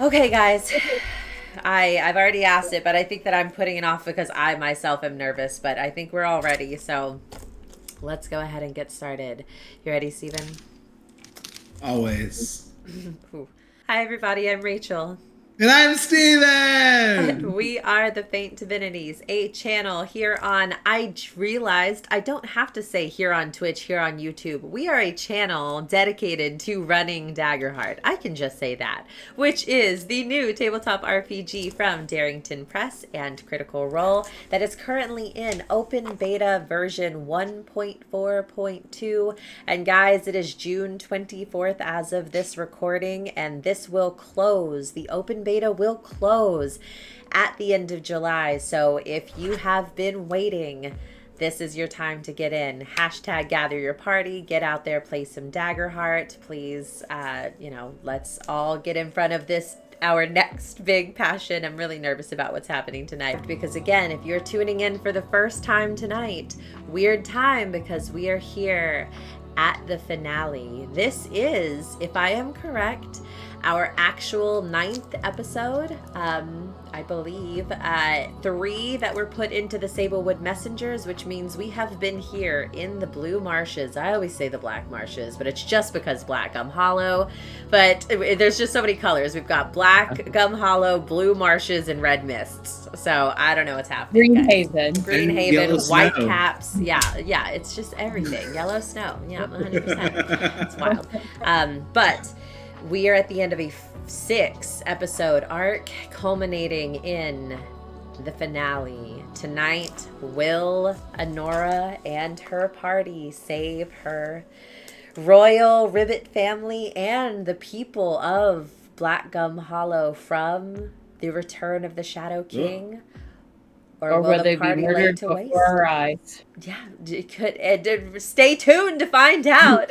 Okay, guys. I've already asked it, but I think that I'm putting it off because I myself am nervous, but I think we're all ready, so let's go ahead and get started. You ready, Steven? Always. Hi, everybody. I'm Rachel. And I'm And Steven! we are the Faint Divinities, a channel here on, I realized I don't have to say here on Twitch, here on YouTube. We are a channel dedicated to running Daggerheart. I can just say that, which is the new tabletop RPG from Darrington Press and Critical Role that is currently in open beta version 1.4.2. And guys, it is June 24th as of this recording, and this will close. The open beta will close at the end of July. So if you have been waiting, this is your time to get in. Hashtag gather your party, get out there, play some Daggerheart. Please, let's all get in front of this, our next big passion. I'm really nervous about what's happening tonight because, again, if you're tuning in for the first time tonight, weird time because we are here at the finale. This is, if I am correct, our actual 9th episode. I believe 3 that were put into the Sablewood Messengers, which means we have been here in the blue marshes. I always say the black marshes, but it's just because black gum hollow. But there's just so many colors. We've got black gum hollow, blue marshes, and red mists. So I don't know what's happening. Green Haven. Green Haven, white caps. Yeah, it's just everything. Yellow snow. Yeah, 100%. It's wild. But we are at the end of a 6-episode arc, culminating in the finale. Tonight, will Anura and her party save her royal Ribbet family and the people of Blackgum Hollow from the return of the Shadow King? Or will they be murdered before our eyes? Yeah, it could. Stay tuned to find out.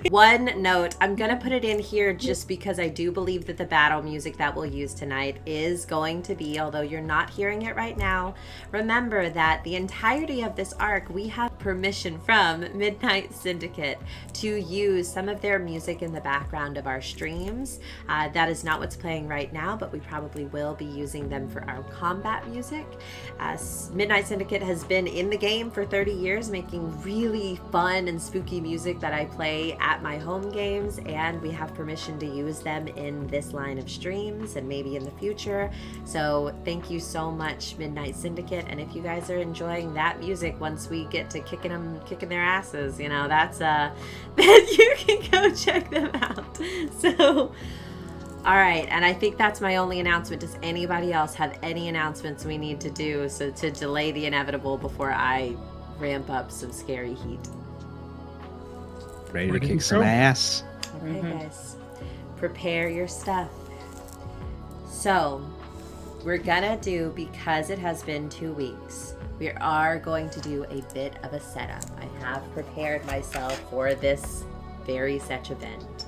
One note, I'm going to put it in here just because I do believe that the battle music that we'll use tonight is going to be, although you're not hearing it right now, remember that the entirety of this arc, we have permission from Midnight Syndicate to use some of their music in the background of our streams. That is not what's playing right now, but we probably will be using them for our combat music. Midnight Syndicate has been in the game for 30 years, making really fun and spooky music that I play at my home games, and we have permission to use them in this line of streams and maybe in the future. So thank you so much, Midnight Syndicate. And if you guys are enjoying that music once we get to kicking their asses, that's then you can go check them out. So all right, and I think that's my only announcement. Does anybody else have any announcements we need to do so to delay the inevitable before I ramp up some scary heat? Ready to kick some ass. Okay, guys, prepare your stuff. So we're gonna do, because it has been 2 weeks, we are going to do a bit of a setup. I have prepared myself for this very such event.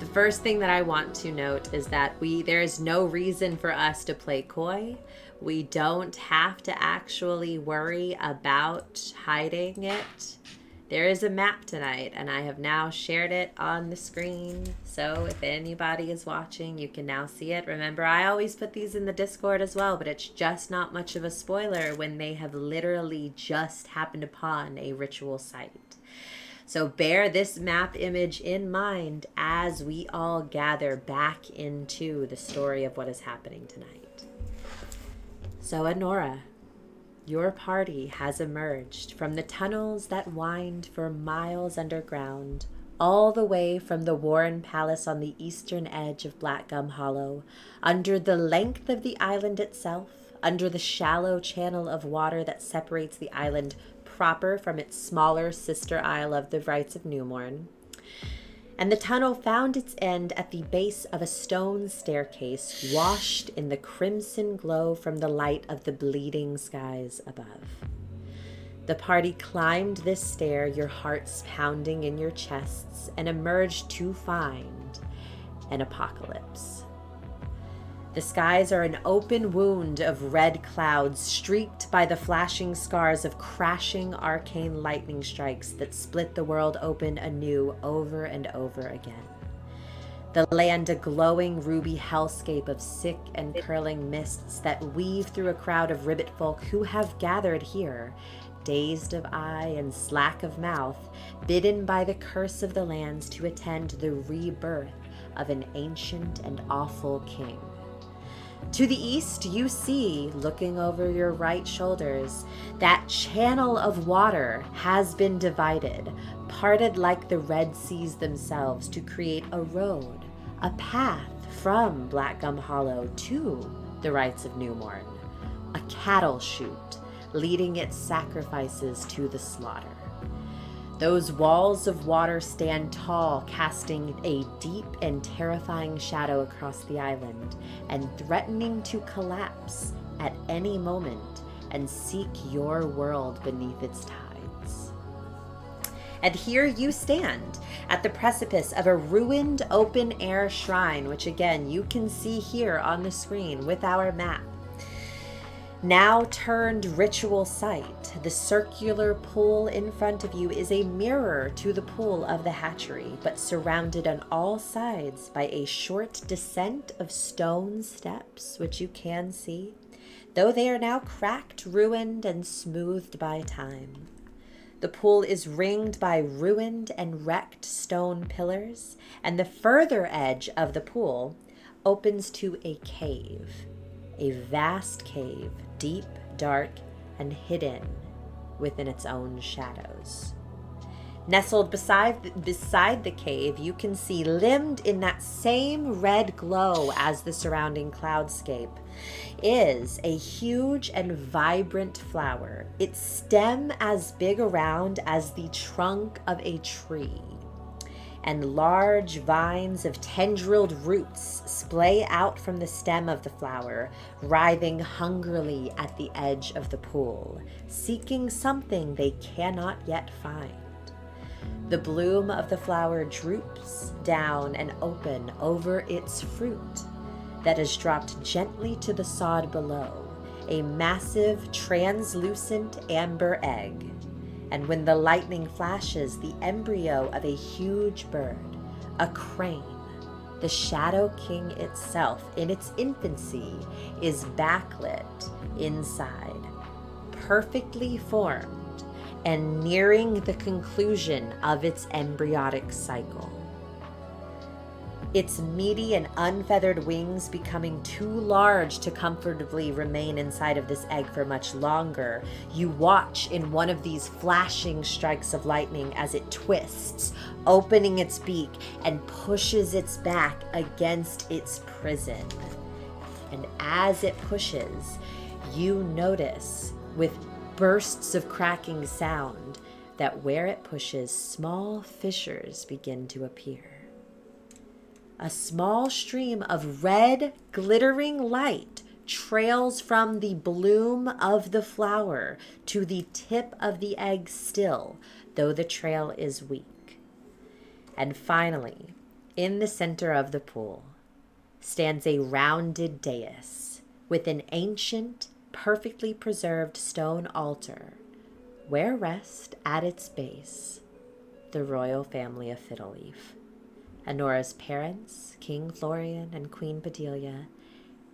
The first thing that I want to note is that there is no reason for us to play coy. We don't have to actually worry about hiding it. There is a map tonight, and I have now shared it on the screen. So if anybody is watching, you can now see it. Remember, I always put these in the Discord as well, but it's just not much of a spoiler when they have literally just happened upon a ritual site. So bear this map image in mind as we all gather back into the story of what is happening tonight. So Anura, your party has emerged from the tunnels that wind for miles underground, all the way from the Warren Palace on the eastern edge of Blackgum Hollow, under the length of the island itself, under the shallow channel of water that separates the island proper from its smaller sister isle of the Rights of Newmorn. And the tunnel found its end at the base of a stone staircase washed in the crimson glow from the light of the bleeding skies above. The party climbed this stair, your hearts pounding in your chests, and emerged to find an apocalypse. The skies are an open wound of red clouds streaked by the flashing scars of crashing arcane lightning strikes that split the world open anew over and over again. the land a glowing ruby hellscape of sick and curling mists that weave through a crowd of ribbit folk who have gathered here, dazed of eye and slack of mouth, bidden by the curse of the lands to attend the rebirth of an ancient and awful king. To the east, you see, looking over your right shoulders, that channel of water has been divided, parted like the Red Seas themselves to create a road, a path from Blackgum Hollow to the Rites of New Morn, a cattle chute leading its sacrifices to the slaughter. Those walls of water stand tall, casting a deep and terrifying shadow across the island, and threatening to collapse at any moment and seek your world beneath its tides. And here you stand, at the precipice of a ruined open-air shrine, which again you can see here on the screen with our map. Now turned ritual site, the circular pool in front of you is a mirror to the pool of the hatchery, but surrounded on all sides by a short descent of stone steps, which you can see, though they are now cracked, ruined, and smoothed by time. The pool is ringed by ruined and wrecked stone pillars, and the further edge of the pool opens to a cave, a vast cave, deep, dark, and hidden within its own shadows. Nestled beside the cave, you can see, limned in that same red glow as the surrounding cloudscape, is a huge and vibrant flower, its stem as big around as the trunk of a tree, and large vines of tendrilled roots splay out from the stem of the flower, writhing hungrily at the edge of the pool, seeking something they cannot yet find. The bloom of the flower droops down and open over its fruit that is dropped gently to the sod below, a massive, translucent amber egg. And when the lightning flashes, the embryo of a huge bird, a crane, the Shadow King itself, in its infancy, is backlit inside, perfectly formed, and nearing the conclusion of its embryonic cycle. Its meaty and unfeathered wings becoming too large to comfortably remain inside of this egg for much longer, you watch in one of these flashing strikes of lightning as it twists, opening its beak and pushes its back against its prison. And as it pushes, you notice, with bursts of cracking sound, that where it pushes, small fissures begin to appear. A small stream of red, glittering light trails from the bloom of the flower to the tip of the egg still, though the trail is weak. And finally, in the center of the pool, stands a rounded dais with an ancient, perfectly preserved stone altar, where rest at its base the royal family of Fiddleleaf. Anura's parents, King Florian and Queen Bedelia,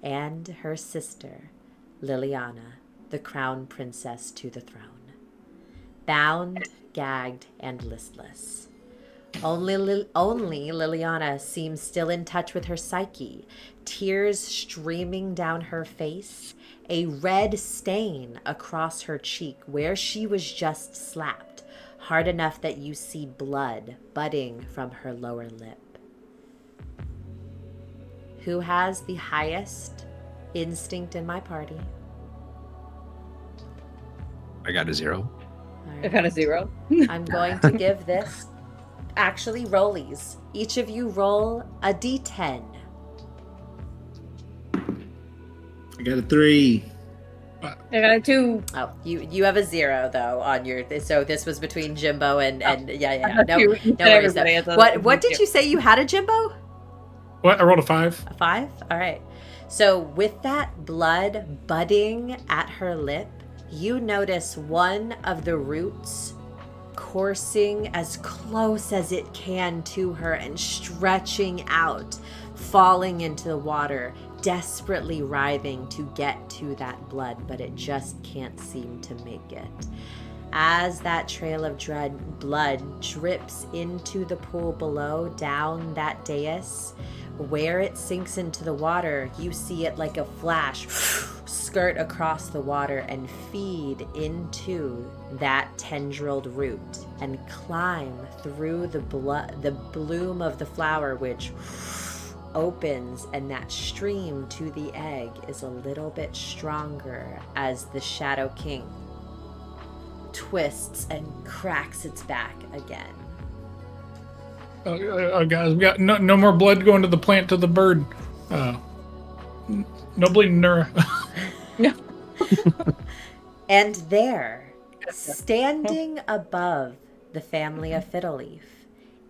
and her sister, Liliana, the crown princess to the throne. Bound, gagged, and listless. Only Liliana seems still in touch with her psyche, tears streaming down her face, a red stain across her cheek where she was just slapped, hard enough that you see blood budding from her lower lip. Who has the highest instinct in my party? I got a 0. Right. I got a 0. I'm going to give this, actually, rollies. Each of you roll a d10. I got a 3. I got a 2. Oh, you have a 0 though on your. So this was between Gimbo and yeah. No worries. What did you say you had a Gimbo? What? I rolled a 5. A 5? All right. So with that blood budding at her lip, you notice one of the roots coursing as close as it can to her and stretching out, falling into the water, desperately writhing to get to that blood, but it just can't seem to make it. As that trail of blood drips into the pool below, down that dais, where it sinks into the water, you see it like a flash skirt across the water and feed into that tendrilled root and climb through the bloom of the flower, which opens, and that stream to the egg is a little bit stronger as the Shadow King twists and cracks its back again. Guys, we got no more blood going to the plant to the bird. No bleeding, Anura. No. And there, standing above the family of Fiddleleaf,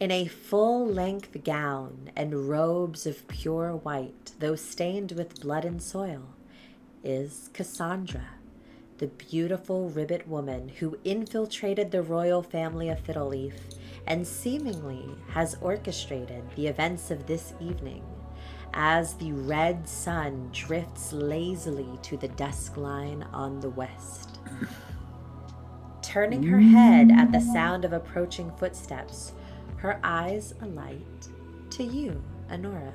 in a full-length gown and robes of pure white, though stained with blood and soil, is Cassandra, the beautiful ribbit woman who infiltrated the royal family of Fiddleleaf and seemingly has orchestrated the events of this evening as the red sun drifts lazily to the dusk line on the west. Turning her head at the sound of approaching footsteps, her eyes alight to you, Anura,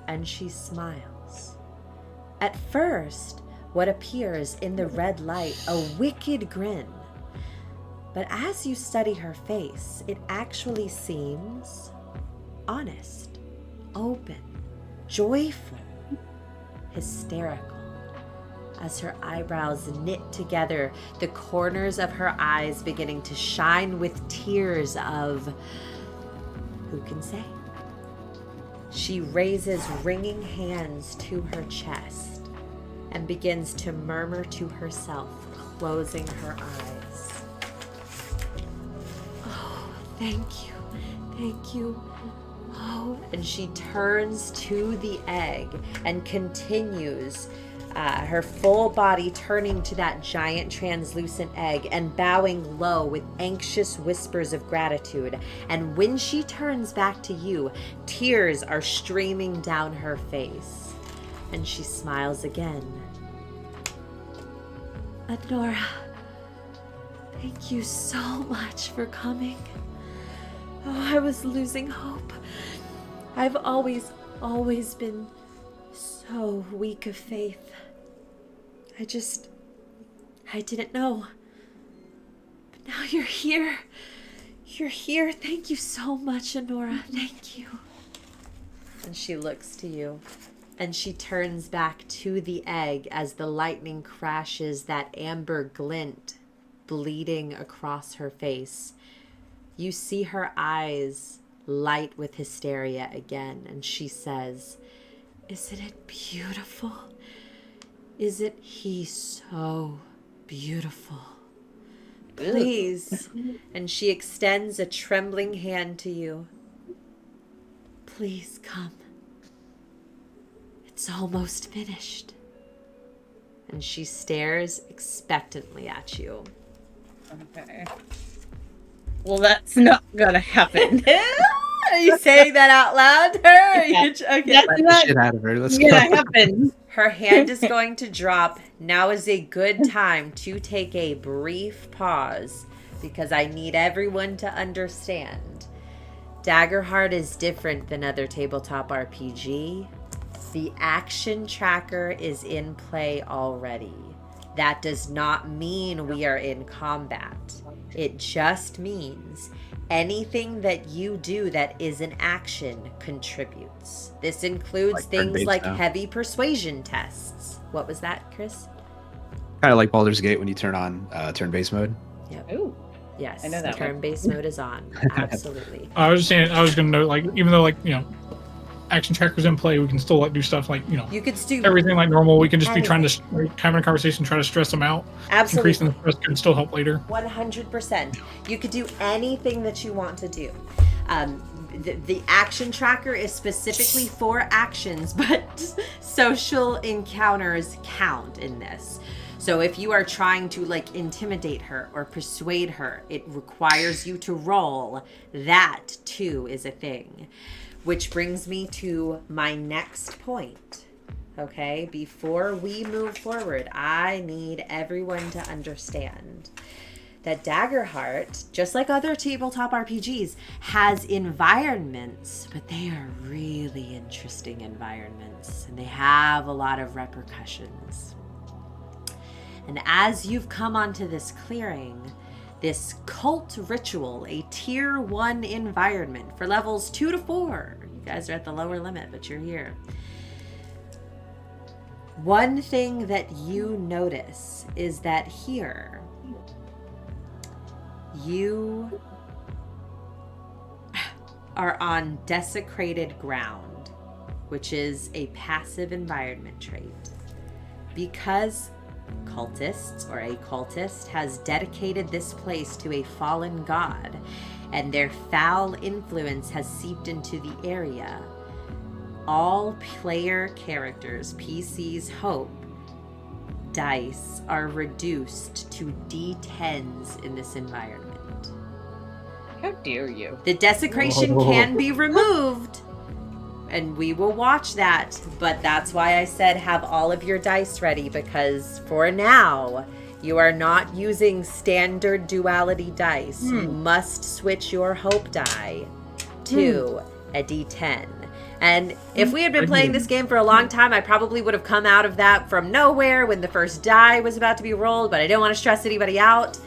and she smiles. At first, what appears in the red light a wicked grin. But as you study her face, it actually seems honest, open, joyful, hysterical. As her eyebrows knit together, the corners of her eyes beginning to shine with tears of, who can say? She raises wringing hands to her chest and begins to murmur to herself, closing her eyes. Oh, thank you. Oh, and she turns to the egg and continues her full body turning to that giant translucent egg and bowing low with anxious whispers of gratitude. And when she turns back to you, tears are streaming down her face. And she smiles again. Anura, thank you so much for coming. Oh, I was losing hope. I've always been so weak of faith. I didn't know. But now you're here. You're here. Thank you so much, Anura. Thank you. And she looks to you. And she turns back to the egg as the lightning crashes that amber glint bleeding across her face. You see her eyes light with hysteria again, and she says, "Isn't it beautiful? Isn't he so beautiful? Please." And she extends a trembling hand to you. "Please come. It's almost finished." And she stares expectantly at you. Okay. Well, that's not gonna happen. Are you saying that out loud to her? Yeah. Okay. That's not Shit out of her. Let's gonna go. happen. Her hand is going to drop. Now is a good time to take a brief pause because I need everyone to understand. Daggerheart is different than other tabletop RPG. The action tracker is in play already. That does not mean we are in combat. It just means anything that you do that is an action contributes. This includes things like heavy persuasion tests. What was that, Chris? Kind of like Baldur's Gate when you turn on turn-based mode. Yep. Ooh. Yes, I know that turn-based mode is on. Absolutely. I was going to note, like, even though, like, action tracker's in play, we can still do stuff like, you could do everything like normal. We can just be trying to having a conversation, try to stress them out. Absolutely. Increasing the stress can still help later. 100%. You could do anything that you want to do. the action tracker is specifically for actions, but social encounters count in this. So if you are trying to like intimidate her or persuade her, it requires you to roll. That too is a thing. Which brings me to my next point. Okay, before we move forward, I need everyone to understand that Daggerheart, just like other tabletop RPGs, has environments, but they are really interesting environments, and they have a lot of repercussions. And as you've come onto this clearing, this cult ritual, a tier 1 environment for levels 2 to 4. You guys are at the lower limit, but you're here. One thing that you notice is that here, you are on desecrated ground, which is a passive environment trait. Because cultists or a cultist has dedicated this place to a fallen god, and their foul influence has seeped into the area, all player characters, PC's hope, dice are reduced to D10s in this environment. How dare you? The desecration can be removed, and we will watch that, but that's why I said have all of your dice ready, because for now, you are not using standard duality dice. You must switch your hope die to a D10. And if we had been playing this game for a long time, I probably would have come out of that from nowhere when the first die was about to be rolled, but I didn't want to stress anybody out.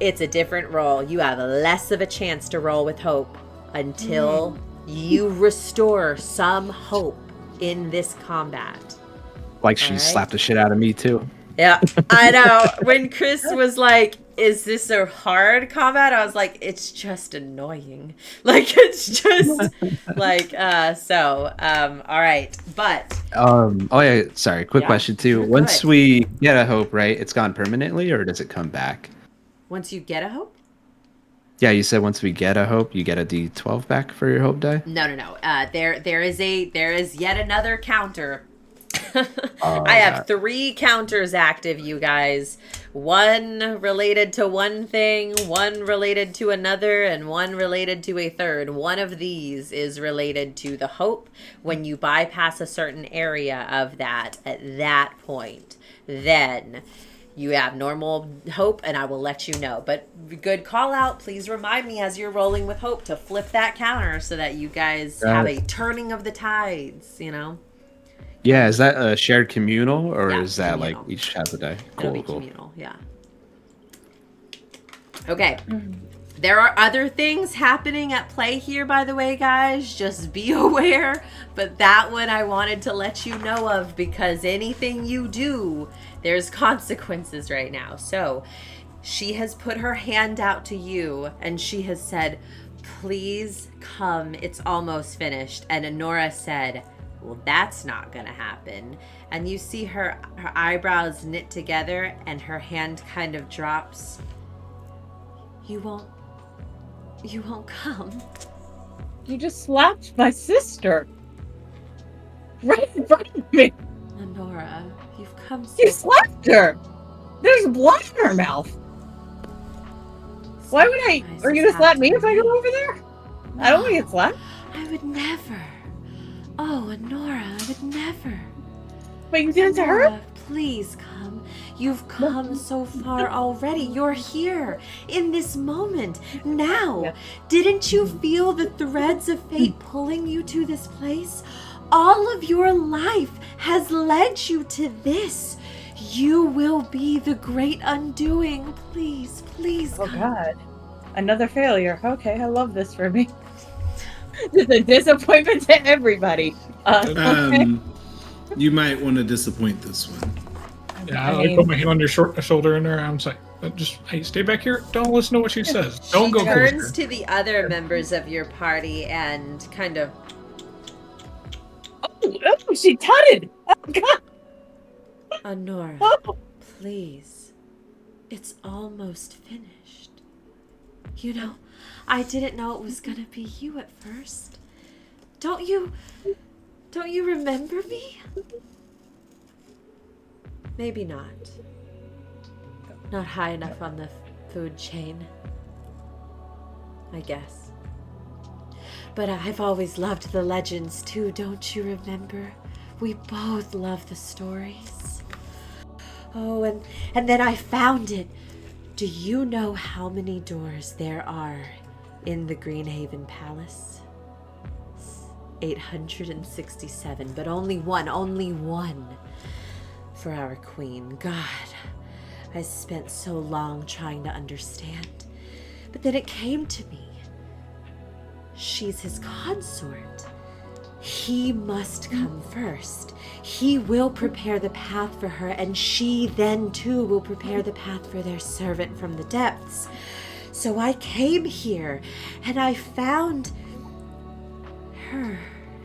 It's a different roll. You have less of a chance to roll with hope until you restore some hope in this combat. Like she slapped the shit out of me too. Yeah, I know. When Chris was like, is this a hard combat? I was like, it's just annoying. Like, it's just like, all right. But. Oh yeah, sorry. Quick question too. Once good. we get a hope, right, it's gone permanently or does it come back? Once you get a hope? Yeah, you said once we get a hope, you get a D12 back for your hope die? No. There is yet another counter. I have 3 counters active, you guys. One related to one thing, one related to another, and one related to a third. One of these is related to the hope. When you bypass a certain area of that, at that point, then you have normal hope, and I will let you know. But good call out. Please remind me as you're rolling with hope to flip that counter so that you guys have a turning of the tides, you know? Yeah, is that a shared communal or is that communal. like each has a die? It'll be communal, yeah. Okay. There are other things happening at play here, by the way, guys. Just be aware. But that one I wanted to let you know of because anything you do, there's consequences right now. So she has put her hand out to you and she has said, please come. It's almost finished. And Anura said, well, that's not going to happen. And you see her eyebrows knit together and her hand kind of drops. You won't come. You just slapped my sister. Right in front of me. Anura, you've come so You slapped her. There's blood in her mouth. Why would I? Are you going to slap me if I go over there? I don't want to get slapped. I would never. Oh, Anura, I would never. But you did it to her? Please come. You've come so far already. You're here in this moment. Now, Yeah. Didn't you feel the threads of fate pulling you to this place? All of your life has led you to this. You will be the great undoing. Please, please Oh, come. God. Another failure. Okay, I love this for me. It's a disappointment to everybody. Okay. You might want to disappoint this one. Yeah, I put my hand on your shoulder in there. I'm like, just hey, stay back here. Don't listen to what she says. Don't go She turns closer. to the other members of your party and kind of. Oh, she tutted. Oh, God. Anura, Oh. please. It's almost finished. You know, I didn't know it was gonna be you at first. Don't you remember me? Maybe not. Not high enough on the food chain, I guess. But I've always loved the legends too, don't you remember? We both love the stories. Oh, and then I found it. Do you know how many doors there are in the Greenhaven Palace? 867, but only one for our queen. God, I spent so long trying to understand. But then it came to me. She's his consort. He must come first. He will prepare the path for her, and she then too will prepare the path for their servant from the depths. So I came here, and I found her.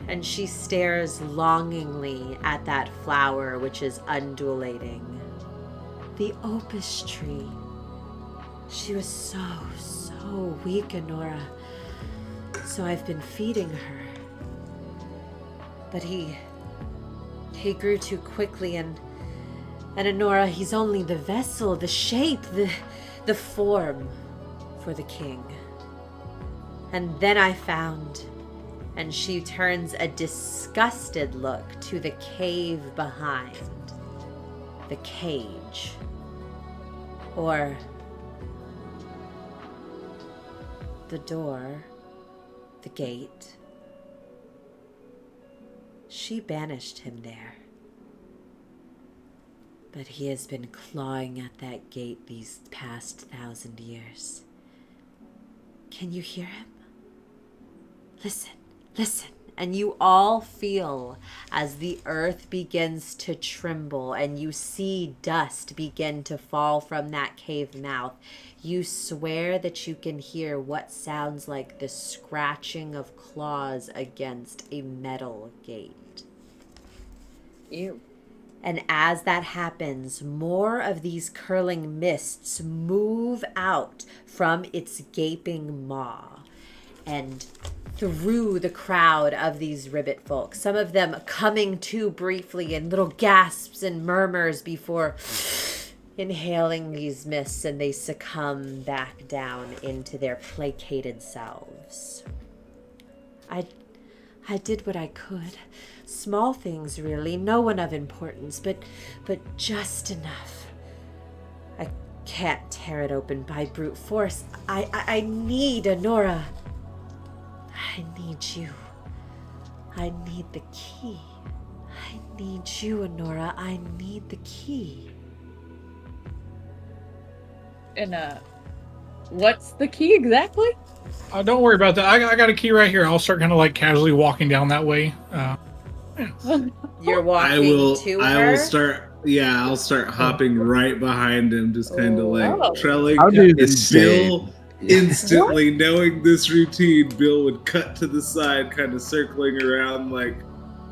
And she stares longingly at that flower which is undulating. The Opus tree. She was so weak, Anura. So I've been feeding her. But he grew too quickly, and Anura, he's only the vessel, the shape, the form for the king. And then I found, and she turns a disgusted look to the cave behind, the cage, or the door, the gate. She banished him there. But he has been clawing at that gate these past 1,000 years. Can you hear him? Listen, listen. And you all feel as the earth begins to tremble and you see dust begin to fall from that cave mouth. You swear that you can hear what sounds like the scratching of claws against a metal gate. Ew. And as that happens, more of these curling mists move out from its gaping maw and through the crowd of these Ribbet folk, some of them coming to briefly in little gasps and murmurs before inhaling these mists, and they succumb back down into their placated selves. I did what I could. Small things, really. No one of importance, but just enough. I can't tear it open by brute force. I need Anura. I need you. I need the key. I need you, Anura. I need the key. And, what's the key exactly? Don't worry about that. I got a key right here. I'll start kind of like casually walking down that way. You're walking to her? I'll start hopping right behind him, just kind of like trailing. I'll do the And same. Bill, instantly knowing this routine, Bill would cut to the side, kind of circling around like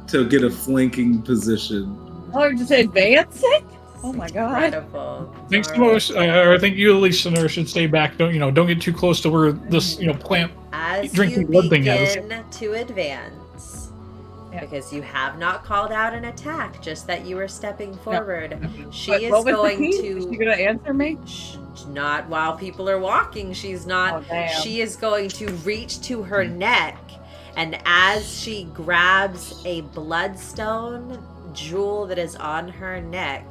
to get a flanking position. Oh, just advancing? Oh my god. Incredible. I think some of us, or I think you at least, Sonora, should stay back. Don't get too close to where this plant As drinking you blood thing is. begin to advance, because you have not called out an attack, just that you were stepping forward. She is what was going the key? to. Is she gonna answer me? Not while people are walking. She's not. Oh, damn. She is going to reach to her neck, and as she grabs a bloodstone jewel that is on her neck,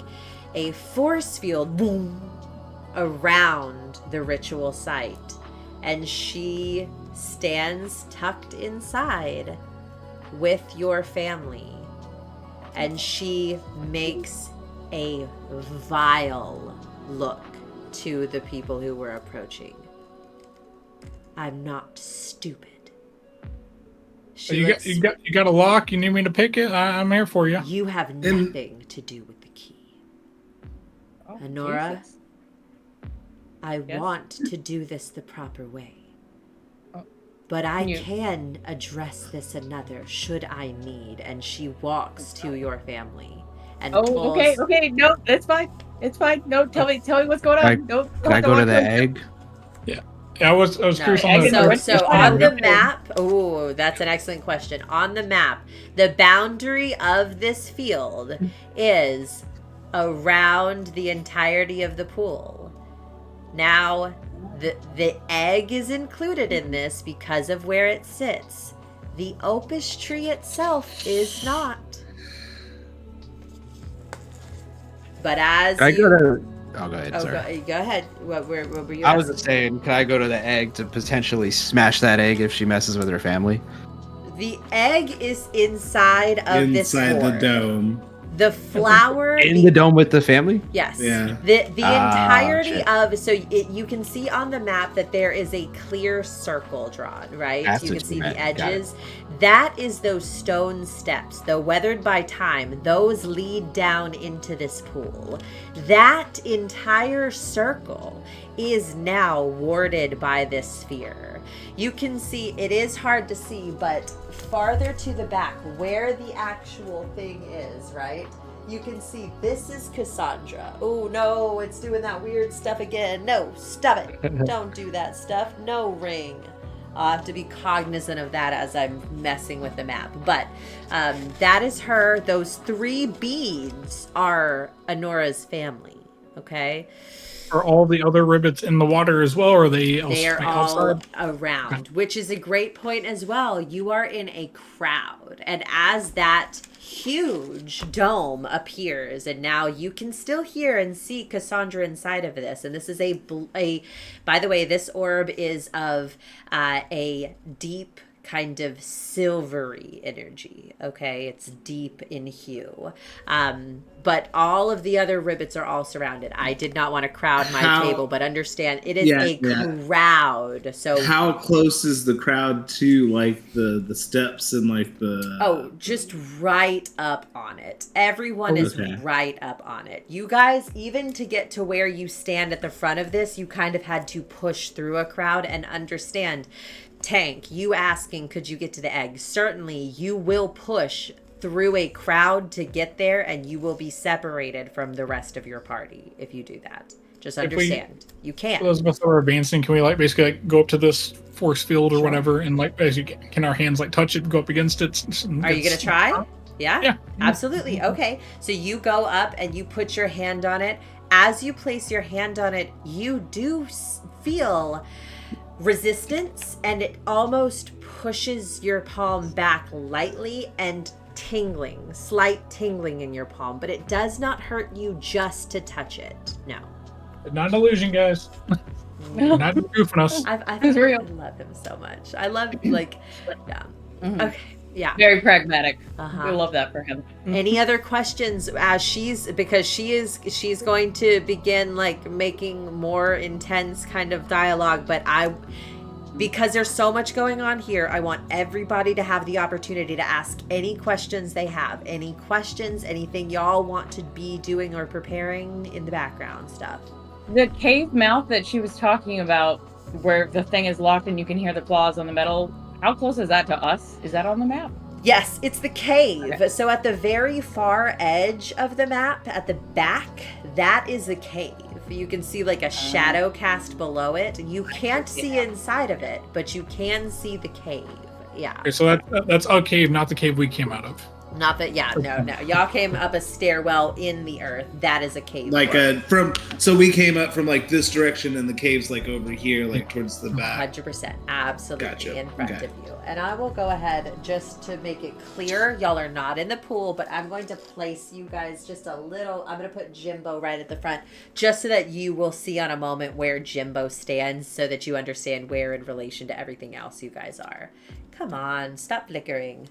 a force field boom around the ritual site, and she stands tucked inside with your family, and she makes a vile look to the people who were approaching. I'm not stupid. You got a lock? You need me to pick it? I'm here for you. You have nothing to do with the key. Oh, Anura, Jesus. I Yes? want to do this the proper way. Oh. But I You- can address this another should I need. And she walks to your family and Oh, pulls. okay. No, it's fine. It's fine. No, tell me what's going on. Can No, Can I go to the egg? Yeah, I was curious on the. So on the map, oh, that's an excellent question. On the map, the boundary of this field is around the entirety of the pool. Now, the egg is included in this because of where it sits. The Opus tree itself is not. But as Can I you... go to... Oh, go ahead, Oh, sorry. go ahead. What were you I was asking? just saying, can I go to the egg to potentially smash that egg if she messes with her family? The egg is inside of this Inside the orb. dome. The flower In the dome with the family? Yes. Yeah. The entirety shit. of you can see on the map that there is a clear circle drawn, right? That's You can what see you the meant. Got it. edges. That is those stone steps, though weathered by time. Those lead down into this pool. That entire circle is now warded by this sphere. You can see, it is hard to see, but farther to the back where the actual thing is, right? You can see this is Cassandra. Oh no, it's doing that weird stuff again. No, stop it. Don't do that stuff. No ring. I'll have to be cognizant of that as I'm messing with the map. But that is her. Those 3 beads are Anura's family. Okay? Are all the other ribbits in the water as well, or are they They are outside? all around, which is a great point as well. You are in a crowd, and as that huge dome appears, and now you can still hear and see Cassandra inside of this. And this is by the way, this orb is of a deep kind of silvery energy. Okay, it's deep in hue. But all of the other ribbits are all surrounded. I did not want to crowd my table, but understand it is a crowd. So how close is the crowd to like the steps and like the? Oh, just right up on it. Everyone is right up on it. You guys, even to get to where you stand at the front of this, you kind of had to push through a crowd and understand. Tank, you asking, could you get to the egg? Certainly, you will push through a crowd to get there, and you will be separated from the rest of your party if you do that. Just understand, you can't. For those of us that are advancing, can we basically go up to this force field or whatever, and as you can our hands touch it, go up against it? Are you gonna try? Yeah, absolutely. Okay, so you go up and you put your hand on it. As you place your hand on it, you do feel resistance, and it almost pushes your palm back lightly and slight tingling in your palm, but it does not hurt you just to touch it. No. Not an illusion, guys. Not goofing us. It's real. I love him so much. I love yeah. Mm-hmm. Okay. Yeah. Very pragmatic. Uh-huh. We love that for him. Any other questions as she's going to begin making more intense kind of dialogue, but because there's so much going on here, I want everybody to have the opportunity to ask any questions they have. Any questions, anything y'all want to be doing or preparing in the background stuff. The cave mouth that she was talking about, where the thing is locked and you can hear the claws on the metal, how close is that to us? Is that on the map? Yes, it's the cave. Okay. So at the very far edge of the map, at the back, that is a cave. You can see a shadow cast below it. You can't see inside of it, but you can see the cave. Yeah. Okay, so that's a cave, not the cave we came out of. Not that, no. Y'all came up a stairwell in the earth. That is a cave. So we came up from this direction, and the cave's over here, towards the back. 100%, absolutely. Gotcha. In front of you. And I will go ahead just to make it clear. Y'all are not in the pool, but I'm going to place you guys just a little. I'm going to put Gimbo right at the front, just so that you will see on a moment where Gimbo stands, so that you understand where in relation to everything else you guys are. Come on, stop flickering.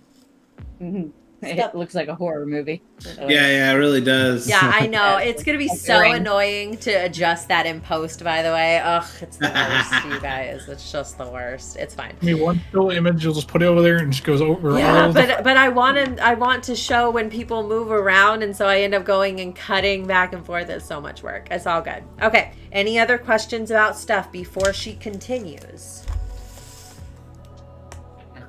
Mm-hmm. It looks like a horror movie. Yeah, it really does. Yeah, I know. It's going to be so annoying to adjust that in post, by the way. Ugh, it's the worst, you guys. It's just the worst. It's fine. I mean, one still image, you'll just put it over there and it just goes over. Yeah, but I want to show when people move around, and so I end up going and cutting back and forth. It's so much work. It's all good. Okay. Any other questions about stuff before she continues?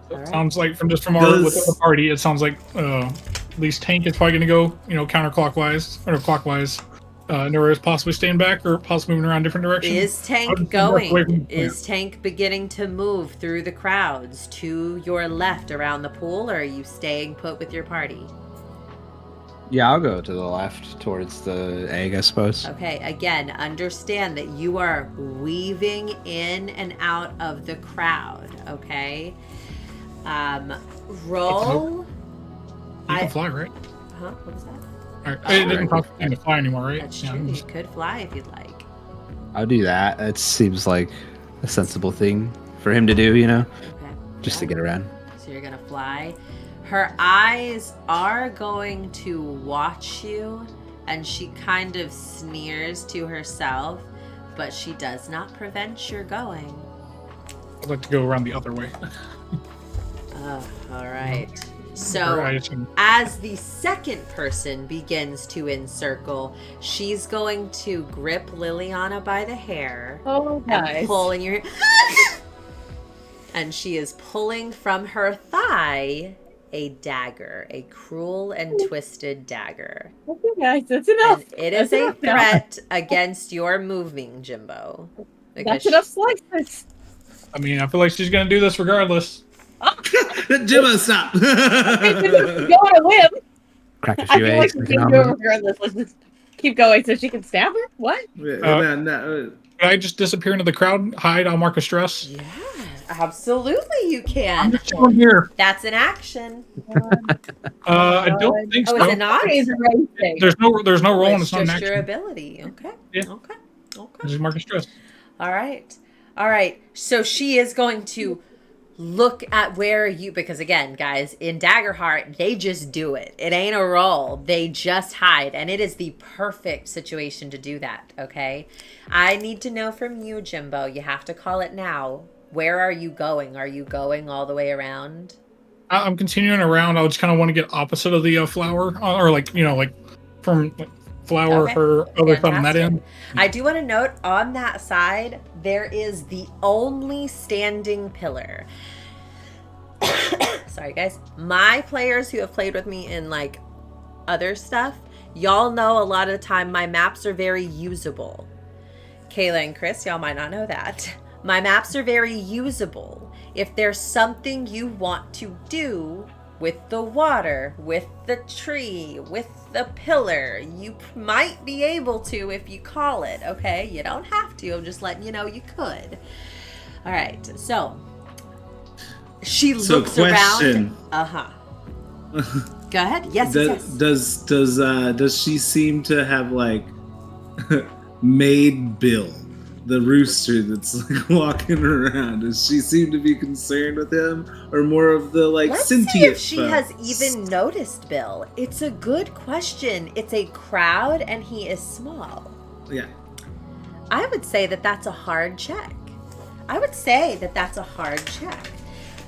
It sounds like with the party, it sounds like at least Tank is probably going to go, counterclockwise or clockwise. Anura is possibly staying back or possibly moving around different directions. Is Tank going? Is Tank beginning to move through the crowds to your left around the pool, or are you staying put with your party? Yeah, I'll go to the left towards the egg, I suppose. Okay, again, understand that you are weaving in and out of the crowd, okay? Roll. You can fly, right? Huh? What was that? It doesn't cost you to fly anymore, right? That's true. You could fly if you'd like. I'll do that. It seems like a sensible thing for him to do, Okay. Just to get around. So you're gonna fly. Her eyes are going to watch you, and she kind of sneers to herself, but she does not prevent your going. I'd like to go around the other way. All right. So, as the second person begins to encircle, she's going to grip Liliana by the hair and pull in your and she is pulling from her thigh a dagger, a cruel and twisted dagger. Okay, guys, that's enough. And it is a threat against your moving, Gimbo. That's enough slices. I mean, I feel like she's gonna do this regardless. Jimbo, stop! Go on a whim. Crack a I few feel like eggs. she's gonna do it regardless. Let's just keep going so she can stab her. What? Can I just disappear into the crowd, hide? I'll mark a stress. Yeah, absolutely you can. I'm just chilling here. That's an action. I don't think so. Oh, is it not? There's no roll, and it's not an just your action. ability. Okay. Yeah. Okay. Just mark a stress. All right. So she is going to look at where you, because again, guys, in Daggerheart, they just do it. It ain't a roll. They just hide. And it is the perfect situation to do that, okay? I need to know from you, Gimbo. You have to call it now. Where are you going? Are you going all the way around? I'm continuing around. I just kind of want to get opposite of the flower, or from flower her other thumb that end. I do want to note on that side there is the only standing pillar. Sorry guys, my players who have played with me in like other stuff, y'all know a lot of the time my maps are very usable. Kayla and Chris, y'all might not know that. My maps are very usable. If there's something you want to do with the water, with the tree, with the pillar, you might be able to if you call it, okay? You don't have to. I'm just letting you know you could. All right, so she looks around. Go ahead. Yes. Does she seem to have like made Bill, the rooster that's like walking around? Does she seem to be concerned with him, or more of the like sentient? Let's see if she has even noticed Bill. It's a good question. It's a crowd, and he is small. Yeah. I would say that that's a hard check.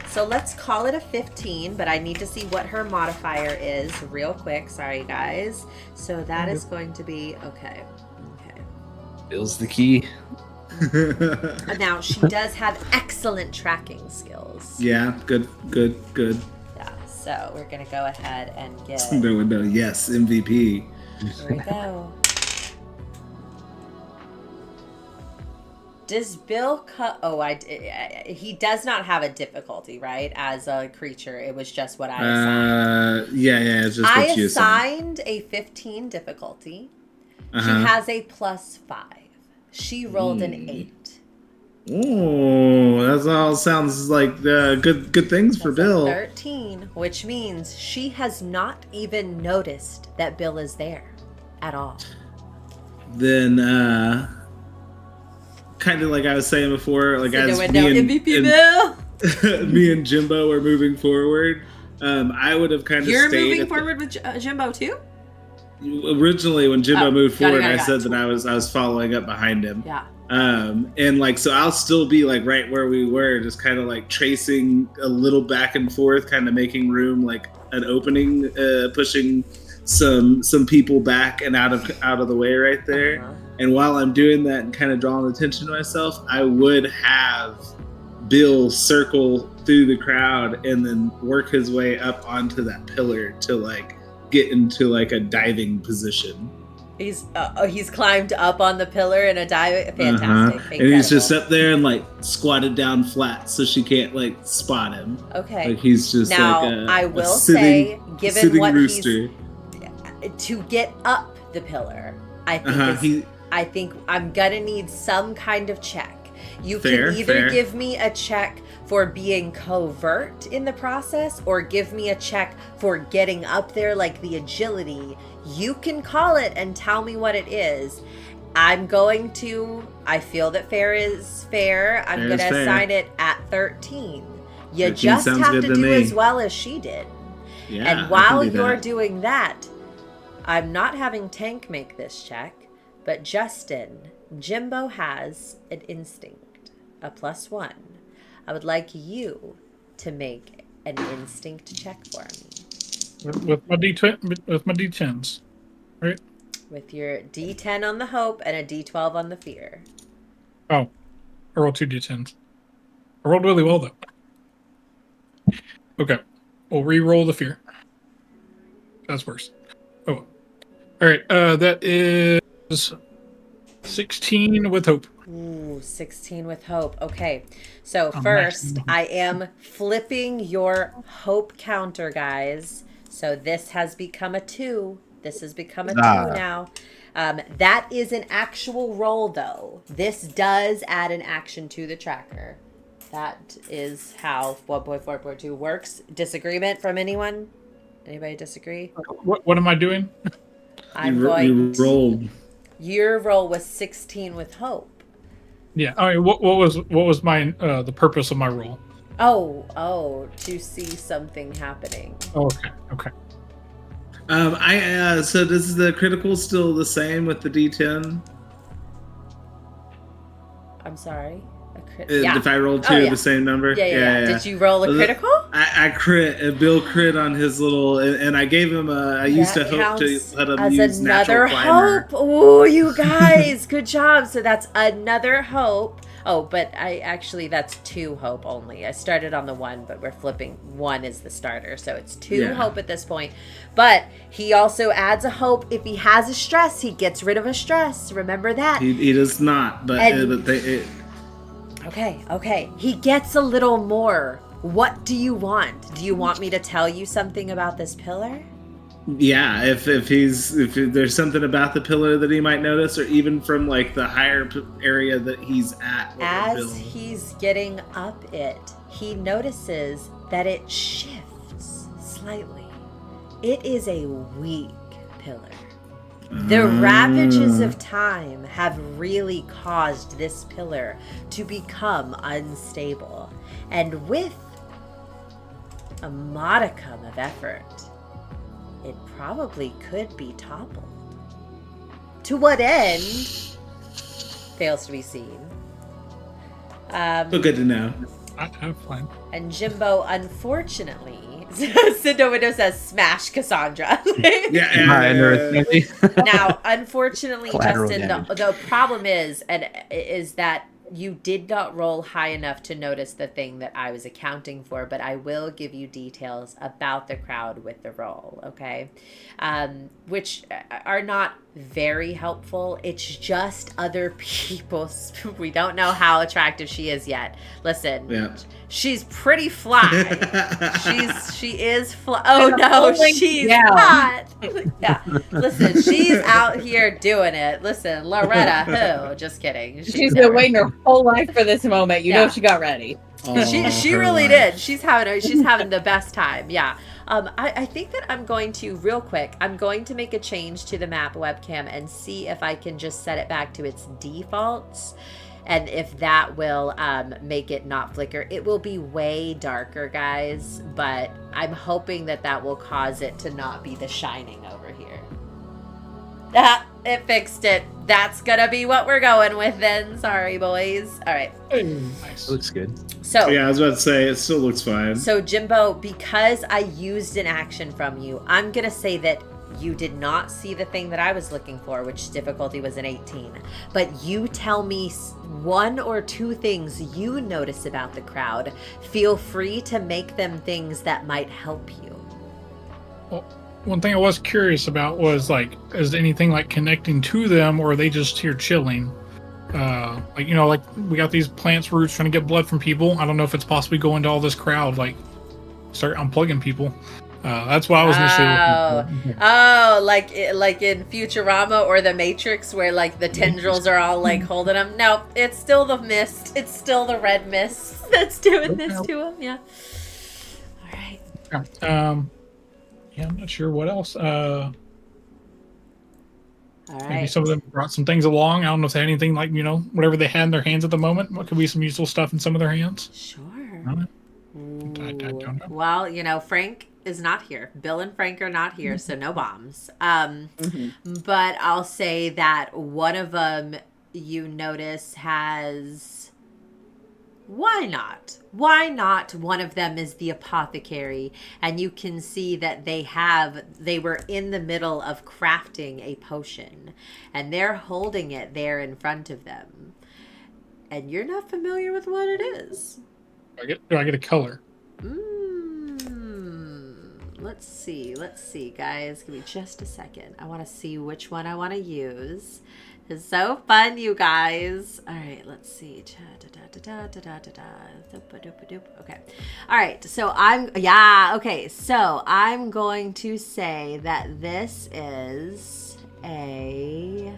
So let's call it a 15, but I need to see what her modifier is real quick. Sorry, guys. So that is going to be okay. Bill's the key. Now, she does have excellent tracking skills. Yeah, good. Yeah, so we're going to go ahead and get... No, yes, MVP. Here we go. Does Bill cut... Oh, he does not have a difficulty, right? As a creature. It was just what I assigned. Yeah, it's just what you assigned a 15 difficulty. She has a +5. She rolled an 8. Oh, that all sounds like good things for Bill. 13, which means she has not even noticed that Bill is there at all. Then, kind of like I was saying before, like as me and Gimbo are moving forward, I would have kind of You're moving forward with Gimbo too? Originally, when Gimbo moved forward, I said that I was following up behind him. Yeah. And like, so I'll still be like right where we were, just kind of like tracing a little back and forth, kind of making room, like an opening, pushing some people back and out of the way right there. And while I'm doing that and kind of drawing attention to myself, I would have Bill circle through the crowd and then work his way up onto that pillar to like get into like a diving position. He's climbed up on the pillar in a dive. Fantastic. And he's just up there and like squatted down flat so she can't like spot him. Okay. Like he's just now, like I will say, given what rooster. To get up the pillar, I think I'm gonna need some kind of check. You can either give me a check for being covert in the process or give me a check for getting up there, like the agility. You can call it and tell me what it is. I feel that fair is fair. I'm going to assign it at 13. You just have to do as well as she did. Yeah, and while you're doing that, I'm not having Tank make this check, but Justin, Gimbo has an instinct, a +1. I would like you to make an instinct check for me. With my D10s, right? With your D10 on the hope and a D12 on the fear. Oh, I rolled 2 D10s. I rolled really well, though. Okay, we'll re-roll the fear. That's worse. Oh, all right. That is 16 with hope. Ooh, 16 with hope. Okay, so first I am flipping your hope counter, guys. So this has become a 2. This has become a 2 now. That is an actual roll, though. This does add an action to the tracker. That is how 1.4.2 works. Disagreement from anyone? Anybody disagree? What am I doing? You rolled. Your roll was 16 with hope. Yeah. All right. What was my the purpose of my roll? Oh, to see something happening. Oh, okay. So does the critical still the same with the D10? I'm sorry. If I rolled 2, the same number? Yeah. Did you roll a critical? I crit. Bill crit on his little, and I gave him I used to hope to let him use natural climber. Hope. Oh, you guys, good job. So that's another hope. Oh, but that's 2 hope only. I started on the 1, but we're flipping. 1 is the starter, so it's 2 hope at this point. But he also adds a hope. If he has a stress, he gets rid of a stress. Remember that. He does not, but Okay. He gets a little more. What do you want? Do you want me to tell you something about this pillar? Yeah, if there's something about the pillar that he might notice, or even from like the higher area that he's at. As he's getting up it, he notices that it shifts slightly. It is a weak pillar. The ravages of time have really caused this pillar to become unstable. And with a modicum of effort, it probably could be toppled. To what end? Fails to be seen. So good to know. I have fun. And Gimbo, unfortunately, Cindo Window says, "Smash Cassandra." Now, unfortunately, Justin, the problem is that you did not roll high enough to notice the thing that I was accounting for, but I will give you details about the crowd with the roll, okay? Which are not very helpful. It's just other people. We don't know how attractive she is yet. Listen, she's pretty fly. She is fly. Oh no, she's hot. Yeah, listen, she's out here doing it. Listen, Loretta, who? Just kidding. She's been waiting her whole life for this moment. You know she got ready. She really did. She's having the best time. Yeah. I think that I'm going to, real quick, I'm going to make a change to the map webcam and see if I can just set it back to its defaults. And if that will make it not flicker. It will be way darker, guys, but I'm hoping that will cause it to not be the shining over here. It fixed it. That's gonna be what we're going with then. Sorry, boys. All right. Nice. Looks good. So yeah, I was about to say, it still looks fine. So Gimbo, because I used an action from you, I'm gonna say that you did not see the thing that I was looking for, which difficulty was an 18. But you tell me 1 or 2 things you notice about the crowd. Feel free to make them things that might help you. one thing I was curious about was like, is anything like connecting to them, or are they just here chilling? Like, you know, like we got these plants roots trying to get blood from people. I don't know if it's possibly going to all this crowd, like start unplugging people. That's what I was initially looking for. Oh, like in Futurama or the Matrix, where like the tendrils are all like holding them. No, it's still the mist. It's still the red mist that's doing this to them. Yeah. All right. Yeah, I'm not sure what else. All right. Maybe some of them brought some things along. I don't know if they had anything like, you know, whatever they had in their hands at the moment. What could be some useful stuff in some of their hands? Sure. I don't know. Well, you know, Frank is not here. Bill and Frank are not here, so no bombs. But I'll say that one of them you notice has... Why not? Why not? One of them is the apothecary, and you can see that they were in the middle of crafting a potion, and they're holding it there in front of them. And you're not familiar with what it is. Do I get a color? Let's see, guys. Give me just a second. I want to see which one I want to use. It's so fun, you guys. All right, let's see. Okay. All right, so I'm going to say that this is a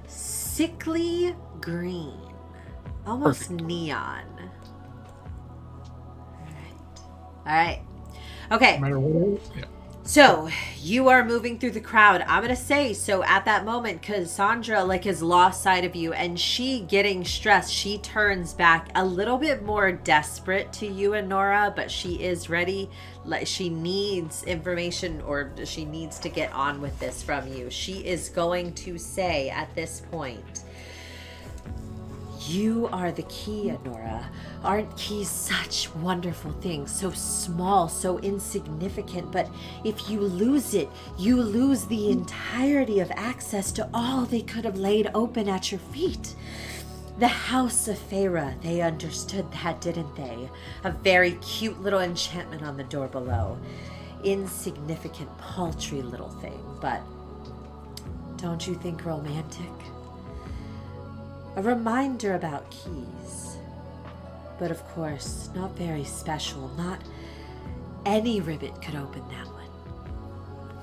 sickly green. Almost perfect. Neon. All right. Okay. No matter what. Yeah. So you are moving through the crowd. I'm going to say, so at that moment, Cassandra has lost sight of you, and she getting stressed, she turns back a little bit more desperate to you, Anura, but she is ready. She needs information, or she needs to get on with this from you. She is going to say at this point, you are the key, Anura. Aren't keys such wonderful things? So small, so insignificant, but if you lose it, you lose the entirety of access to all they could have laid open at your feet. The House of Faerie, they understood that, didn't they? A very cute little enchantment on the door below. Insignificant, paltry little thing, but don't you think romantic? A reminder about keys. But of course, not very special. Not any ribbit could open that one.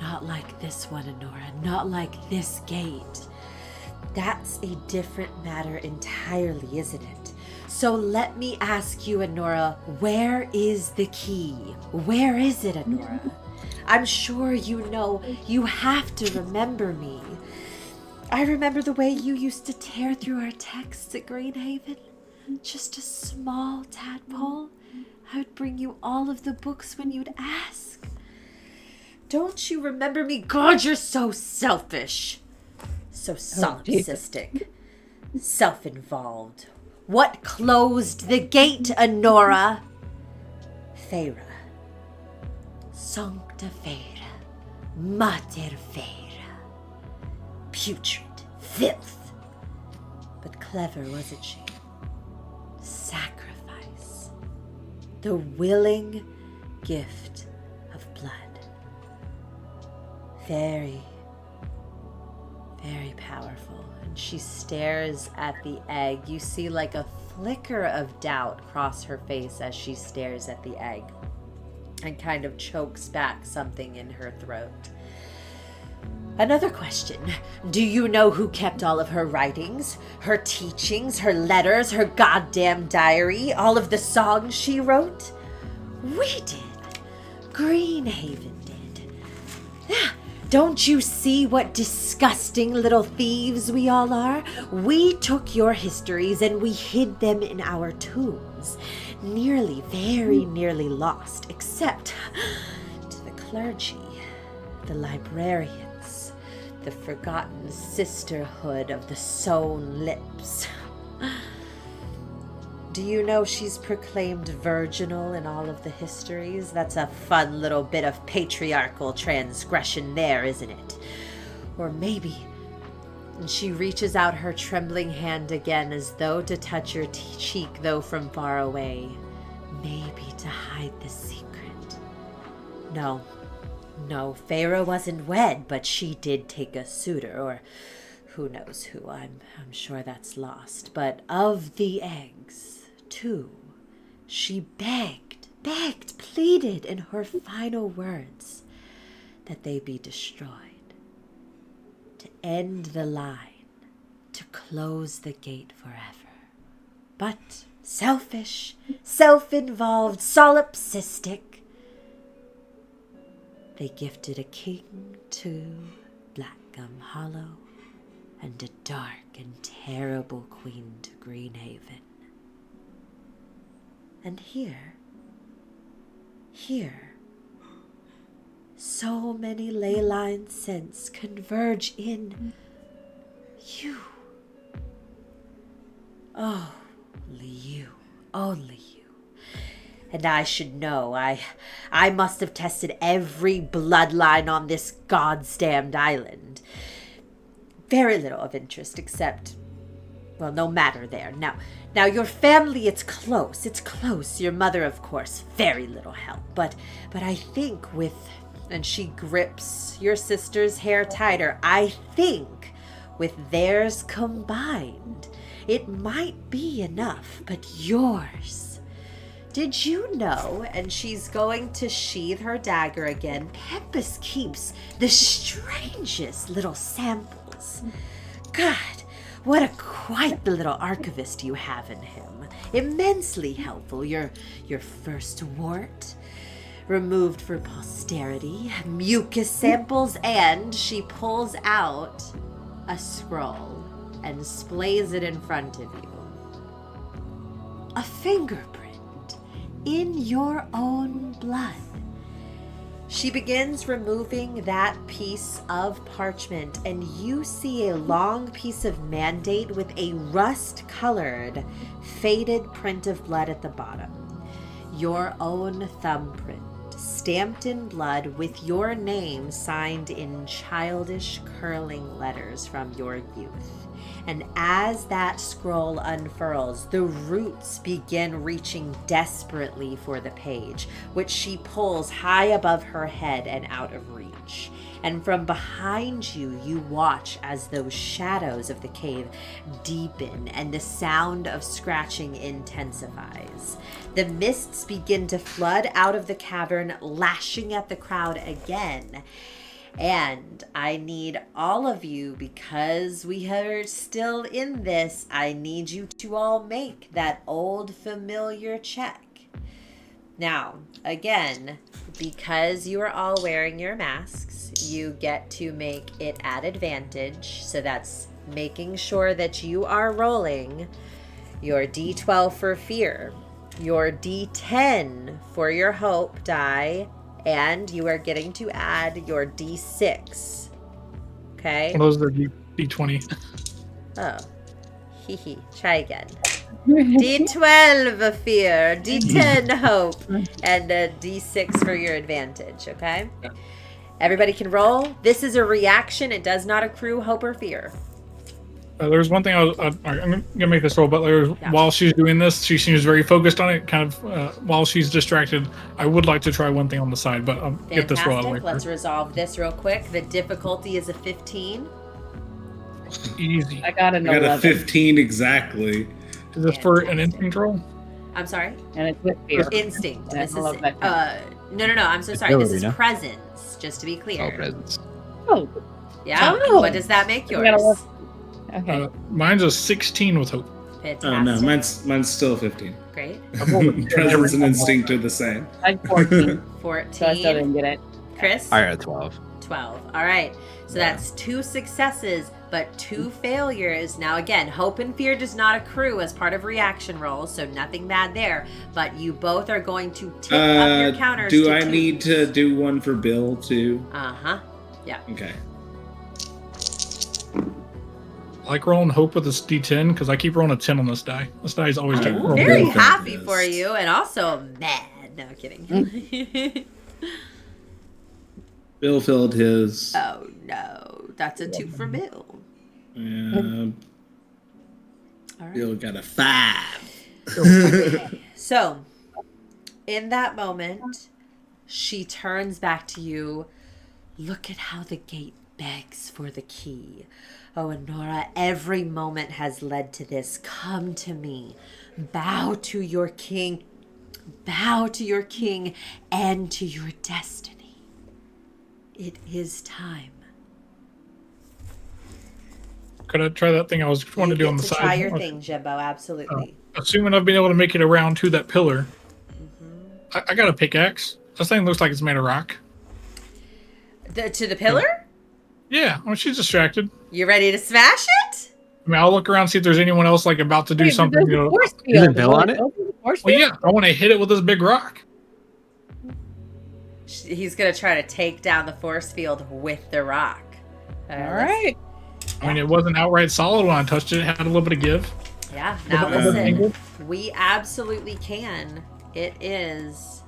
Not like this one, Anura. Not like this gate. That's a different matter entirely, isn't it? So let me ask you, Anura, where is the key? Where is it, Anura? I'm sure you know you have to remember me. I remember the way you used to tear through our texts at Greenhaven. Just a small tadpole. I would bring you all of the books when you'd ask. Don't you remember me? God, you're so selfish. So solipsistic. Self-involved. What closed the gate, Anura? Faerie. Sancta Faerie. Mater Faerie. Putrid. Filth. But clever, wasn't she? Sacrifice. The willing gift of blood. Very, very powerful. And she stares at the egg. You see like a flicker of doubt cross her face as she stares at the egg and kind of chokes back something in her throat. Another question. Do you know who kept all of her writings, her teachings, her letters, her goddamn diary, all of the songs she wrote? We did. Greenhaven did. Don't you see what disgusting little thieves we all are? We took your histories and we hid them in our tombs. Very nearly lost, except to the clergy, the librarians, the forgotten sisterhood of the sewn lips. Do you know she's proclaimed virginal in all of the histories? That's a fun little bit of patriarchal transgression there, isn't it? Or maybe... And she reaches out her trembling hand again as though to touch your cheek, though from far away. Maybe to hide the secret. No, Faerie wasn't wed, but she did take a suitor, or who knows who. I'm sure that's lost. But of the eggs, 2, she begged, pleaded in her final words that they be destroyed, to end the line, to close the gate forever. But selfish, self-involved, solipsistic, they gifted a king to Blackgum Hollow and a dark and terrible queen to Greenhaven. And here, so many ley lines since converge in you. Only you. And I should know. I must have tested every bloodline on this goddamned island. Very little of interest, except, well, no matter there. Now your family, it's close. Your mother, of course, very little help. But I think with, and she grips your sister's hair tighter, I think with theirs combined, it might be enough. But yours, did you know, and she's going to sheathe her dagger again, Pempus keeps the strangest little samples. God, what quite the little archivist you have in him. Immensely helpful. Your first wart, removed for posterity, mucus samples, and she pulls out a scroll and splays it in front of you. A fingerprint in your own blood. She begins removing that piece of parchment, and you see a long piece of mandate with a rust-colored, faded print of blood at the bottom. Your own thumbprint, stamped in blood with your name signed in childish, curling letters from your youth. And as that scroll unfurls, the roots begin reaching desperately for the page, which she pulls high above her head and out of reach. And from behind you, you watch as those shadows of the cave deepen and the sound of scratching intensifies. The mists begin to flood out of the cavern, lashing at the crowd again. And I need all of you, because we are still in this, I need you to all make that old familiar check. Now, again, because you are all wearing your masks, you get to make it at advantage. So that's making sure that you are rolling your D12 for fear, your D10 for your hope die, and you are getting to add your D6. Okay? Those are D20. Oh. Hee. Try again. D12 fear, D10 hope, and a D6 for your advantage, okay? Everybody can roll. This is a reaction. It does not accrue hope or fear. There's one thing I'm gonna make this roll, but while she's doing this, she seems very focused on it. Kind of while she's distracted, I would like to try one thing on the side, but get this roll out of the way. Let's resolve this real quick. The difficulty is a 15. Easy. I got an 11. a 15 exactly. Is this for an instinct roll? I'm sorry? And it's with fear. Instinct. And This I love is that. no, I'm so sorry. This is presence, just to be clear. Oh, presents. Oh, Yeah. Oh. What does that make We gotta yours? look. Okay. Mine's a 16 with hope. Fantastic. Oh no, mine's still 15. Great. Presence and instinct are the same. I had 14, 14. so I still didn't get it. Chris? I got a 12. 12. All right. So that's 2 successes, but 2 failures. Now, again, hope and fear does not accrue as part of reaction rolls, so nothing bad there. But you both are going to tip up your counters. Do to I 2s. need to do one for Bill too? Uh-huh. Yeah. Okay. I like rolling hope with this D10 because I keep rolling a 10 on this die. This die is always I'm rolling. very Bill happy does. for you, and also mad. No, kidding. Bill filled his. Oh, no. That's a 2 for Bill. Bill All right. got a 5. So, in that moment, She turns back to you. Look at how the gate begs for the key. Oh, Anura, every moment has led to this. Come to me. Bow to your king. Bow to your king and to your destiny. It is time. Could I try that thing I was wanting to do on the side? Try your thing, Gimbo. Absolutely. Assuming I've been able to make it around to that pillar, I got a pickaxe. This thing looks like it's made of rock. To the pillar? Yeah, well, she's distracted. You ready to smash it? I mean, I'll look around, see if there's anyone else like about to do something. You know, Isn't Bill on it? well, yeah, I want to hit it with this big rock. He's gonna try to take down the force field with the rock. All right. I mean, it wasn't outright solid when I touched it. It had a little bit of give. Yeah. Now listen, we absolutely can. It is.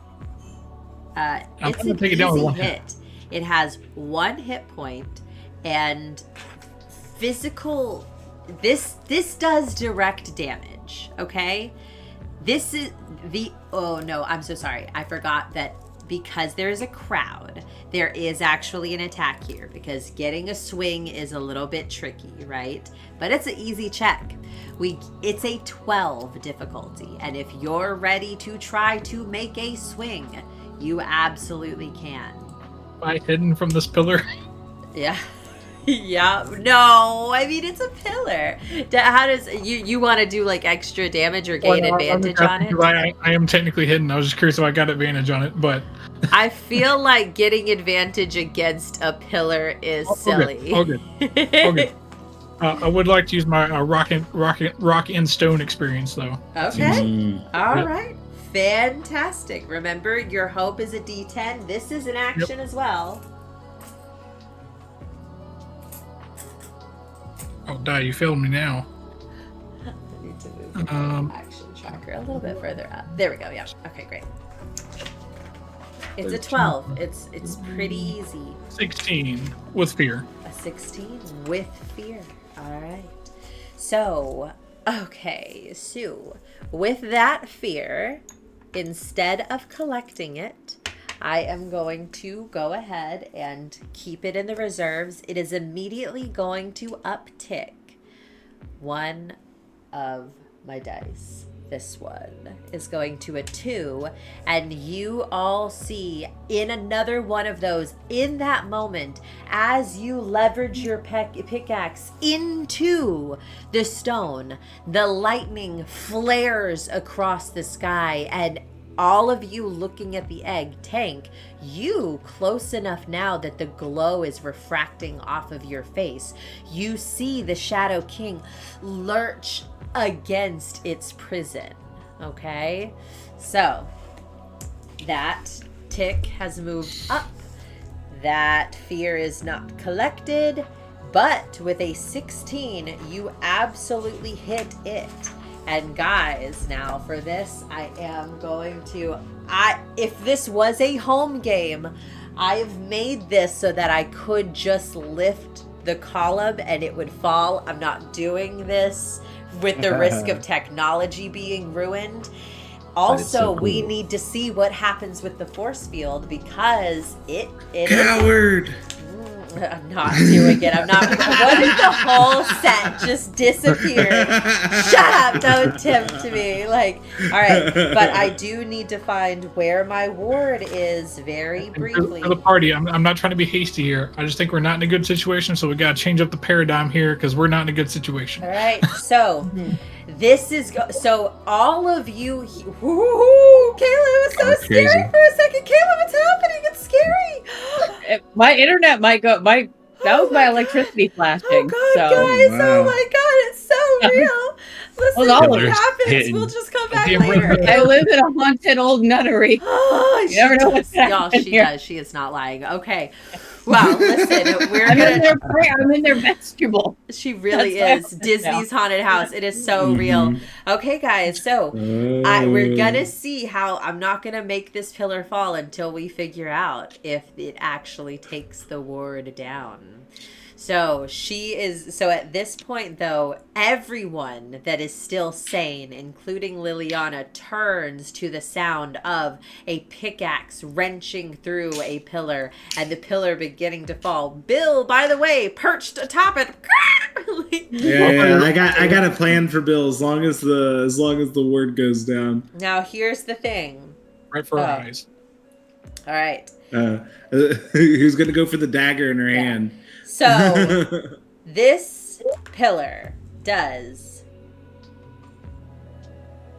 It's an take it down with easy one hit. It has 1 hit point and physical. This does direct damage. Okay. This is the. Oh no! I'm so sorry. I forgot that. Because there's a crowd, there is actually an attack here, because getting a swing is a little bit tricky, right? But it's an easy check. It's a 12 difficulty, and if you're ready to try to make a swing, you absolutely can. Am I hidden from this pillar? Yeah. Yeah. No, I mean, it's a pillar. How does you want to do like extra damage or gain advantage on it? I am technically hidden. I was just curious if I got advantage on it, but I feel like getting advantage against a pillar is silly. Okay. I would like to use my rock and stone experience though. Okay. All right. Fantastic. Remember, your hope is a D10. This is an action as well. Oh, die! You failed me now. I need to move the action tracker a little bit further up. There we go. Yeah. Okay, great. It's a 12. It's pretty easy. 16 with fear. A 16 with fear. All right. So, okay. So, with that fear, instead of collecting it, I am going to go ahead and keep it in the reserves. It is immediately going to uptick one of my dice. This one is going to a 2, and you all see in another one of those, in that moment, as you leverage your pickaxe into the stone, the lightning flares across the sky, and all of you looking at the egg tank, you close enough now that the glow is refracting off of your face. You see the Shadow King lurch against its prison. Okay? So, that tick has moved up. That fear is not collected, but with a 16, you absolutely hit it. And guys, now for this, I am going to, if this was a home game, I have made this so that I could just lift the column and it would fall. I'm not doing this with the risk of technology being ruined. Also, so cool. We need to see what happens with the force field, because it Coward! I'm not doing it. I'm not. What if the whole set just disappeared? Shut up! Don't tempt me. Like, all right. But I do need to find where my ward is very briefly. For the party, I'm not trying to be hasty here. I just think we're not in a good situation, so we got to change up the paradigm here because we're not in a good situation. All right. So this is so all of you. Woohoo! Caleb, it was so scary for a second. Caleb, what's happening? It's scary. My internet might go. That was my electricity flashing. Oh god, so. guys! Wow. Oh my god, it's so real. Listen, well, what happens? We'll just come back later. I live in a haunted old nunnery. Oh, you never know what's happening. Y'all, she does. She is not lying. Okay. Wow. Listen, I'm in their vestibule. She really is. Disney's haunted house. It is so real. Okay, guys. So we're gonna see how. I'm not gonna make this pillar fall until we figure out if it actually takes the ward down. So so at this point, though, everyone that is still sane, including Liliana, turns to the sound of a pickaxe wrenching through a pillar and the pillar beginning to fall. Bill, by the way, perched atop it. Yeah, I got a plan for Bill as long as the word goes down. Now, here's the thing. Right for our eyes. All right. Who's going to go for the dagger in her hand? So, this pillar does...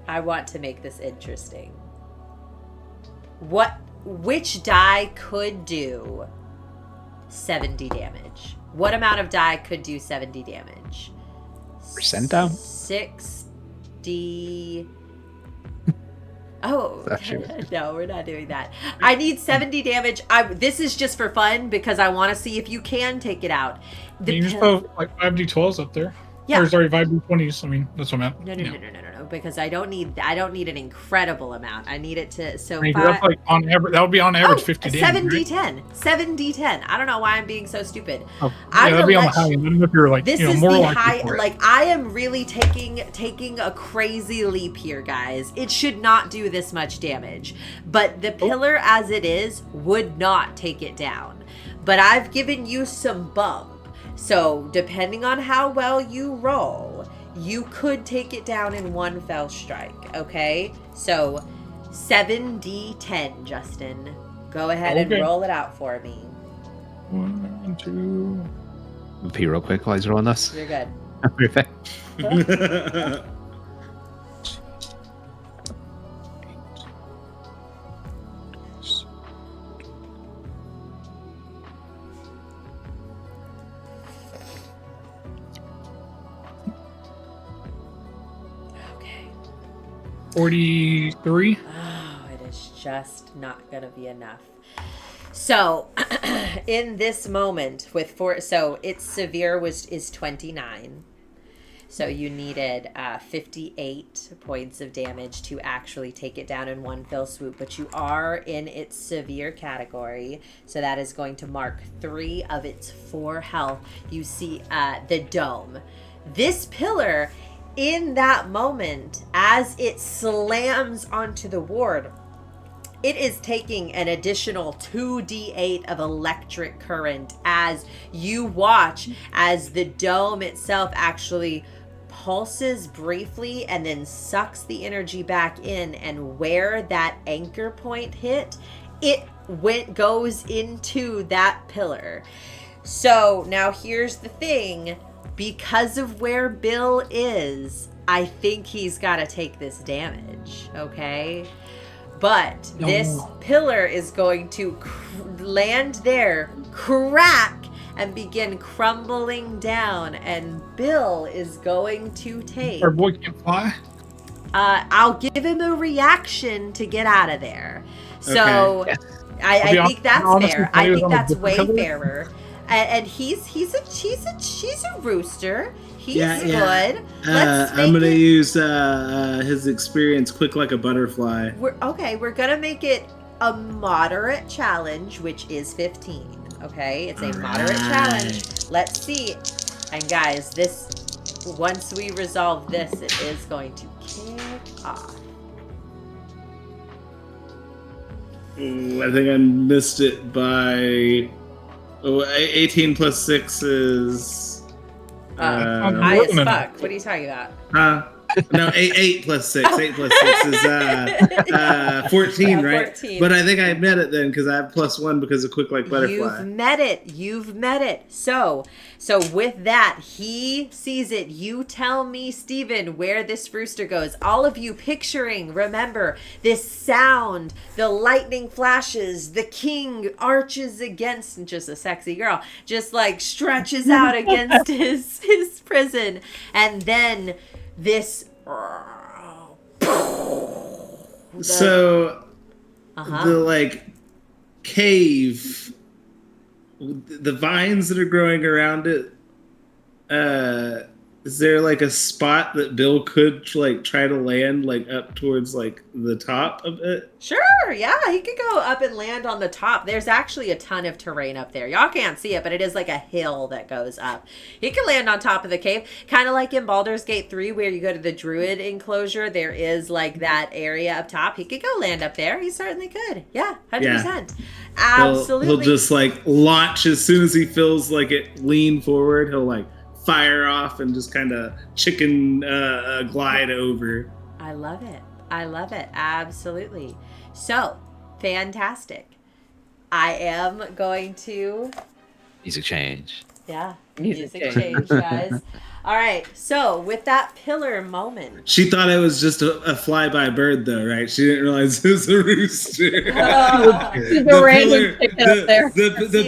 I want to make this interesting. Which die could do 70 damage? What amount of die could do 70 damage? Percentile? 60... Oh, no, we're not doing that. I need 70 damage. This is just for fun because I want to see if you can take it out. You just put like 5d12s up there. Yeah. Or sorry, 5d20s. I mean, that's what I meant. No, because I don't need an incredible amount. I need it to I mean, that's like on average. That would be on average 50 damage. 7d10. 7d10. I don't know why I'm being so stupid. Oh, yeah, that'd be on the high end. I don't know if you're like, this is more the likely high. for it. Like I am really taking a crazy leap here, guys. It should not do this much damage, but the pillar as it is would not take it down. But I've given you some bump, so depending on how well you roll, you could take it down in one fell strike, okay? So, 7d10, Justin. Go ahead and roll it out for me. 1, 2. Pee real quick while he's rolling this. You're good. Perfect. Okay. 43. Oh, it is just not going to be enough. So, in this moment, so its severe is 29. So you needed 58 points of damage to actually take it down in one fell swoop. But you are in its severe category, so that is going to mark 3 of its 4 health. You see the dome. This pillar, in that moment, as it slams onto the ward, it is taking an additional 2d8 of electric current as you watch as the dome itself actually pulses briefly and then sucks the energy back in, and where that anchor point hit, it goes into that pillar. So now here's the thing, because of where Bill is, I think he's got to take this damage, okay? But this pillar is going to land there, crack, and begin crumbling down, and Bill is going to take... Our boy can't fly? I'll give him a reaction to get out of there. So, okay. I think that's fair. I think that's way pillar. fairer. And she's a rooster. He's good. I'm gonna use his experience, quick like a butterfly. We're gonna make it a moderate challenge, which is 15. Okay, it's a moderate challenge. Let's see. And guys, once we resolve this, it is going to kick off. I think I missed it by 18 plus 6 is high as fuck. What are you talking about? No, 8 plus 6. 8 plus 6 is 14, Yeah, right? 14. But I think I met it then because I have +1 because of quick like butterfly. You've met it. So with that, he sees it. You tell me, Steven, where this rooster goes. All of you picturing, remember, this sound, the lightning flashes, the king arches against, just a sexy girl, just like stretches out against his prison. And then this... So, the like cave, the vines that are growing around it, Is there like a spot that Bill could like try to land like up towards like the top of it? Sure, yeah, he could go up and land on the top. There's actually a ton of terrain up there. Y'all can't see it, but it is like a hill that goes up. He could land on top of the cave, kind of like in Baldur's Gate 3 where you go to the druid enclosure. There is like that area up top. He could go land up there. He certainly could. Yeah, 100%. Absolutely. He'll just like launch as soon as he feels like it lean forward. He'll like fire off and just kind of chicken glide over. I love it. I love it. Absolutely. So, fantastic. I am going to... Music change. Yeah. Music change, guys. All right. So, with that pillar moment... She thought it was just a flyby bird, though, right? She didn't realize it was a rooster. The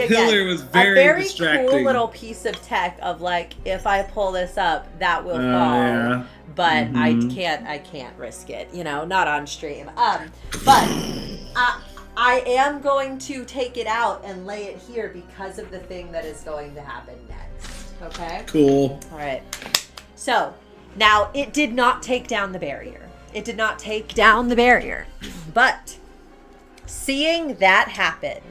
pillar was very distracting. Cool little piece of tech of like, if I pull this up, that will fall. Yeah. But I can't risk it, not on stream. But I am going to take it out and lay it here because of the thing that is going to happen next. Okay? Cool. All right. So, now it did not take down the barrier. But seeing that happen,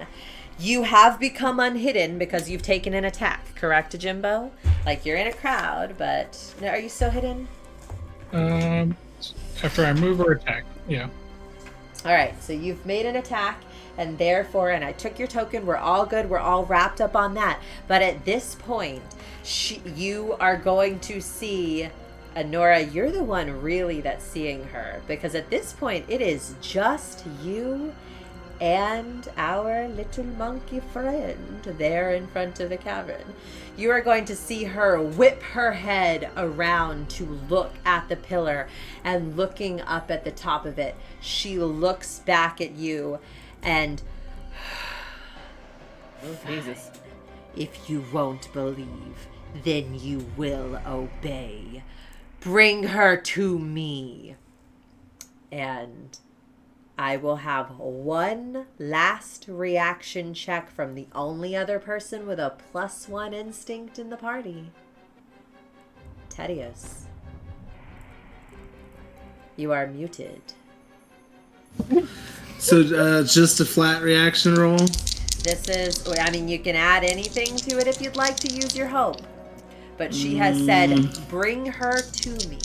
you have become unhidden because you've taken an attack, correct, Gimbo? Like you're in a crowd, but are you still hidden? After I move or attack, yeah. All right, so you've made an attack, and therefore, and I took your token, we're all good, we're all wrapped up on that. But at this point, you are going to see, Anura, you're the one really that's seeing her, because at this point, it is just you and our little monkey friend there in front of the cavern. You are going to see her whip her head around to look at the pillar, and looking up at the top of it, she looks back at you and... Oh, Jesus. If you won't believe, then you will obey. Bring her to me. And I will have one last reaction check from the only other person with a +1 instinct in the party. Tedeos. You are muted. So just a flat reaction roll? This is, you can add anything to it if you'd like to use your hope. But she has said, bring her to me.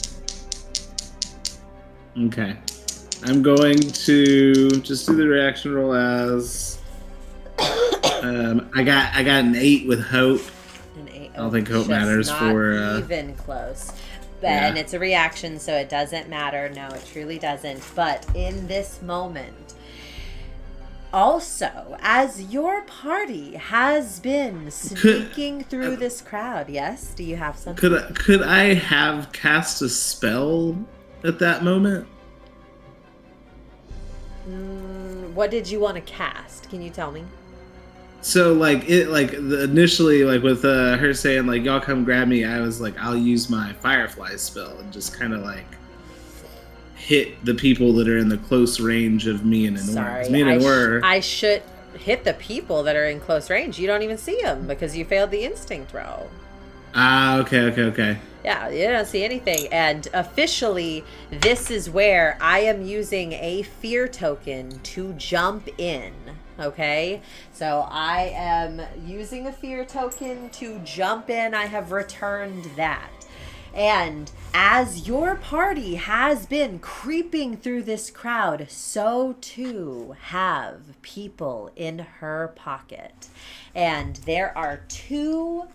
Okay. I'm going to just do the reaction roll as I got an 8 with hope. An 8. I don't think hope matters for even close. But and it's a reaction, so it doesn't matter. No, it truly doesn't. But in this moment, also, as your party has been sneaking through this crowd, yes? Do you have something? Could I have cast a spell at that moment? What did you want to cast? Can you tell me? So initially with her saying like y'all come grab me, I was like I'll use my firefly spell and just kind of like hit the people that are in the close range of me and Anura. Sorry, I should hit the people that are in close range. You don't even see them because you failed the instinct roll. Okay. Yeah, you don't see anything. And officially, this is where I am using a fear token to jump in. Okay? So I am using a fear token to jump in. I have returned that. And as your party has been creeping through this crowd, so too have people in her pocket. And there are 2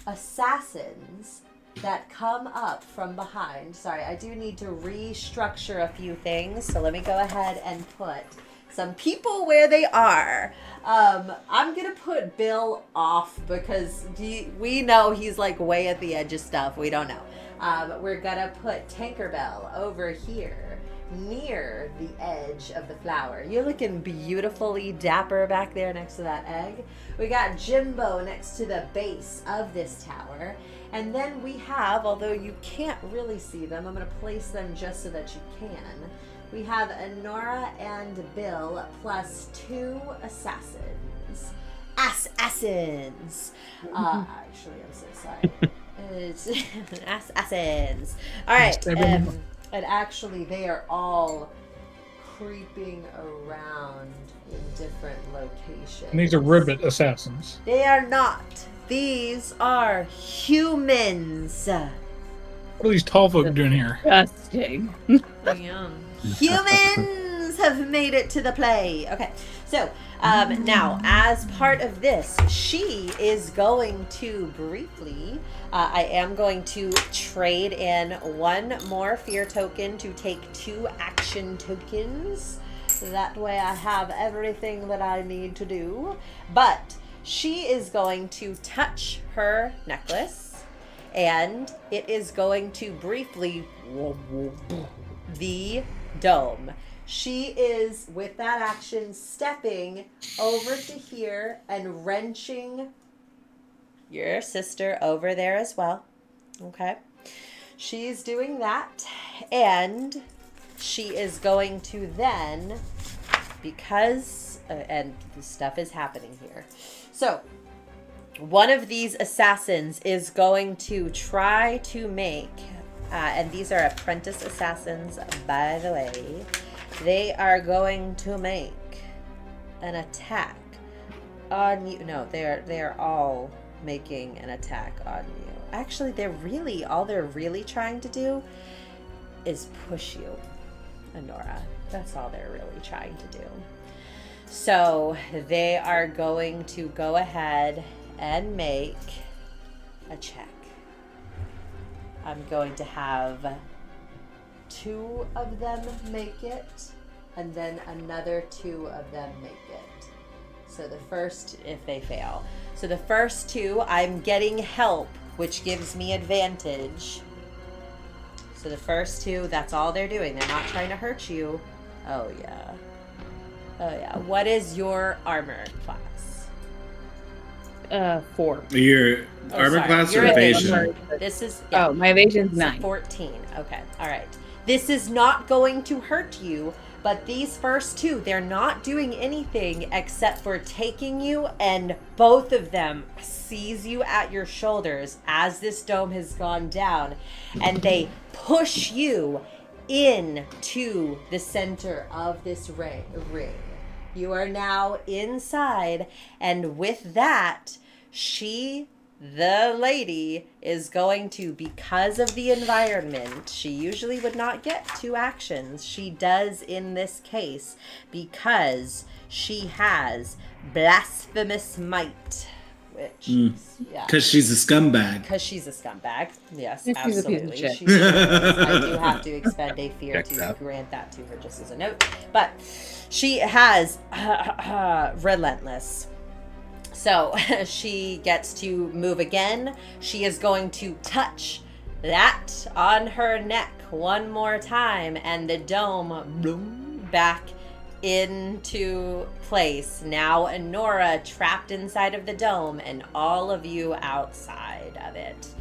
assassins that come up from behind. Sorry, I do need to restructure a few things, so let me go ahead and put some people where they are. I'm gonna put Bill off because we know he's like way at the edge of stuff. We don't know. We're gonna put Tankerbell over here near the edge of the flower. You're looking beautifully dapper back there next to that egg. We got Gimbo next to the base of this tower. And then we have, although you can't really see them, I'm going to place them just so that you can. We have Anura and Bill plus 2 assassins. Assassins! Actually, I'm so sorry. Assassins. All right. Stab him. And actually, they are all creeping around in different locations. And these are ribbit assassins. They are not. These are humans. What are these tall folk doing here? Disgusting. Humans have made it to the play. Okay, so now as part of this, she is going to briefly, I am going to trade in one more fear token to take 2 action tokens. That way I have everything that I need to do. But she is going to touch her necklace. And it is going to briefly the dome. She is, with that action, stepping over to here and wrenching your sister over there as well. Okay. She's doing that. And she is going to then, because, and the stuff is happening here. So, one of these assassins is going to try to make, and these are apprentice assassins, by the way. They are going to make an attack on you. No, they're all making an attack on you. Actually, all they're really trying to do is push you, Anura. That's all they're really trying to do. So they are going to go ahead and make a check. I'm going to have 2 of them make it, and then another 2 of them make it. So the first, if they fail. So the first 2, I'm getting help, which gives me advantage. So the first 2, that's all they're doing. They're not trying to hurt you. Oh yeah. Oh yeah. What is your armor class? 4. Your armor class or Your evasion? This is Oh, my evasion's 9. 14. Okay. All right. This is not going to hurt you, but these first 2, they're not doing anything except for taking you, and both of them seize you at your shoulders as this dome has gone down, and they push you into the center of this ring. You are now inside, and with that, the lady is going to, because of the environment, she usually would not get 2 actions. She does in this case because she has Blasphemous Might, which Because she's a scumbag. Because she's a scumbag. Yes, She's a piece of absolutely. shit. She is. I do have to expend a fear Check to that. grant that to her just as a note. But she has Relentless. So she gets to move again. She is going to touch that on her neck one more time, and the dome boom, back into place. Now Anura trapped inside of the dome, and all of you outside of it.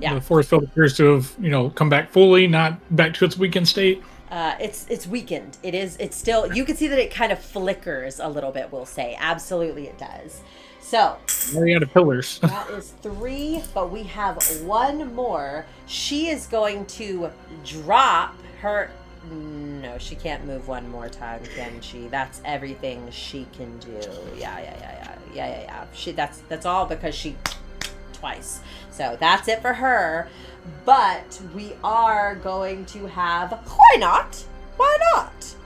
Yeah. The force field appears to have, come back fully, not back to its weakened state. It's weakened. It's still, you can see that it kind of flickers a little bit, we'll say. Absolutely it does. So Already out of pillars. that is 3, but we have 1 more. She is going to drop her. No, she can't move 1 more time, can she? That's everything she can do. Yeah. That's all because she twice. So that's it for her. But we are going to have, why not?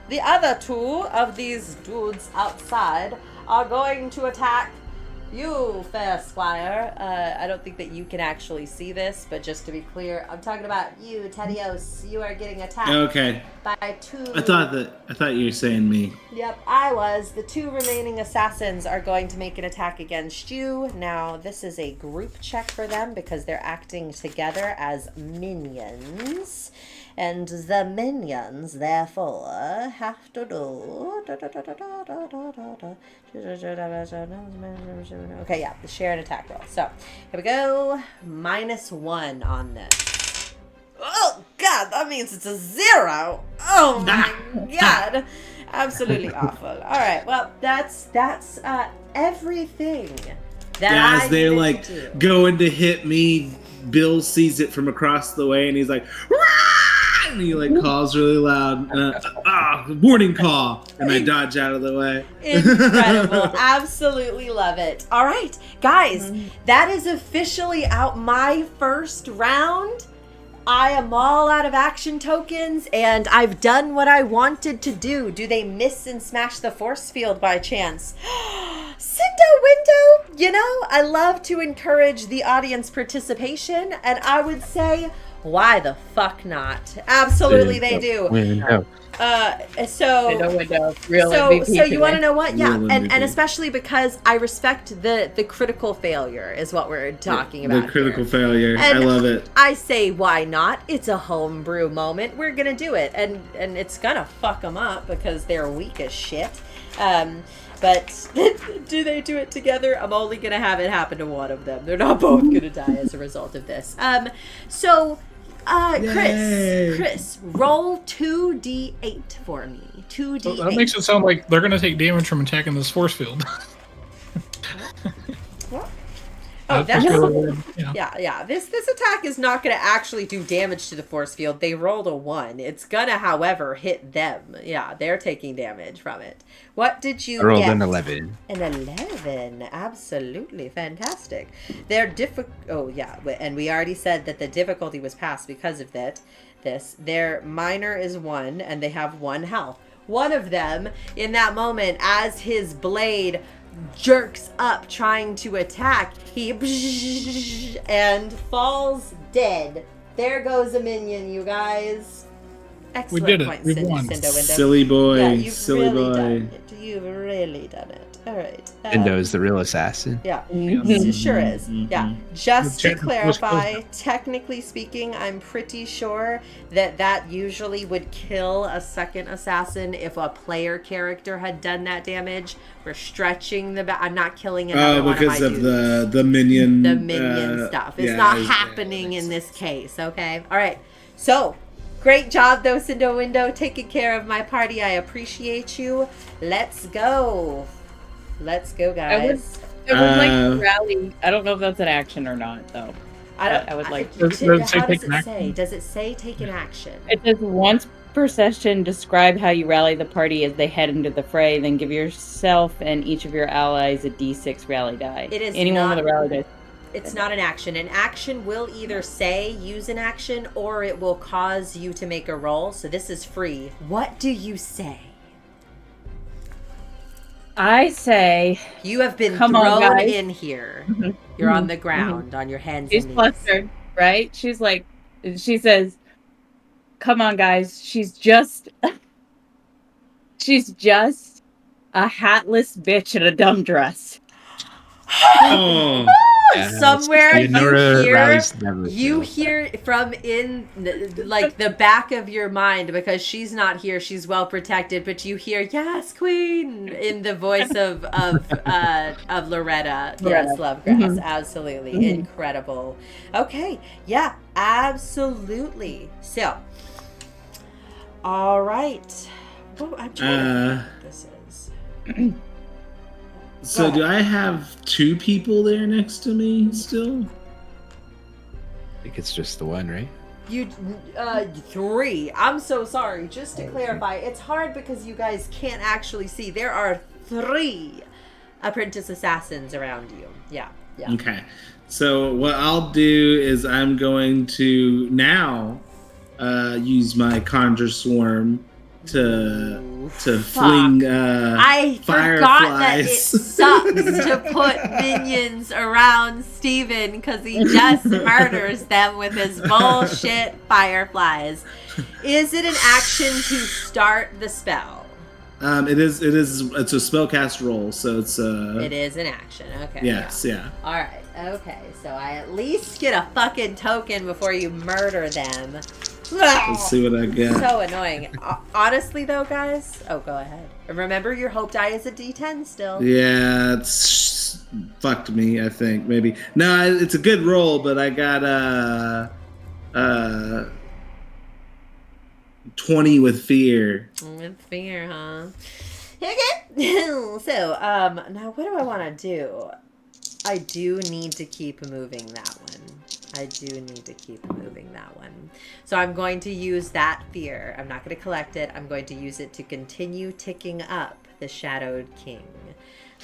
The other 2 of these dudes outside are going to attack you, fair squire. I don't think that you can actually see this, but just to be clear, I'm talking about you, Tedeos. You are getting attacked Okay. by 2. I thought you were saying me. Yep, I was. The 2 remaining assassins are going to make an attack against you. Now, this is a group check for them because they're acting together as minions. And the minions, therefore, have to do... Okay, yeah, the share and attack roll. So, here we go. -1 on this. Oh, God, that means it's a 0. Oh, my God. Absolutely awful. All right, well, that's everything that Yeah, I as they're needed like to do. going to hit me, Bill sees it from across the way, and he's like, "Rah!" And he like calls really loud, warning call, and I dodge out of the way. Incredible. Absolutely love it. All right, guys, that is officially out my first round. I am all out of action tokens, and I've done what I wanted to do. Do they miss and smash the force field by chance? Window, you know, I love to encourage the audience participation, and I would say, why the fuck not? Absolutely, they do. Window. So you want to know what? Yeah, and especially because I respect the critical failure is what we're talking about. The critical here. failure. And I love it. I say, why not? It's a homebrew moment. We're gonna do it, and it's gonna fuck them up because they're weak as shit. But do they do it together? I'm only gonna have it happen to one of them. They're not both gonna die as a result of this. Chris, roll 2d8 for me. 2d8. So that makes it sound like they're going to take damage from attacking this force field. What? Oh, that's yeah. This attack is not going to actually do damage to the force field. They rolled a 1. It's gonna, however, hit them. Yeah, they're taking damage from it. What did you I rolled get? an 11. An 11. Absolutely fantastic. They're Oh yeah, and we already said that the difficulty was passed because of that. Their minor is 1, and they have 1 health. One of them, in that moment, as his blade jerks up trying to attack, he and falls dead. There goes a minion, you guys. Excellent. We did it. Point, We won. Silly boy. Yeah, you've Silly really boy. done it. You've really done it. All right. Indo is the real assassin. Yeah, Mm-hmm. sure is. Yeah, just to The check was clarify, closed. technically speaking, I'm pretty sure that usually would kill a second assassin if a player character had done that damage. We're stretching I'm not killing another one of my because of dudes. the minion. The minion stuff. It's not happening in this case. Okay. All right. So. Great job, though, Cindo Window, taking care of my party. I appreciate you. Let's go. Let's go, guys. I would like to rally. I don't know if that's an action or not, though. I would like to. How does it say? Does it say take an action? It says once per session, describe how you rally the party as they head into the fray. Then give yourself and each of your allies a D6 rally die. It is anyone with a rally die. It's not an action. An action will either say use an action or it will cause you to make a roll. So this is free. What do you say? I say you have been thrown in here. You're on the ground on your hands She's and knees. flustered, right? She says, "Come on, guys. She's just a hatless bitch in a dumb dress." Oh. Somewhere you Anura hear from in like the back of your mind, because she's not here, she's well protected, but you hear "Yes, Queen" in the voice of Loretta. Yes, Lovegrass. Absolutely incredible. Okay, yeah, absolutely. So, all right. Oh, I'm trying to think what this is. So do I have 2 people there next to me still? I think it's just the one, right? You 3. I'm so sorry. Just to clarify, it's hard because you guys can't actually see. There are 3 apprentice assassins around you. Yeah. Okay. So what I'll do is I'm going to now use my Conjure Swarm to fling I forgot that it sucks to put minions around Steven because he just murders them with his bullshit fireflies. Is it an action to start the spell? It's a spellcast roll, so it's it is an action. Okay. Yes, yeah. All right. Okay. So I at least get a fucking token before you murder them. Let's see what I get. So annoying. Honestly, though, guys. Oh, go ahead. Remember, your hope die is a D10 still. Yeah, it's fucked me. I think maybe. No, it's a good roll, but I got 20 with fear. With fear, huh? Okay. So, now what do I want to do? I do need to keep moving that one. I do need to keep moving that one. So I'm going to use that fear. I'm not going to collect it. I'm going to use it to continue ticking up the Shadowed King.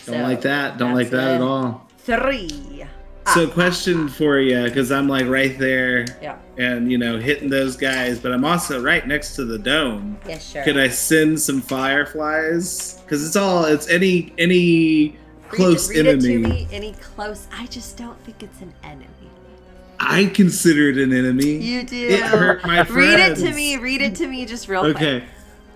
Don't like that. Don't like that at all. 3. So question for you, because I'm like right there and, hitting those guys, but I'm also right next to the dome. Yeah, sure. Could I send some fireflies? Because it's any close read enemy. It to me. Any close. I just don't think it's an enemy. I consider it an enemy. You do. It hurt my friends. Read it to me just real quick. Okay.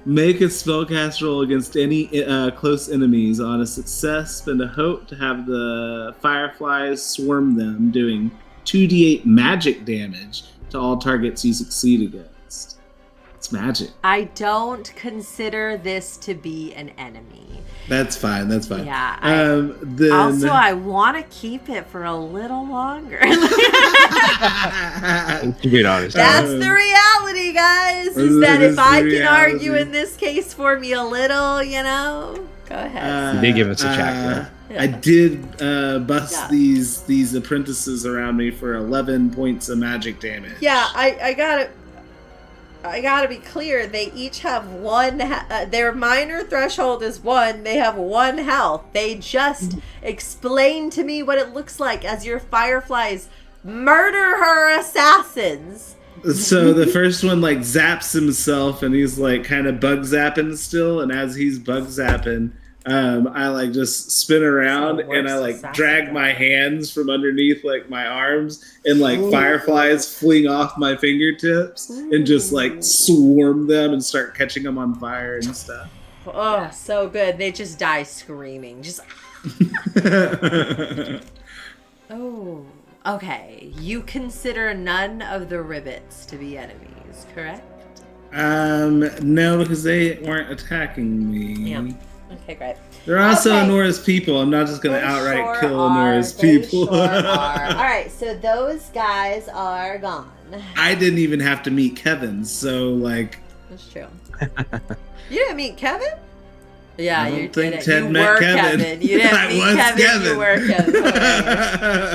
Make a spellcast roll against any close enemies. On a success, spend a hope to have the fireflies swarm them, doing 2d8 magic damage to all targets you succeed against. It's magic. I don't consider this to be an enemy. That's fine. Yeah. Then... I want to keep it for a little longer. To be honest, That's the reality, guys. Is that if I can argue in this case for me a little, go ahead. you did give us a chapter. I did bust these apprentices around me for 11 points of magic damage. Yeah, I got it. I gotta be clear, they each have one, their minor threshold is 1, they have 1 health. They just explained to me what it looks like as your fireflies murder her assassins. So the first one zaps himself and he's kind of bug zapping still, and as he's bug zapping, I just spin around and I drag my hands from underneath my arms, and fireflies fling off my fingertips and just swarm them and start catching them on fire and stuff. Oh, so good. They just die screaming. Just Oh, okay. You consider none of the Ribbets to be enemies, correct? No, because they weren't attacking me. Yeah. Okay, great. They're also Anura's people. I'm not just going to outright kill Anura's people. All right, so those guys are gone. I didn't even have to meet Kevin, so That's true. You didn't meet Kevin? Yeah, you didn't. Ted You met were Kevin. Kevin. You didn't meet Kevin. You were Kevin.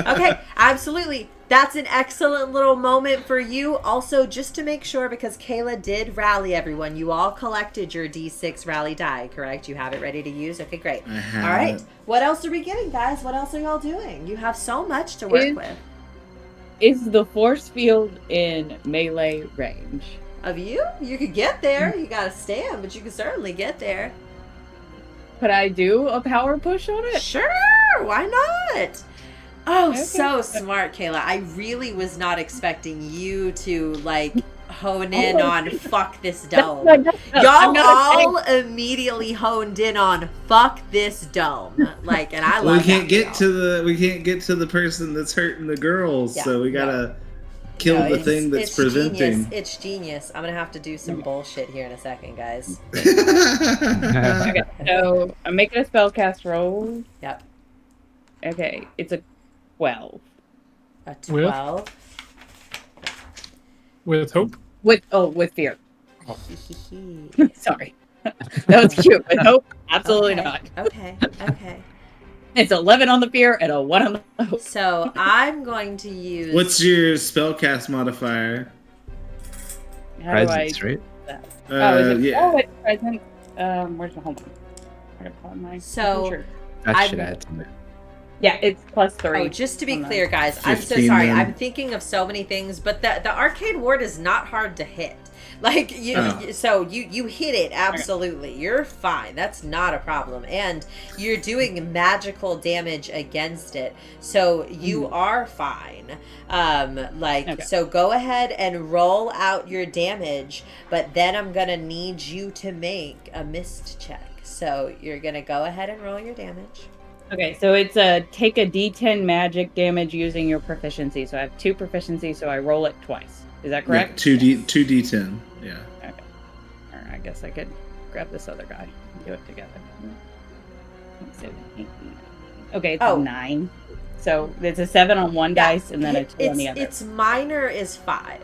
Okay, absolutely. That's an excellent little moment for you. Also, just to make sure, because Kayla did rally everyone, you all collected your D6 rally die, correct? You have it ready to use? Okay, great. I have all right. it. What else are we getting, guys? What else are y'all doing? You have so much to work with. Is the force field in melee range? Of you? You could get there. You gotta stand, but you can certainly get there. Could I do a power push on it? Sure, why not? Oh, Okay. so smart, Kayla. I really was not expecting you to hone in on fuck this dome. Y'all all immediately honed in on fuck this dome. And I love we can't get to the person that's hurting the girls, Yeah, so we gotta kill the thing that's presenting. Genius. It's genius. I'm gonna have to do some bullshit here in a second, guys. Okay, so I'm making a spellcast roll. Yep. Okay, it's a 12. A 12. With hope? With fear. Sorry. That was cute. With hope? Absolutely not. Okay. It's 11 on the fear and a 1 on the hope. So I'm going to use. What's your spellcast modifier? How do I Presence, right? do that? Is it? Yeah. Oh, it's present. Where's the home one? I gotta put my So- signature. That should add to it. Yeah, it's +3. Oh, just to be on clear, that. guys, I'm so 15 sorry. then. I'm thinking of so many things, but the arcade ward is not hard to hit. So you hit it absolutely. You're fine. That's not a problem, and you're doing magical damage against it, so you are fine. So go ahead and roll out your damage, but then I'm gonna need you to make a mist check. So you're gonna go ahead and roll your damage. Okay, so it's take a D10 magic damage using your proficiency. So I have 2 proficiency, so I roll it twice. Is that correct? Yeah, 2d10. Yeah. Okay. All right, I guess I could grab this other guy and do it together. Okay, it's a 9. So it's a 7 on one dice and then a 2 on the other. Its minor is 5.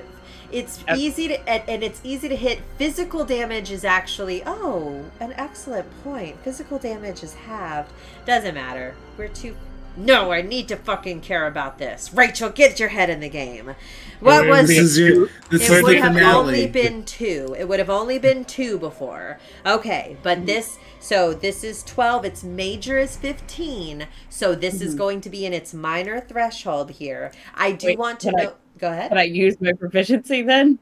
It's easy to and it's easy to hit. Physical damage is actually an excellent point. Physical damage is halved. Doesn't matter. We're too No, I need to fucking care about this. Rachel, get your head in the game. What was This is it? Would the have finale. only been 2. It would have only been 2 before. Okay, but this is 12. Its major is 15. So this is going to be in its minor threshold here. I do want to know. Go ahead. Can I use my proficiency then?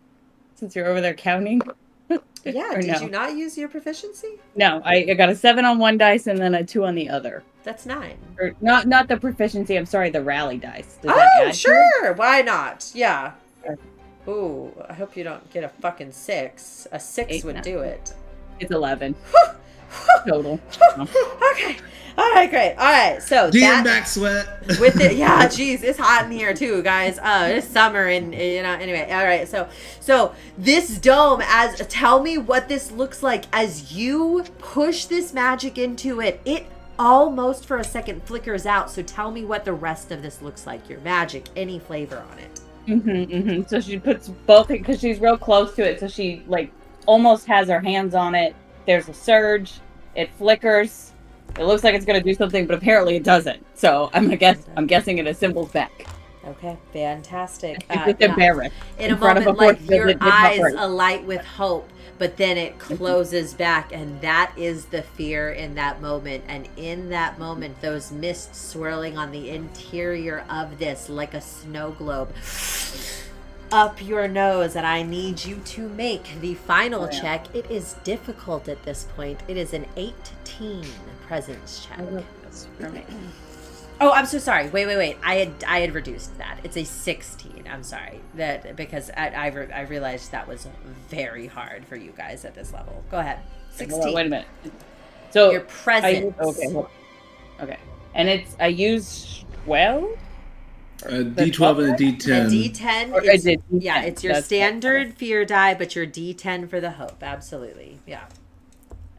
Since you're over there counting? Yeah, did you not use your proficiency? No, I got a 7 on one dice and then a 2 on the other. That's 9. Or not the proficiency, I'm sorry, the rally dice. Does that add sure. Why not? Yeah. Okay. Ooh, I hope you don't get a fucking 6. A 6 8 would now. do it. It's 11. Total. Okay. All right, great. All right, so DM back sweat. with it, yeah, geez, it's hot in here too, guys. It's summer, and anyway. All right, so this dome, tell me what this looks like as you push this magic into it. It almost for a second flickers out. So tell me what the rest of this looks like. Your magic, any flavor on it. So she puts both, because she's real close to it, so she like almost has her hands on it. There's a surge. It flickers. It looks like it's going to do something, but apparently it doesn't. So I'm guessing it assembles back. Okay, fantastic. It's embarrassed. In a moment, like your eyes alight with hope, but then it closes back, and that is the fear in that moment. And in that moment, those mists swirling on the interior of this like a snow globe up your nose, and I need you to make the final check. It is difficult at this point. It is an 18 presence check. Oh, I'm so sorry. Wait. I had reduced that. It's a 16. I'm sorry. Because I realized that was very hard for you guys at this level. Go ahead. 16. Wait a minute. So your presence. Okay. And I use 12? A D12 and a D10. A D10. It's your standard fear die, but your D10 for the hope. Absolutely. Yeah.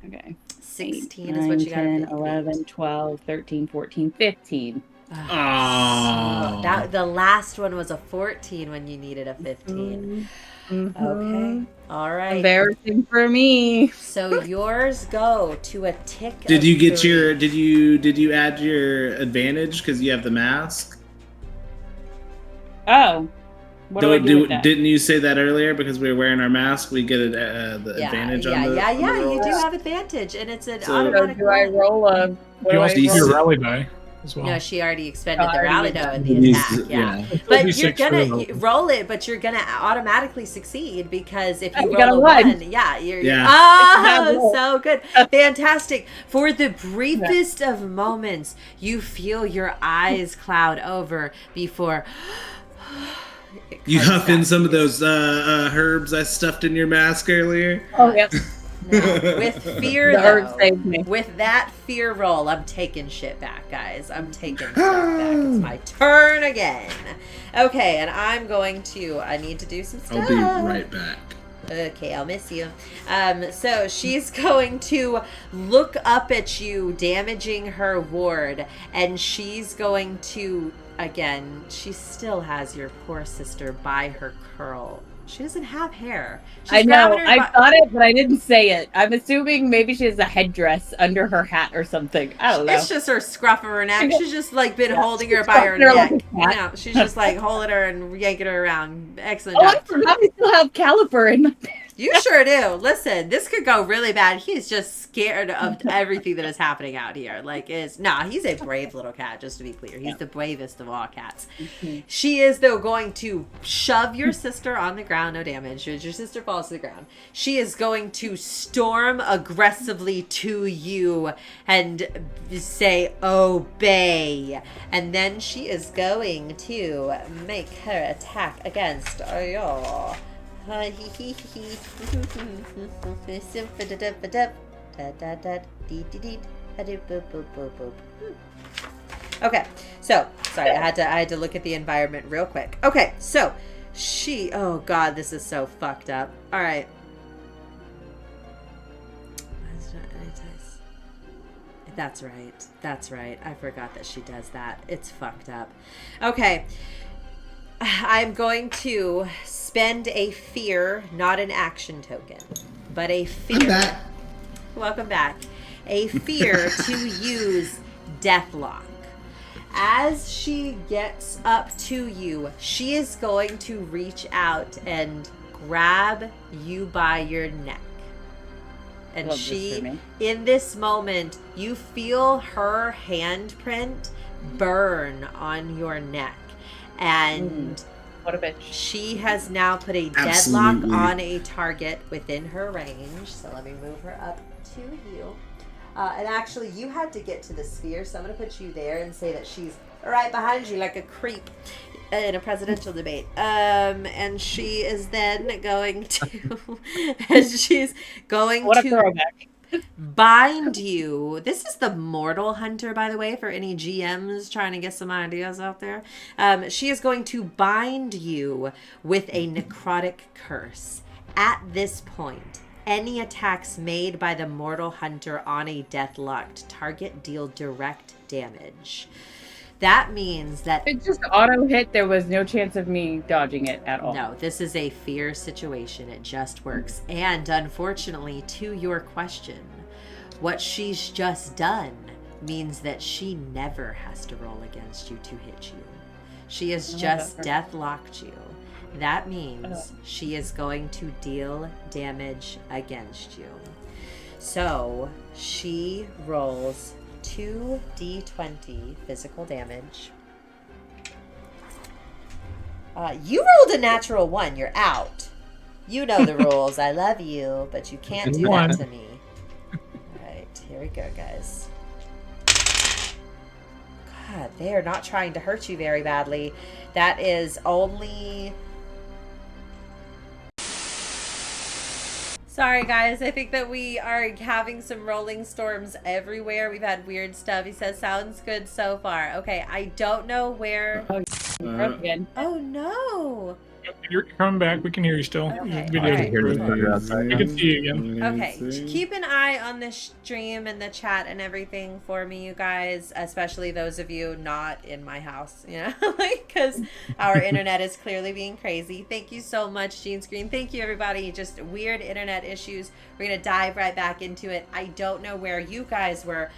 Okay. 16 8, is what you got. 10, 11, 12, 13, 14, 15. Oh. The last one was a 14 when you needed a 15. Okay. All right. Embarrassing for me. So yours go to a tick. Did you get 3. Did you add your advantage because you have the mask? Oh. What do I do with that? Didn't you say that earlier? Because we were wearing our mask, we get the advantage on the you do have advantage, and it's an automatic. Do I roll a? You also use your rally die as well. No, she already expended the rally die in the attack. Yeah. But you're gonna roll it, but you're gonna automatically succeed because if you roll a 1, so good, fantastic. For the briefest of moments, you feel your eyes cloud over before. You huff in some of those herbs I stuffed in your mask earlier? Oh, yep. No, with fear, with that fear roll, I'm taking shit back, guys. I'm taking stuff back. It's my turn again. Okay, and I need to do some stuff. I'll be right back. Okay, I'll miss you. So she's going to look up at you, damaging her ward, and she's going to... Again, she still has your poor sister by her curl. She doesn't have hair. I know. I thought it, but I didn't say it. I'm assuming maybe she has a headdress under her hat or something. I don't know. It's just her scruff of her neck. She's just like been holding her by her neck. No, she's just like holding her and yanking her around. Excellent job. I forgot we still have Caliper in my pants. You sure do. Listen, this could go really bad. He's just scared of everything that is happening out here. He's a brave little cat, just to be clear. He's the bravest of all cats. She is, though, going to shove your sister on the ground. No damage. Your sister falls to the ground. She is going to storm aggressively to you and say, obey. And then she is going to make her attack against y'all. Okay, so sorry, I had to look at the environment real quick. Okay, so oh god, this is so fucked up. All right. That's right. I forgot that she does that. It's fucked up. Okay. I'm going to spend a fear, not an action token, but a fear. I'm back. Welcome back. A fear to use Deathlock. As she gets up to you, she is going to reach out and grab you by your neck. And Love she, this in this moment, you feel her handprint burn on your neck. And what a bitch. she has now put a Absolutely. deadlock on a target within her range. So let me move her up to you. And actually, you had to get to the sphere, so I'm going to put you there and say that she's right behind you like a creep in a presidential debate. And she is then going to... and she's going What a to throwback. bind you. This is the Mortal Hunter, by the way, for any GMs trying to get some ideas out there. She is going to bind you with a necrotic curse. At this point, any attacks made by the Mortal Hunter on a death-locked target deal direct damage. That means that... It just auto-hit. There was no chance of me dodging it at all. No, this is a fear situation. It just works. And unfortunately, to your question, what she's just done means that she never has to roll against you to hit you. She has just death-locked you. That means she is going to deal damage against you. So she rolls 2d20 physical damage. You rolled a natural 1. You're out. You know the rules. I love you, but you can't do that to me. All right, here we go, guys. God, they are not trying to hurt you very badly. That is only... Sorry, guys. I think that we are having some rolling storms everywhere. We've had weird stuff. He says, sounds good so far. Okay, I don't know where... Oh, no. You're coming back. We can hear you still. Okay. Video All right. Hear the thunder outside. We can see you again. Okay, keep an eye on the stream and the chat and everything for me, you guys, especially those of you not in my house, you know, like, because our internet is clearly being crazy. Thank you so much, Gene Screen. Thank you, everybody. Just weird internet issues. We're going to dive right back into it. I don't know where you guys were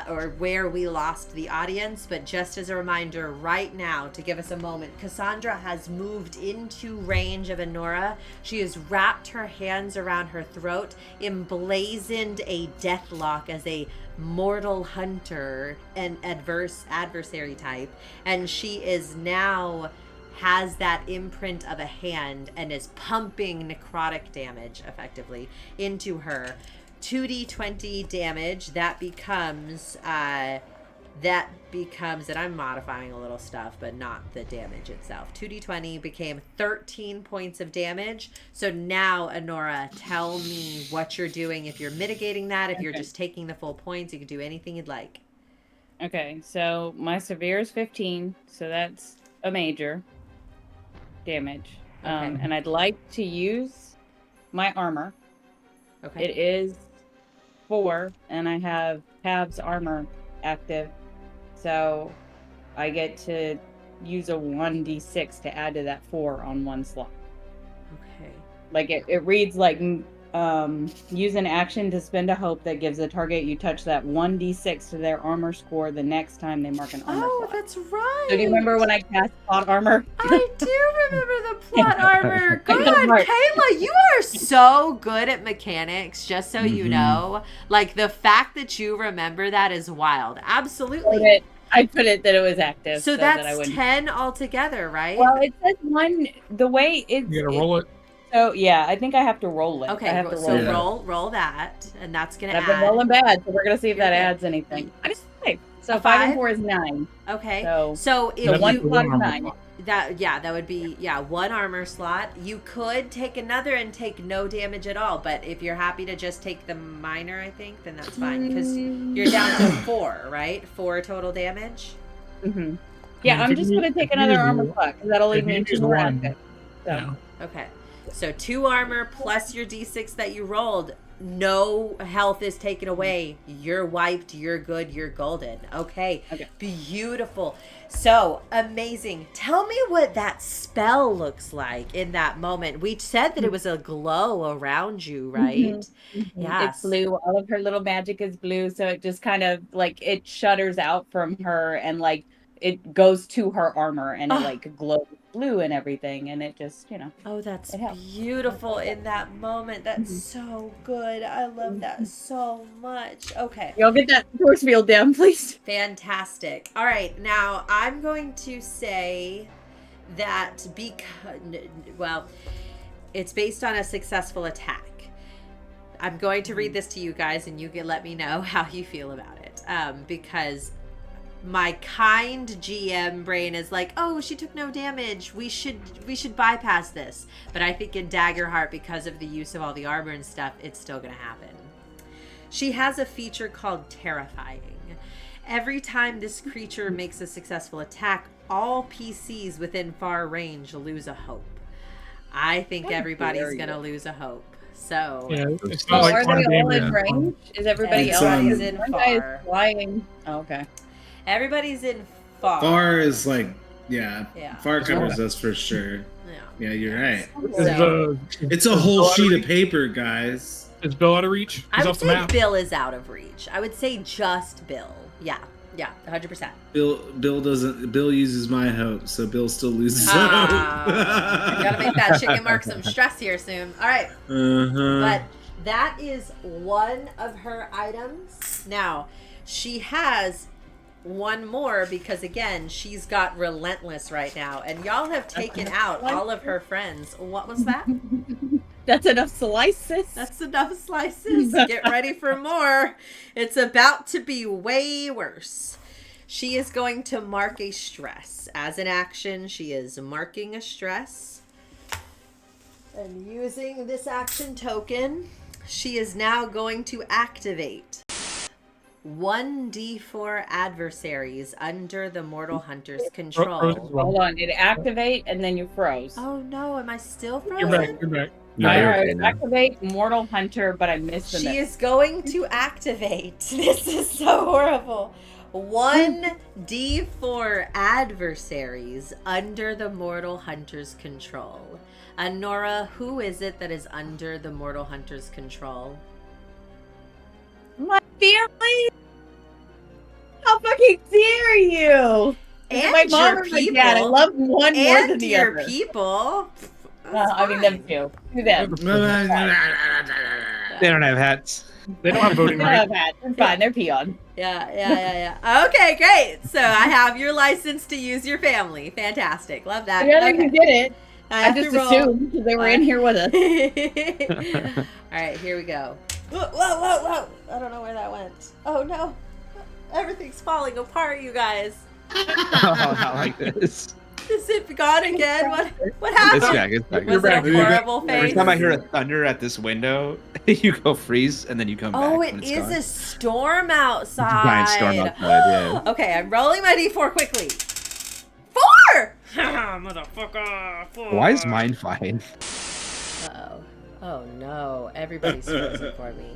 or where we lost the audience, but just as a reminder right now to give us a moment, Cassandra has moved into range of Anura. She has wrapped her hands around her throat, emblazoned a deathlock as a mortal hunter, an adversary type, and she is now has that imprint of a hand and is pumping necrotic damage effectively into her. 2d20 damage, that becomes, and I'm modifying a little stuff, but not the damage itself. 2d20 became 13 points of damage. So now, Anura, tell me what you're doing. If you're mitigating that, if you're just taking the full points, you can do anything you'd like. Okay, so my severe is 15, so that's a major damage. Okay. And I'd like to use my armor. Okay. It is 4, and I have Pav's armor active, so I get to use a 1d6 to add to that 4 on one slot. Okay. Like it reads like use an action to spend a hope that gives the target you touch that 1d6 to their armor score the next time they mark an armor slot. That's right. So do you remember when I cast plot armor? I do remember the plot armor. Good, Kayla, you are so good at mechanics, just so you know. Like, the fact that you remember that is wild. Absolutely. I put it that it was active. So that's that 10 altogether, right? Well, it says one, the way it's... You gotta roll it. So, yeah, I think I have to roll it. Okay, I have to roll that, and that's going to add... I've been rolling bad, so we're going to see if that adds anything. I just say. So 5 and 4 is 9. Okay. So if you... one slot is 9. That would be, one armor slot. You could take another and take no damage at all, but if you're happy to just take the minor, I think, then that's fine, because you're down to 4, right? 4 total damage? Mm-hmm. Yeah, I'm just going to take another armor slot, because that'll leave me 2 more active. So. Okay. So 2 armor plus your d6 that you rolled. No health is taken away. You're wiped. You're good. You're golden. Okay. Beautiful. So amazing. Tell me what that spell looks like in that moment. We said that it was a glow around you, right? Yes. It's blue. All of her little magic is blue. So it just kind of like it shudders out from her, and like it goes to her armor and it like glows blue and everything, and it just, you know. Oh, that's It helps. beautiful in that moment. That's so good. I love that so much. Okay. Y'all get that force field down, please. Fantastic. All right, now I'm going to say that well, it's based on a successful attack. I'm going to read this to you guys, and you can let me know how you feel about it. Because my kind GM brain is like, oh, she took no damage. We should bypass this. But I think in Daggerheart, because of the use of all the armor and stuff, it's still going to happen. She has a feature called Terrifying. Every time this creature makes a successful attack, all PCs within far range lose a hope. I think everybody's going to lose a hope. So Yeah, it's Oh, not like are one they all damage. in range? Is everybody It's, else? Everybody's in One guy is far. flying. Oh, okay. Everybody's in far. Far is like, yeah. Yeah. Far covers us for sure. Yeah. Yeah, you're right. Is, It's a whole sheet of paper, guys. is Bill out of reach? He's I would off the say map. Bill is out of reach. I would say just Bill. Yeah, 100%. Bill uses my hope, so Bill still loses Ah, hope. gotta make that chicken mark some stress here soon. All right, Uh-huh. but that is one of her items. Now, she has one more because, again, she's got Relentless right now, and y'all have taken out all of her friends. What was that? That's enough slices. That's enough slices. Get ready for more. It's about to be way worse. She is going to mark a stress. As an action, she is marking a stress. And using this action token, she is now going to activate 1d4 adversaries under the Mortal Hunter's control. Hold on, it activate and then you froze. Oh no, am I still frozen? You're back. You're back. No, you're Alright, okay now. activate Mortal Hunter, but I missed the She middle. is going to activate. This is so horrible. 1d4 adversaries under the Mortal Hunter's control. Anura, who is it that is under the Mortal Hunter's control? My family? How fucking dare you? And my mom your or my dad. I people. love one more than And the your other. people. I mean, them too. Do them. They don't have hats. They don't have voting They rights. have that. They're fine. They're peon. Yeah. Okay, great. So I have your license to use your family. Fantastic. Love that. Yeah, Okay. you did it. I have just to roll. assumed because they were in here with us. All right, here we go. Whoa. I don't know where that went. Oh, no. Everything's falling apart, you guys. Oh, not like this. Is it gone again? What happened? It's back. It's back. Was it a horrible Every face? time I hear a thunder at this window, you go freeze and then you come back. Oh, when it it's is gone. a storm outside. Giant storm outside, yeah. Okay, I'm rolling my d4 quickly. 4! Motherfucker. 4. Why is mine fine? Uh-oh. Oh no, everybody's frozen for me.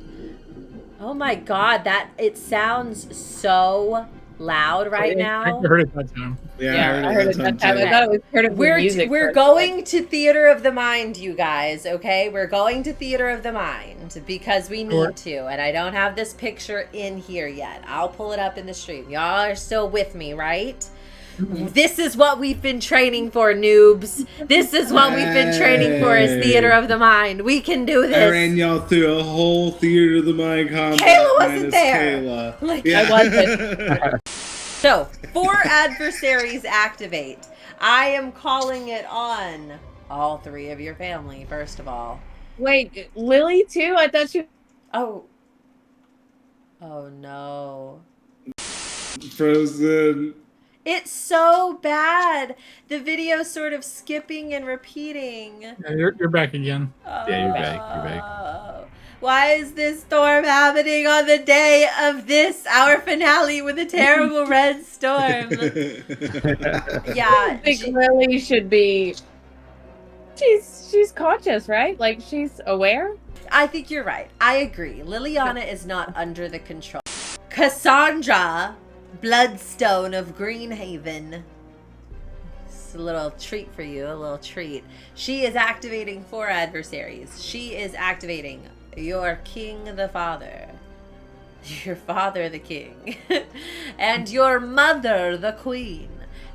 Oh my god, it sounds so loud right now. I heard it that time. Yeah, I heard it that time. I thought it was part of the music. We're going to Theater of the Mind, you guys, okay? We're going to Theater of the Mind because we need to, and I don't have this picture in here yet. I'll pull it up in the stream. Y'all are still with me, right? This is what we've been training for, noobs. This is what we've been training for is Theater of the Mind. We can do this. I ran y'all through a whole Theater of the Mind combat. Kayla wasn't minus there. Kayla. Like, I wasn't. So, 4 adversaries activate. I am calling it on all 3 of your family, first of all. Wait, Lily too? I thought she. Oh. Oh no. Frozen. It's so bad. The video's sort of skipping and repeating. Yeah, you're back again. Yeah, you're back. You're back. Oh. Why is this storm happening on the day of our finale with a terrible red storm? Yeah. I think Lily should be. She's conscious, right? Like she's aware. I think you're right. I agree. Liliana is not under the control. Cassandra, Bloodstone of Greenhaven. It's a little treat for you, a little treat. She is activating 4 adversaries. She is activating your king the father, your father the king, and your mother the queen.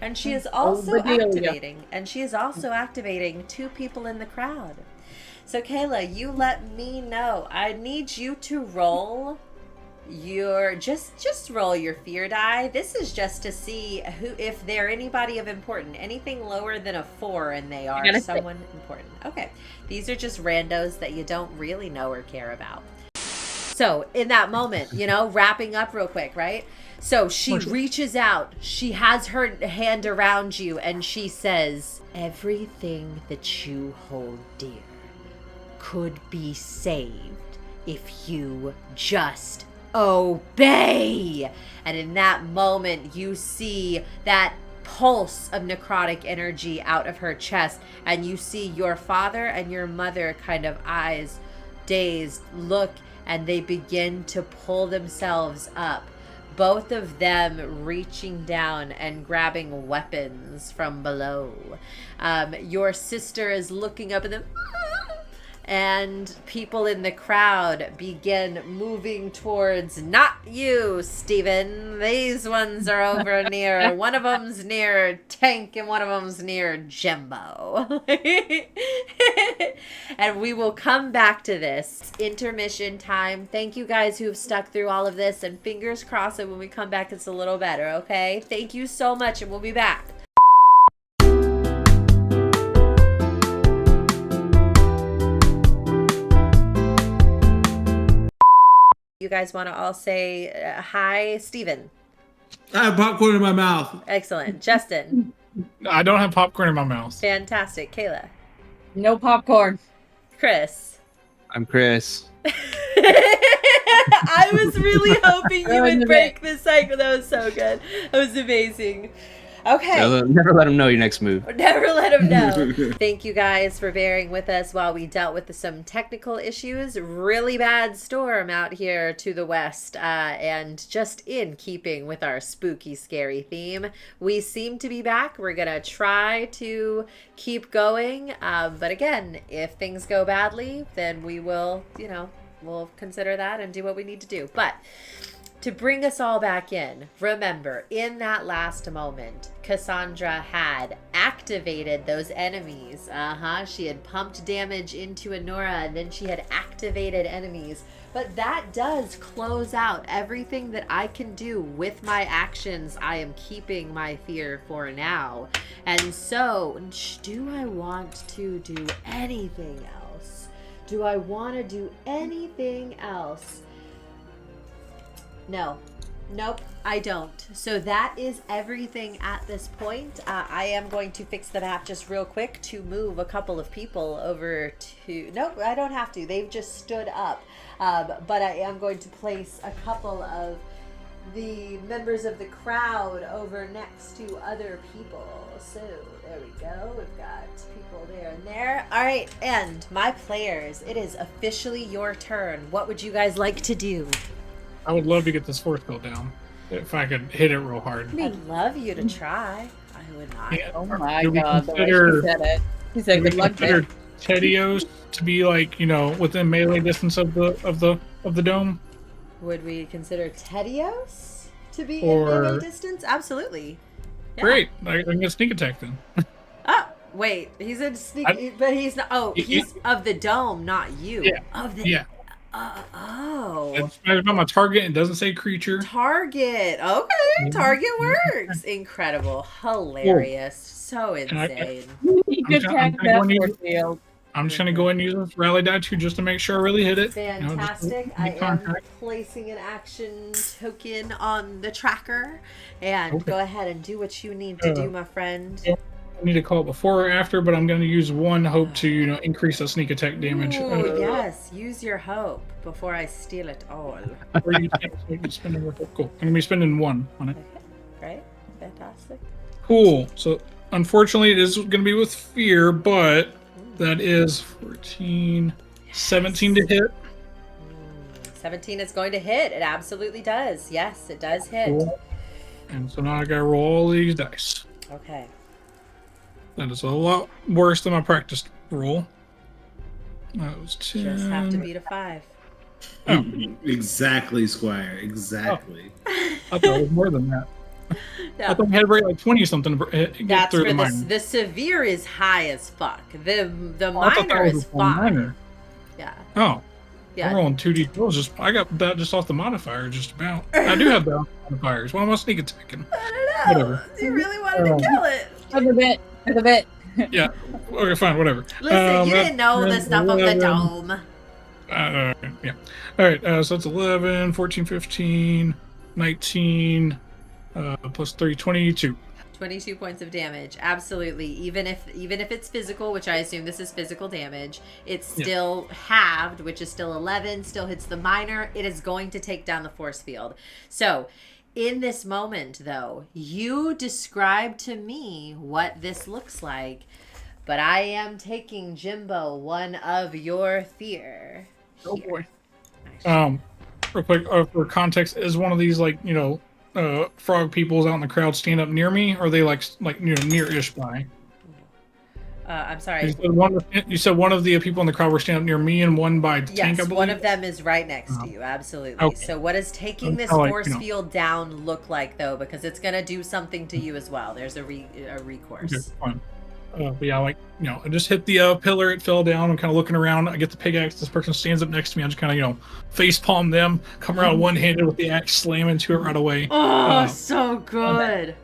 And she is also Bedelia. activating 2 people in the crowd. So Kayla, you let me know. I need you to roll your just roll your fear die. This is just to see if they're anybody of important. Anything lower than a 4 and they are someone important. Okay. These are just randos that you don't really know or care about. So in that moment, wrapping up real quick, right? So she reaches out, she has her hand around you, and she says, everything that you hold dear could be saved if you just obey. And in that moment, you see that pulse of necrotic energy out of her chest, and you see your father and your mother kind of eyes dazed look, and they begin to pull themselves up, both of them reaching down and grabbing weapons from below. Your sister is looking up at them, and people in the crowd begin moving towards, not you, Steven. These ones are over near, one of them's near Tank and one of them's near Gimbo. And we will come back to this. Intermission time. Thank you guys who've stuck through all of this, and fingers crossed that when we come back it's a little better, okay? Thank you so much, and we'll be back. You guys want to all say hi, Steven? I have popcorn in my mouth. Excellent. Justin? I don't have popcorn in my mouth. Fantastic. Kayla? No popcorn. Chris? I'm Chris. I was really hoping you would break the cycle. That was so good. That was amazing. Okay. Never let them know your next move. Never let them know. Thank you guys for bearing with us while we dealt with some technical issues. Really bad storm out here to the west, and just in keeping with our spooky, scary theme. We seem to be back. We're going to try to keep going. But again, if things go badly, then we will, we'll consider that and do what we need to do. But to bring us all back in, remember, in that last moment, Cassandra had activated those enemies. She had pumped damage into Anura, and then she had activated enemies. But that does close out everything that I can do with my actions. I am keeping my fear for now. And so, do I want to do anything else? Do I want to do anything else? No. Nope, I don't. So that is everything at this point. I am going to fix the map just real quick to move a couple of people over to... Nope, I don't have to. They've just stood up. But I am going to place a couple of the members of the crowd over next to other people. So there we go. We've got people there and there. All right, and my players, it is officially your turn. What would you guys like to do? I would love to get this force field down if I could hit it real hard. I'd love you to try. I would not. Yeah. Oh my Do we god, the way consider- she said it. He said Do we good luck, consider man. Tedeos to be like, within melee distance of the dome? Would we consider Tedeos to be Or- in melee distance? Absolutely. Yeah. Great. I can get sneak attack then. Oh, wait. He's in sneak, but he's not. Oh, he's of the dome, not you. Yeah. Of the. Yeah. Oh. It's about my target. It doesn't say creature. Target. Okay. Target works. Incredible. Hilarious. So insane. You could I'm check trying that to go force field. I'm just going to go ahead and use this rally die too, just to make sure I really hit it. Fantastic. I am contact. placing an action token on the tracker. And Okay. go ahead and do what you need to do, my friend. I need to call it before or after, but I'm going to use one hope to, increase the sneak attack damage. Ooh, yes. Use your hope before I steal it all. Or you can spend more hope. Cool. I'm going to be spending one on it. Okay. Great. Fantastic. Cool. So, unfortunately, it is going to be with fear, but that is 14, 17 to hit. 17 is going to hit. It absolutely does. Yes, it does hit. Cool. And so now I got to roll all these dice. Okay. That is a lot worse than my practice roll. That was 10. Just have to beat a 5. Oh, Exactly, Squire. Exactly. I thought it was more than that. I thought we had to break like 20 something to get That's through for the minor. the severe is high as fuck. The I thought that minor was is a fine. minor. Yeah. Oh. Yeah. I'm rolling 2d rolls. I got that just off the modifier, just about. I do have the modifiers. Why am I sneak attacking? I don't know. Whatever. You really wanted to kill it. That's a bit. Yeah. Okay, fine, whatever. Listen, you didn't know the stuff of the dome. Yeah. All right, so that's 11, 14, 15, 19, plus 3, 22. 22 points of damage. Absolutely. Even if it's physical, which I assume this is physical damage, it's still halved, which is still 11, still hits the minor. It is going to take down the force field. So, in this moment, though, you describe to me what this looks like, but I am taking Gimbo one of your fear. Oh boy. Real quick, for context, is one of these like, frog peoples out in the crowd stand up near me, or are they like near-ish by? I'm sorry. You said one of the people in the crowd were standing up near me and one by the tank, I believe? One of them is right next to you. Absolutely. Okay. So what does taking this force field down look like, though? Because it's going to do something to you as well. There's a recourse. Okay, fine. But yeah, I just hit the pillar, it fell down. I'm kind of looking around. I get the pig-axe. This person stands up next to me. I just kind of, face palm them, come around one-handed with the axe, slam into it right away. Oh, so good.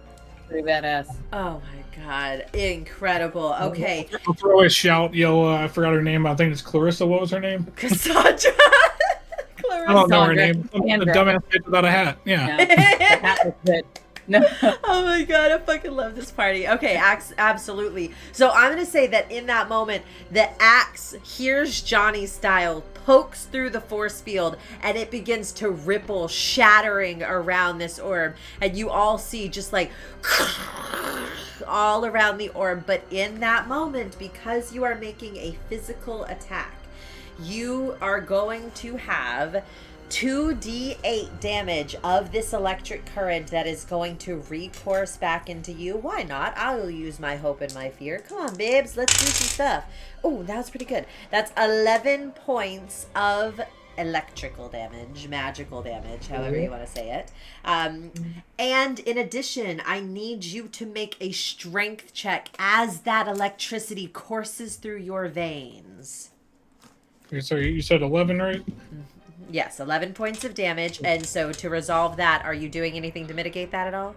Pretty badass. Oh my god. Incredible. Okay. I'll throw a shout, yell, I forgot her name. I think it's Clarissa. What was her name? Cassandra. I don't know her name. The Cassandra. dumbass bitch without a hat. Yeah. The hat was good. No. Oh my god, I fucking love this party. Okay, axe, absolutely. So I'm gonna say that in that moment, the axe hears Johnny's style, pokes through the force field, and it begins to ripple, shattering around this orb. And you all see just like all around the orb. But in that moment, because you are making a physical attack, you are going to have 2d8 damage of this electric current that is going to recourse back into you. Why not? I'll use my hope and my fear. Come on, babes. Let's do some stuff. Oh, that was pretty good. That's 11 points of electrical damage, magical damage, however you want to say it. And in addition, I need you to make a strength check as that electricity courses through your veins. Okay, so you said 11, right? Yes, 11 points of damage. And so to resolve that, are you doing anything to mitigate that at all?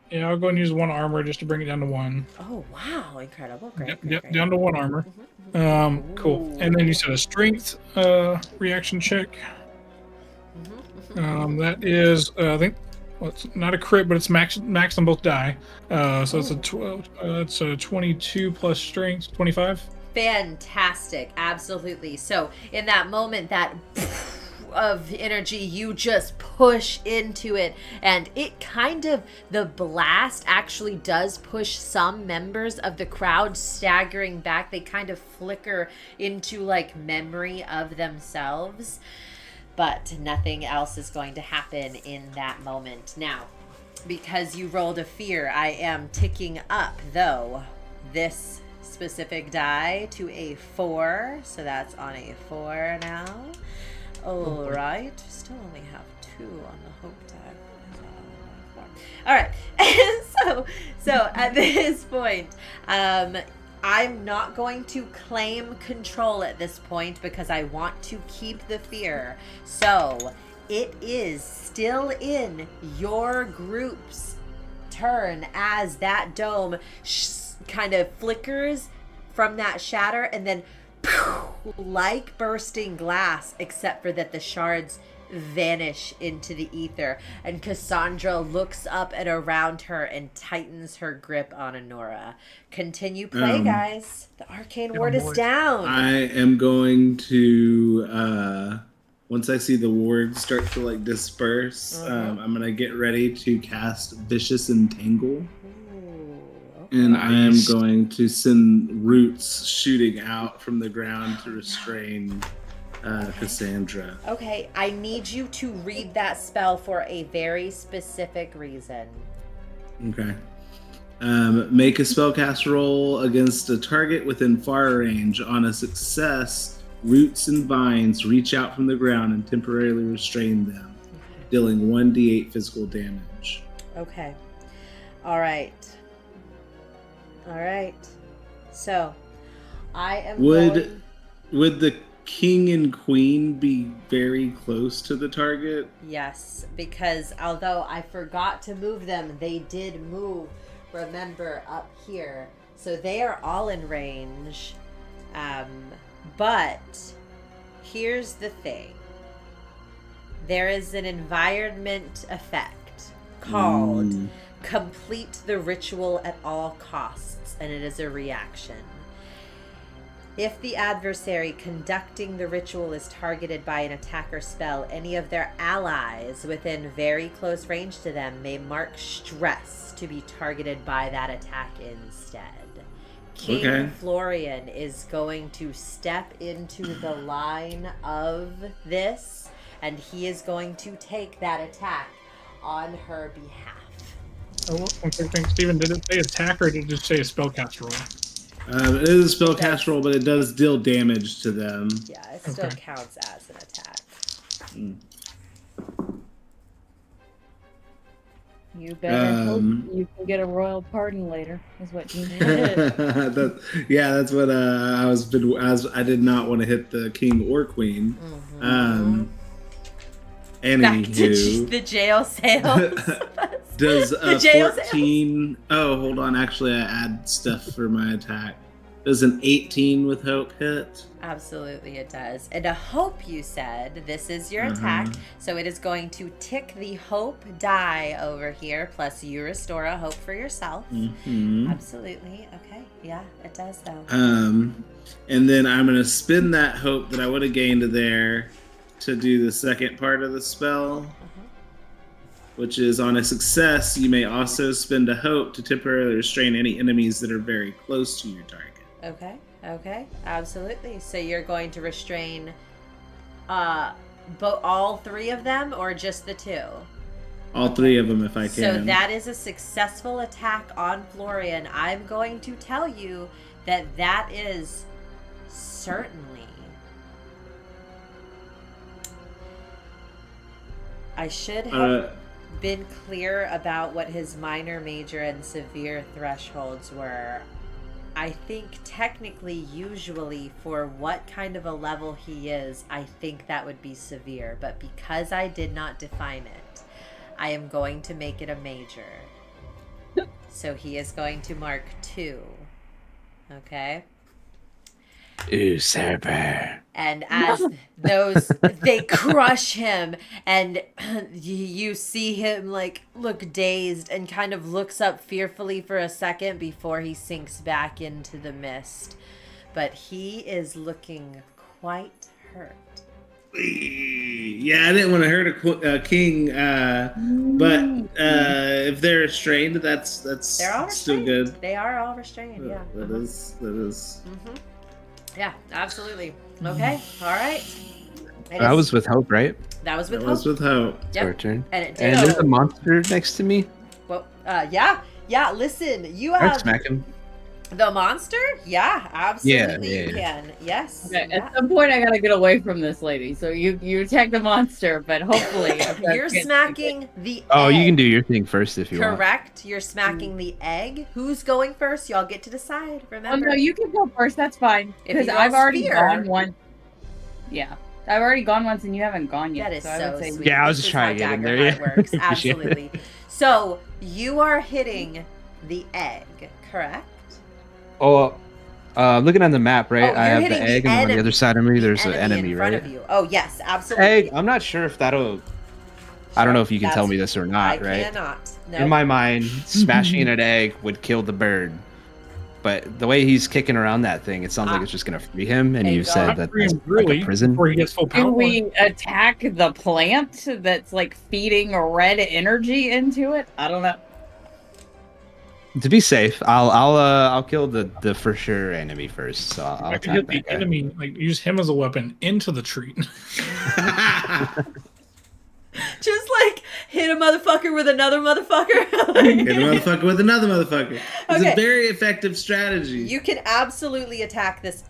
Yeah, I'll go and use 1 armor just to bring it down to 1. Oh, wow. Incredible. Great. Yep, down to 1 armor. Cool. And then you said a strength reaction check. That is, I think, well, it's not a crit, but it's max on both die. So it's a 12. It's a 22 plus strength, 25. Fantastic. Absolutely. So in that moment, that of energy, you just push into it, and it kind of, the blast actually does push some members of the crowd staggering back. They kind of flicker into like memory of themselves, but nothing else is going to happen in that moment. Now, because you rolled a fear, I am ticking up though this specific die to a 4, so that's on a 4 now. All right, still only have 2 on the hope tag. All right, and so at this point, I'm not going to claim control at this point because I want to keep the fear. So it is still in your group's turn as that dome kind of flickers from that shatter, and then like bursting glass, except for that the shards vanish into the ether, and Cassandra looks up and around her and tightens her grip on Anura. Continue play, guys. The arcane ward is down. I am going to once I see the ward start to like disperse, I'm gonna get ready to cast Vicious Entangle. And I am going to send roots shooting out from the ground to restrain Cassandra. Okay, I need you to read that spell for a very specific reason. Okay. Make a spellcast roll against a target within fire range. On a success, roots and vines reach out from the ground and temporarily restrain them, dealing 1d8 physical damage. Okay. All right. So, I am going... Would the king and queen be very close to the target? Yes, because although I forgot to move them, they did move, remember, up here. So they are all in range. But here's the thing. There is an environment effect called Complete the Ritual at All Costs, and it is a reaction. If the adversary conducting the ritual is targeted by an attack or spell, any of their allies within very close range to them may mark stress to be targeted by that attack instead. King Florian is going to step into the line of this, and he is going to take that attack on her behalf. Oh, okay, thanks, Steven. Did it say attack or did it just say a spellcast roll? It is a spellcast roll, but it does deal damage to them. Yeah, it still counts as an attack. You better hope you can get a royal pardon later, is what you did. That's what I did not want to hit the king or queen. Back to the jail sales. Does the jail 14... Oh, hold on. Actually, I add stuff for my attack. Does an 18 with hope hit? Absolutely it does. And a hope, you said. This is your attack. So it is going to tick the hope die over here. Plus you restore a hope for yourself. Absolutely. Okay. Yeah, it does though. And then I'm going to spin that hope that I would have gained there to do the second part of the spell. Which is, on a success, you may also spend a hope to temporarily restrain any enemies that are very close to your target. Okay, absolutely. So you're going to restrain all three of them, or just the two? All three of them, if I can. So that is a successful attack on Florian. I'm going to tell you that is certainly... I should have... been clear about what his minor, major, and severe thresholds were. I think technically, usually, for what kind of a level he is, I think that would be severe. But because I did not define it, I am going to make it a major. So he is going to mark 2. Okay? Usurper. And as they crush him, and you see him like look dazed and kind of looks up fearfully for a second before he sinks back into the mist. But he is looking quite hurt. Yeah, I didn't want to hurt a king, but if they're restrained, that's they're all still good. They are all restrained. Yeah, that is. Yeah, absolutely. Okay, all right. That was with hope, right? That was with hope. That was with hope. Yep. Your turn. And it did. And there's a monster next to me. Well, yeah. Listen, you have... I'd smack him. The monster? Yeah, absolutely. You can. Yes. Okay, at some point, I gotta get away from this lady. So you attack the monster, but hopefully you're smacking the egg. Oh, you can do your thing first if you want. Correct. You're smacking the egg. Who's going first? Y'all get to decide. Remember. Oh no, you can go first. That's fine because I've already gone once. Yeah, I've already gone once, and you haven't gone yet. That is so I would say sweet. Yeah, I was just trying to get in there. Yeah, works. Absolutely. So you are hitting the egg, correct? Oh, looking on the map, right? Oh, I have the egg, and on the other side of me, there's an enemy, in front right? of you. Oh, yes, absolutely. Egg. I'm not sure if that'll. I don't know if you can tell me this or not, right? I cannot. No. In my mind, smashing an egg would kill the bird, but the way he's kicking around that thing, it sounds like it's just gonna free him. And you said that that's like a prison. Before he gets full power. Can we attack the plant that's like feeding red energy into it? I don't know. To be safe, I'll kill the for sure enemy first. So I'll I can hit the enemy, like use him as a weapon into the tree. Just like hit a motherfucker with another motherfucker. Hit a motherfucker with another motherfucker. It's a very effective strategy. You can absolutely attack this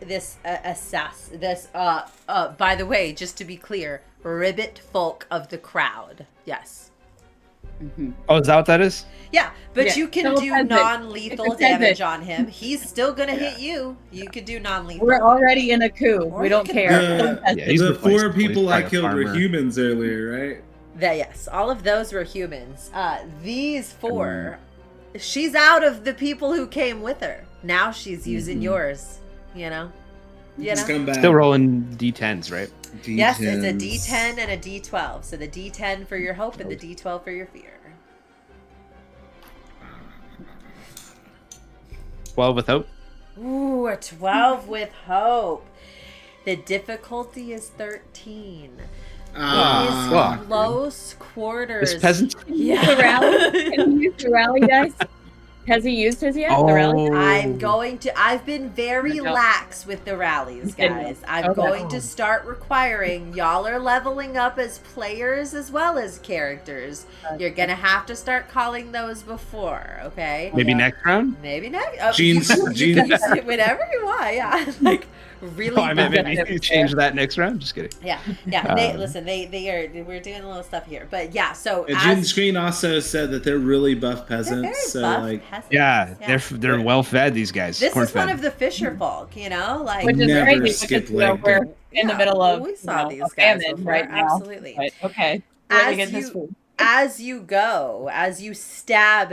by the way, just to be clear, Ribbet folk of the crowd. Yes. Oh, is that what that is? Yeah, but Yeah, you can so do peasant. non-lethal It's a peasant. damage on him. He's still gonna hit you. You could do non-lethal. We're already in a coup. Or We you don't can- care. Yeah, he's The replaceable. 4 people He's I probably a killed were farmer. humans earlier, right? Yes, all of those were humans. These 4, she's out of the people who came with her. Now she's using yours. You know. Scumbag. Still rolling D10s, right? Yes, it's a D10s. D10 and a D12. So the D10 for your hope and the D12 for your fear. 12 with hope. Ooh, a 12 with hope. The difficulty is 13. Ah, It is close quarters. This peasant. Yeah. The rally? Can he use the rally dice? Has he used his yet? The rally? I'm going to. I've been very lax with the rallies, guys. I'm going to start requiring. Y'all are leveling up as players as well as characters. You're gonna have to start calling those before, okay? Maybe next round? Maybe next. Jeans. You can use it whenever you want. Yeah, like really. Oh, I meant maybe change that next round. Just kidding. Yeah. They listen. They are. We're doing a little stuff here, but yeah. So Gene Screen also said that they're really buff peasants. very So buff like, peasants. Yeah, they're well fed. These guys. This is Corn-fed. one of the fisher folk, you know, like Which is Never crazy skip because we're in the Yeah, middle of we saw these a guys famine before, right now. absolutely. But, okay. Where do we get this food? As you go, as you stab,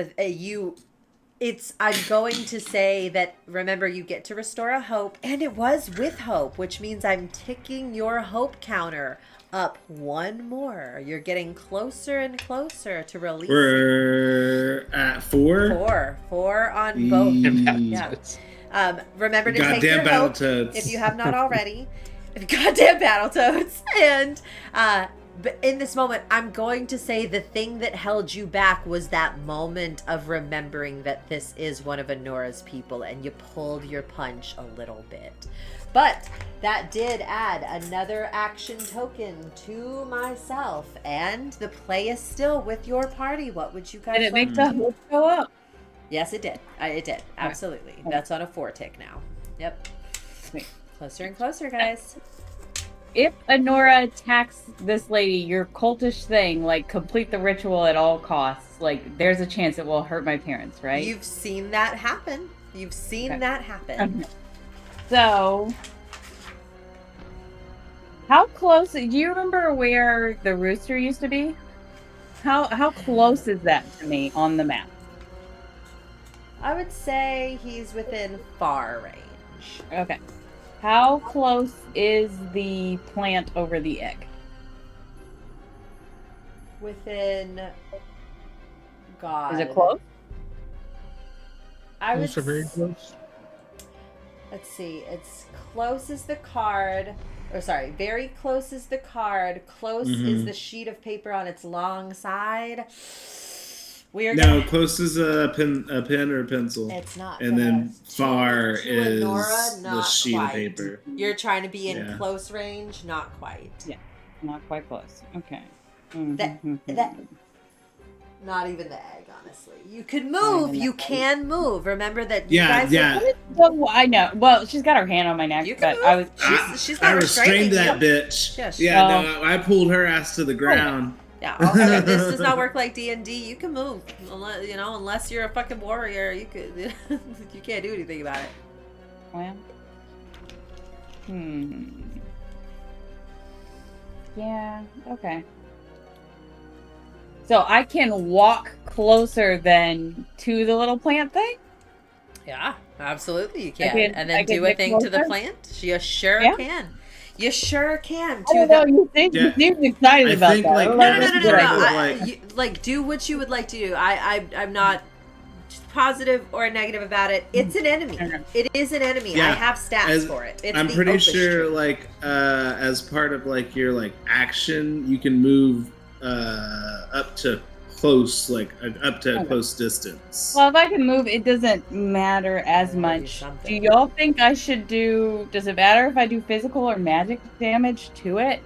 I'm going to say that, remember, you get to restore a hope, and it was with hope, which means I'm ticking your hope counter up 1 more. You're getting closer and closer to releasing. we're at 4. 4 on both. Yeah. Remember to take Goddamn your hope Battletoads. if you have not already. Goddamn Battletoads. And but in this moment, I'm going to say the thing that held you back was that moment of remembering that this is one of Anura's people, and you pulled your punch a little bit. But that did add another action token to myself, and the play is still with your party. What would you guys Did it like make to the do? hope go up? Yes, it did. It did. Absolutely. That's on a 4 tick now. Yep. Sweet. Closer and closer, guys. If Anura attacks this lady, your cultish thing, like complete the ritual at all costs, like there's a chance it will hurt my parents, right? You've seen that happen. You've seen that happen. Okay. So, how close? Do you remember where the Rooster used to be? How close is that to me on the map? I would say he's within far range. Okay. How close is the plant over the egg? Within. God. Is it close? I would. Also very close. Let's see. It's close as the card. Or sorry, very close is the card. Close is the sheet of paper on its long side. No, close is a pen or a pencil. It's not. And then To far is Anura, the not sheet quite. of paper. You're trying to be in Yeah. close range, not quite. Yeah, not quite close. Okay. That not even the egg, honestly. You could move. You can move. Remember that. You Yeah, guys yeah. Well, I know. Well, she's got her hand on my neck, You can but move. I was. She's I not restrained that you. bitch. Yes. Yeah, no, I pulled her ass to the ground. Yeah. Okay, this does not work like D&D. You can move, unless you're a fucking warrior. You could. You can't do anything about it. Well. Yeah. Okay. So I can walk closer than to the little plant thing. Yeah, absolutely you can. can- And I then can do a get thing to the closer? plant. You sure Yeah. can. You sure can. I don't know. You seem excited I about think, that. like, I No, like no, this no, good no, idea. no. Like, do what you would like to do. I'm not positive or negative about it. It's an enemy. It is an enemy. Yeah, I have stats for it. It's I'm the pretty Opus sure, tree. like, as part of like your like action, you can move up to close, like up to a close distance. Well, if I can move, it doesn't matter as Maybe much. Do something. y'all think I should do? Does it matter if I do physical or magic damage to it?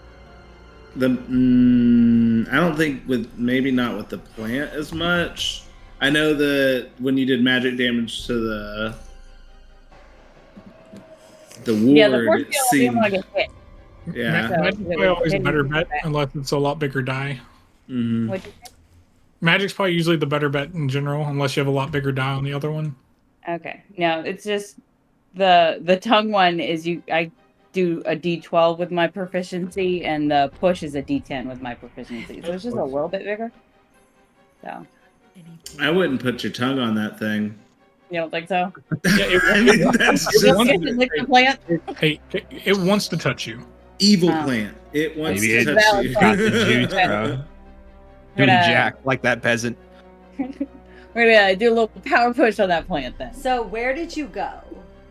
I don't think maybe not with the plant as much. I know that when you did magic damage to the ward, Yeah, the force it field, I didn't want to seemed get hit. yeah. So- Magic's always a better bet unless it's a lot bigger die. Mhm. What'd you say? Magic's probably usually the better bet in general, unless you have a lot bigger die on the other one. Okay. No, it's just the tongue one is I do a D12 with my proficiency, and the push is a D10 with my proficiency. So it's just a little bit bigger. So I wouldn't put your tongue on that thing. you don't think so? Yeah, I mean, that's You just don't get to lick the plant? Hey, it wants to touch you. evil plant. It wants Maybe to it touch you. got the juice, bro. Duty Jack, like that peasant. We're gonna do a little power push on that plant then. So where did you go?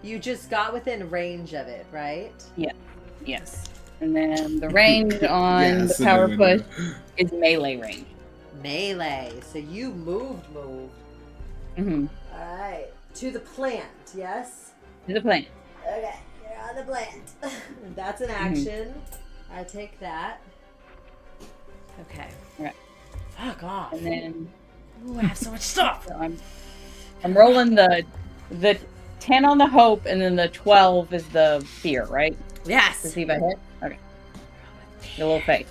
You just got within range of it, right? Yes. And then the range on Yes, the power no. push is melee range. Melee. So you moved. Mm-hmm. All right. To the plant, yes? To the plant. Okay, you're on the plant. That's an action. I take that. Okay. Right. Fuck off. And then Ooh, I have so much stuff. so I'm rolling the 10 on the hope, and then the 12 is the fear, right? To Yes. see if I hit. Okay. Your little face.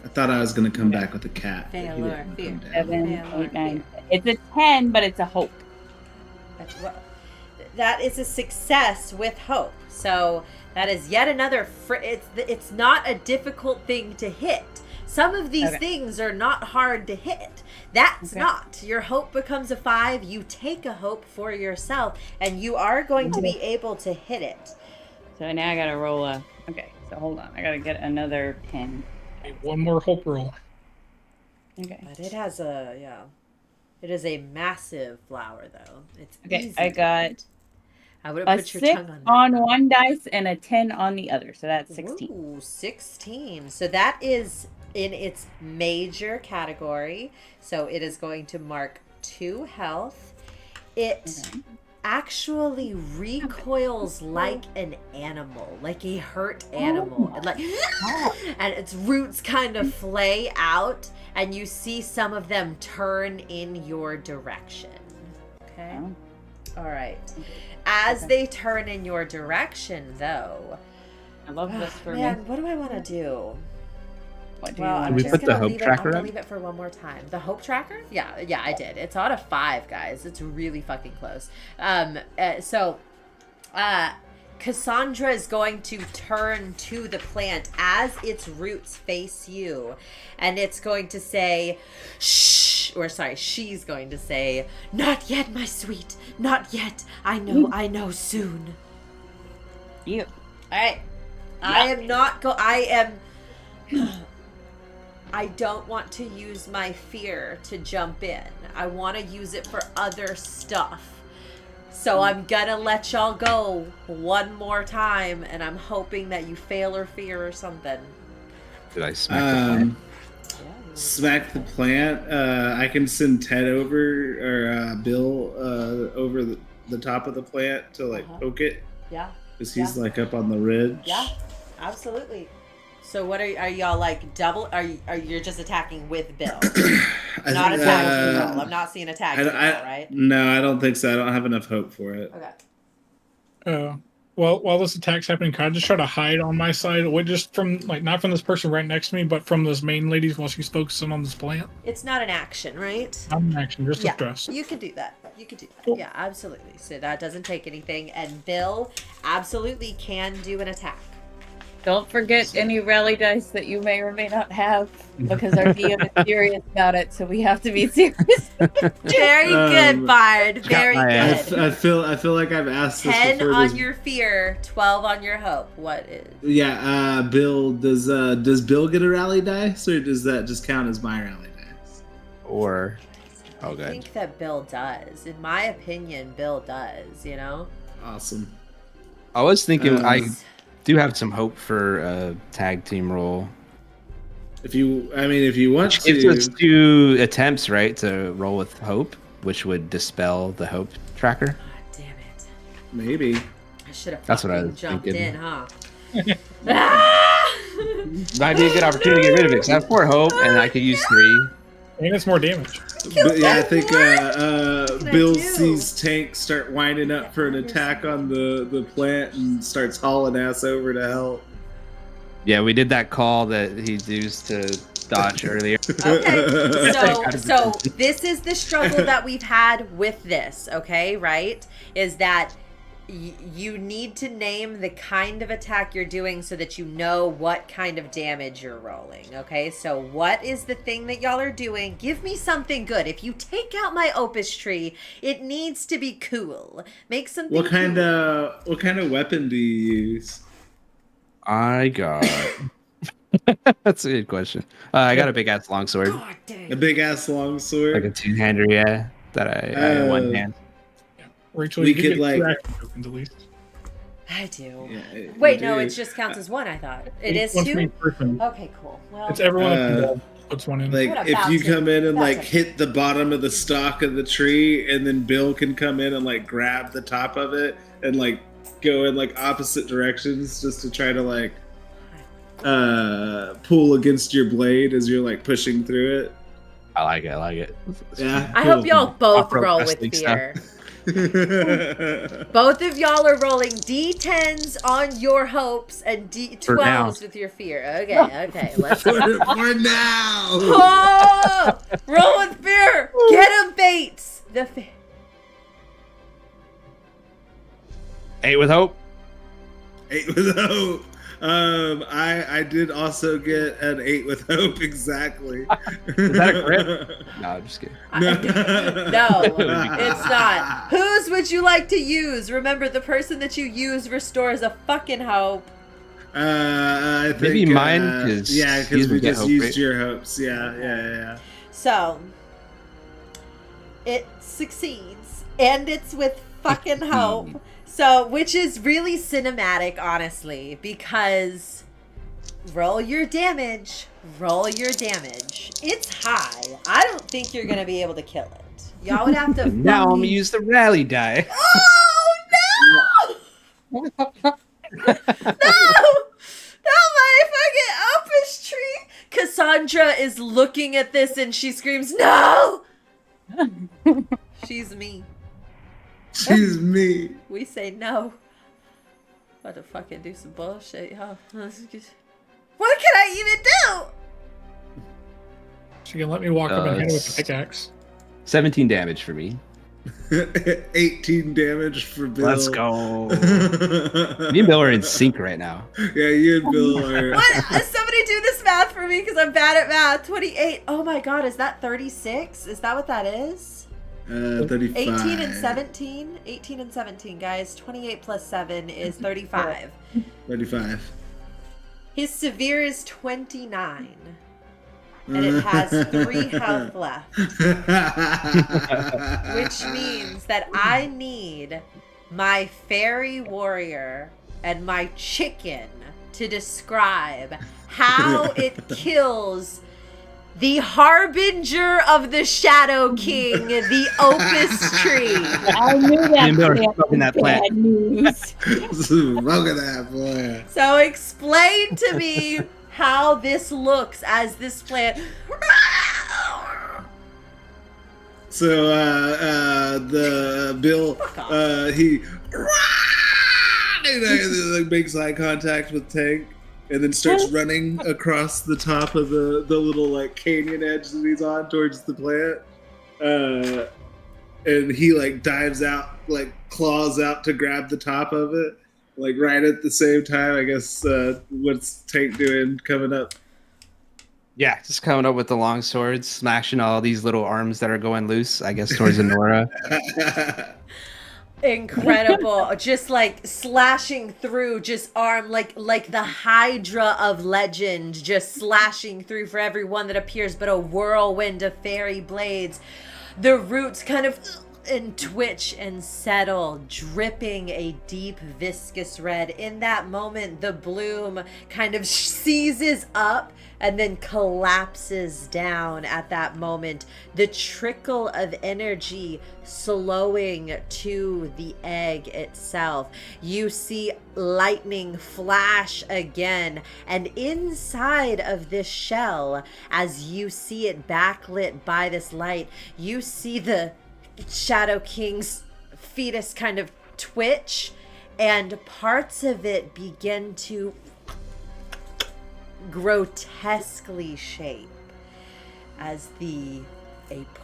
I thought I was gonna come back with a cat. but he Failure, didn't fear. come down. 7, Yeah, 8, 9. It's a 10, but it's a hope. That's what. That is a success with hope. So that is yet another. It's not a difficult thing to hit. Some of these Okay. things are not hard to hit. That's Okay. not. Your hope becomes a 5. You take a hope for yourself, and you are going to be able to hit it. So now I gotta roll a. Okay, so hold on. I gotta get another 10. Hey, one more hope roll. Okay. But it has a It is a massive flower, though. It's Okay, easy I to got hit. I would a have put your 6 tongue on that. on one dice and a 10 on the other. So that's 16. Ooh, 16. So that is in its major category. So it is going to mark 2 health. It actually recoils like an animal, like a hurt animal. And and its roots kind of flay out, and you see some of them turn in your direction. Okay? Oh. All right. As they turn in your direction, though, I love this for man, me. what do I want to do? What do Well, you I'm want we to just put do? the gonna hope leave it. I'm tracker gonna up? leave it for one more time. The hope tracker? Yeah, I did. It's on a 5, guys. It's really fucking close. Cassandra is going to turn to the plant as its roots face you, and it's going to say, "Shh," or sorry, she's going to say, "Not yet, my sweet. Not yet. I know soon." You. All right. I don't want to use my fear to jump in. I want to use it for other stuff. So I'm gonna let y'all go one more time, and I'm hoping that you fail or fear or something. Did I smack the plant? Smack the plant. I can send Ted over or Bill over the top of the plant to like poke it Yeah, because he's like up on the ridge. yeah, absolutely. So what are y'all like double? Are you just attacking with Bill? Not attacking roll. I'm not seeing attacking roll, right? No, I don't think so. I don't have enough hope for it. Okay. Well, while this attack's happening, can I just try to hide on my side, away just from not from this person right next to me, but from this main lady while she's focusing on this plant? It's not an action, right? Not an action, just a Yeah, stress. you can do that. Cool. Yeah, absolutely. So that doesn't take anything, and Bill absolutely can do an attack. Don't forget any rally dice that you may or may not have, because our DM is serious about it, so we have to be serious. Very good, Bard. Very my ass. good. I feel like I've asked this 10 before. on your fear, 12 on your hope. What is? Yeah, Bill, does Bill get a rally dice, or does that just count as my rally dice? Or I good. think that Bill does. In my opinion, Bill does, you know? Awesome. I was thinking I Uh, do have some hope for a tag team role. If you want Which gives us to, 2 attempts, right, to roll with hope, which would dispel the hope tracker. God damn it. maybe. I should have That's what I fucking was jumped thinking. in, huh? Ah! Might be a good opportunity to get rid of it. 'Cause I have 4 hope, and I could use 3. And it's more damage. But yeah, I think I Bill do? sees Tank start winding up for an attack on the plant and starts hauling ass over to help. Yeah, we did that call that he's used to dodge earlier. Okay, so this is the struggle that we've had with this, okay, right? Is that you need to name the kind of attack you're doing so that you know what kind of damage you're rolling, okay? So what is the thing that y'all are doing? Give me something good. If you take out my Opus tree, it needs to be cool. Make something What kind of weapon do you use? I got... That's a good question. I got a big-ass longsword. God dang. A big-ass longsword? Like a two-hander, yeah. That I have one hand. Rachel, We you could, get like- 2 action tokens at least. I do. Yeah, Wait, you no, do. it just counts as one, I thought. It is Once for 2? each person. Okay, cool. Well, It's everyone Uh, puts one in. Like, What if about you it? come in and, That's like, it. hit the bottom of the stalk of the tree, and then Bill can come in and, like, grab the top of it and, like, go in, like, opposite directions just to try to, like, pull against your blade as you're, like, pushing through it. I like it. Yeah. I hope y'all both Off-road roll with wrestling fear. Both of y'all are rolling D10s on your hopes and For now. D12s with your fear. Okay, let's for, go. for now! Oh! Roll with fear! Get him, Bates! The 8 with hope. 8 with hope. I did also get an 8 with hope, exactly. Is that a crit? No, I'm just kidding. No, it's not. Whose would you like to use? Remember, the person that you use restores a fucking hope. I think Maybe mine, 'cause yeah, these because we would get just hope, used right? your hopes. Yeah. So, it succeeds, and it's with fucking hope. So, which is really cinematic, honestly, because roll your damage. It's high. I don't think you're going to be able to kill it. Y'all would have to Now I'm fucking... gonna use the rally die. Oh, no! No! Not my fucking Opus tree! Cassandra is looking at this and she screams, no! She's me. She's me. We say no. About to fucking do some bullshit, y'all. What can I even do? She can let me walk up and hit her with the pickaxe. 17 damage for me. 18 damage for Bill. Let's go. Me and Bill are in sync right now. Yeah, you and Bill are. What? Somebody do this math for me because I'm bad at math. 28. Oh my god, is that 36? Is that what that is? 35. 18 and 17? 18 and 17, guys. 28 plus 7 is 35. 35. His severe is 29. And it has 3 health left. Which means that I need my fairy warrior and my chicken to describe how it kills the Harbinger of the Shadow King, the Opus tree. I knew and Bill are that smoking that plant. bad news. Smoke at that, boy. So explain to me how this looks as this plant. So, the Bill, he like, makes eye contact with Tank, and then starts running across the top of the little like canyon edge that he's on towards the plant. And he like dives out, like claws out to grab the top of it, like right at the same time. I guess what's Tank doing coming up? Yeah, just coming up with the long swords, smashing all these little arms that are going loose, I guess, towards Anura. Incredible. Just like slashing through, just arm like the Hydra of legend, just slashing through for everyone that appears, but a whirlwind of fairy blades. The roots kind of and twitch and settle, dripping a deep viscous red. In that moment, the bloom kind of seizes up and then collapses down at that moment. The trickle of energy slowing to the egg itself. You see lightning flash again, and inside of this shell, as you see it backlit by this light, you see the Shadow King's fetus kind of twitch, and parts of it begin to grotesquely shape as a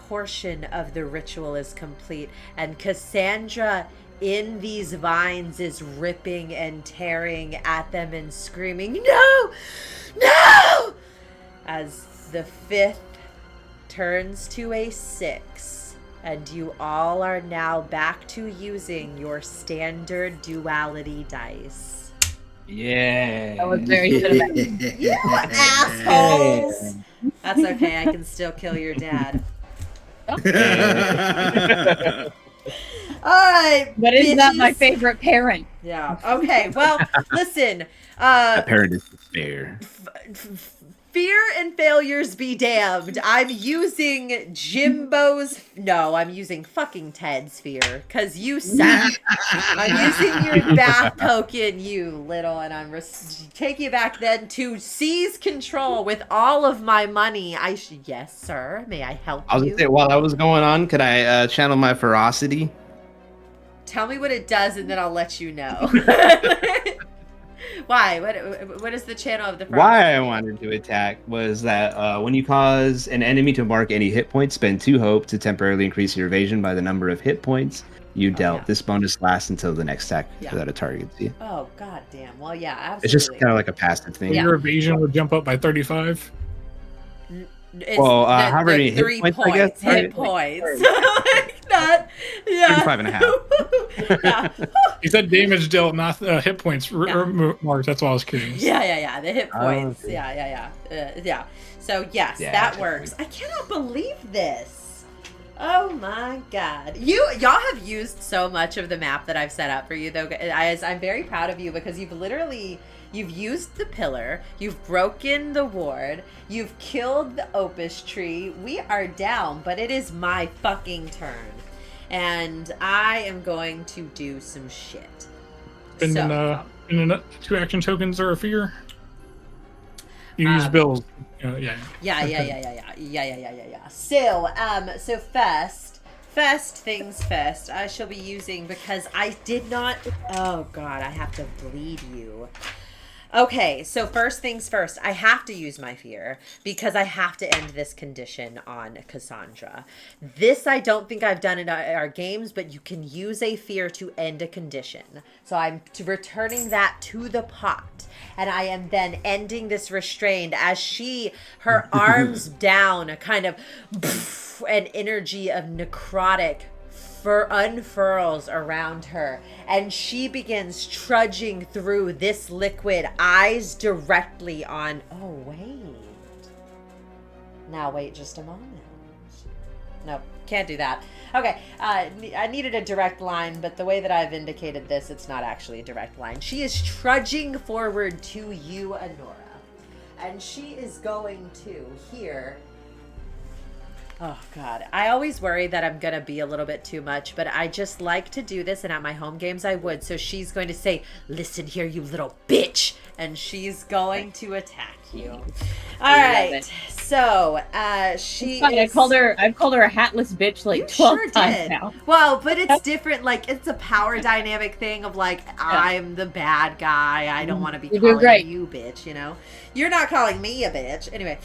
portion of the ritual is complete, and Cassandra in these vines is ripping and tearing at them and screaming, "No! No!" As the 5th turns to a 6, and you all are now back to using your standard duality dice. Yeah. That was very cinematic. You assholes! That's okay, I can still kill your dad. Alright, But is that my bitches. favorite parent? Yeah, okay, well, listen. That parent is despair. Fear and failures be damned. I'm using Gimbo's... No, I'm using fucking Ted's fear, because you suck. I'm using your bath token, you little, and I'm taking you back then to seize control with all of my money. Yes, sir. May I help I was you? gonna say, while that was going on, could I channel my ferocity? Tell me what it does, and then I'll let you know. Why? What is the channel of the front? Why I wanted to attack was that when you cause an enemy to mark any hit points, spend 2 hope to temporarily increase your evasion by the number of hit points you dealt. Yeah. This bonus lasts until the next attack Yeah. that a target sees. Oh, god damn. Well, yeah, absolutely. It's just kind of like a passive thing. Yeah. Your evasion would jump up by 35. It's Well, how many hit 3 points, I guess? Hit points. Not, yeah. 35 and a half. Yeah. You said damage dealt, not hit points marked. That's why I was curious. Yeah. The hit points. Okay. Yeah. So, yes, Yeah. that works. I cannot believe this. Oh my god. Y'all have used so much of the map that I've set up for you, though. I'm very proud of you because you've used the pillar, you've broken the ward, you've killed the Opus tree. We are down, but it is my fucking turn. And I am going to do some shit. And then 2 action tokens are a fear. You use bills. Yeah. So first things first, I shall be using, because I did not, oh god, I have to bleed you. Okay, so first things first, I have to use my fear because I have to end this condition on Cassandra. This I don't think I've done in our games, but you can use a fear to end a condition. So I'm returning that to the pot, and I am then ending this restrained as her arms down, kind of an energy of necrotic unfurls around her, and she begins trudging through this liquid, eyes directly on... Oh, wait. Now, wait just a moment. Nope, can't do that. Okay, I needed a direct line, but the way that I've indicated this, it's not actually a direct line. She is trudging forward to you, Anura, and she is going to here... Oh, God. I always worry that I'm going to be a little bit too much, but I just like to do this, and at my home games I would. So she's going to say, "Listen here, you little bitch," and she's going to attack you. All right. So she is... I've called her a hatless bitch like 12 times now. Well, but it's different. Like, it's a power dynamic thing of like, I'm the bad guy. I don't want to be calling you bitch, you know? You're not calling me a bitch. Anyway,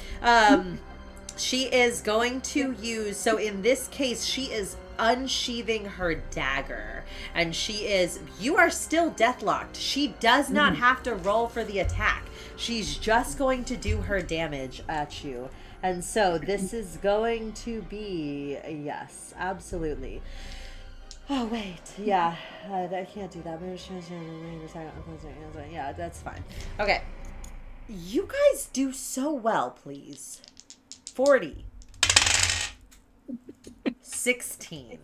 she is going to use, so in this case, she is unsheathing her dagger, and you are still deathlocked. She does not have to roll for the attack. She's just going to do her damage at you. And so this is going to be, yes, absolutely. Oh, wait, yeah, I can't do that. Yeah, that's fine. Okay, you guys do so well, please. 40. 16.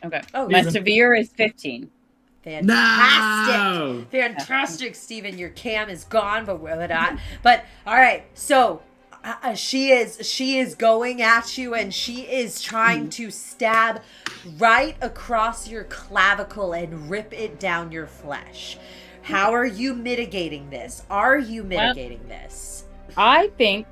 Okay. Oh, my severe is 15. Fantastic. No! Fantastic, Steven. Your cam is gone, but all right. So she is going at you, and she is trying to stab right across your clavicle and rip it down your flesh. How are you mitigating this? Are you mitigating this? I think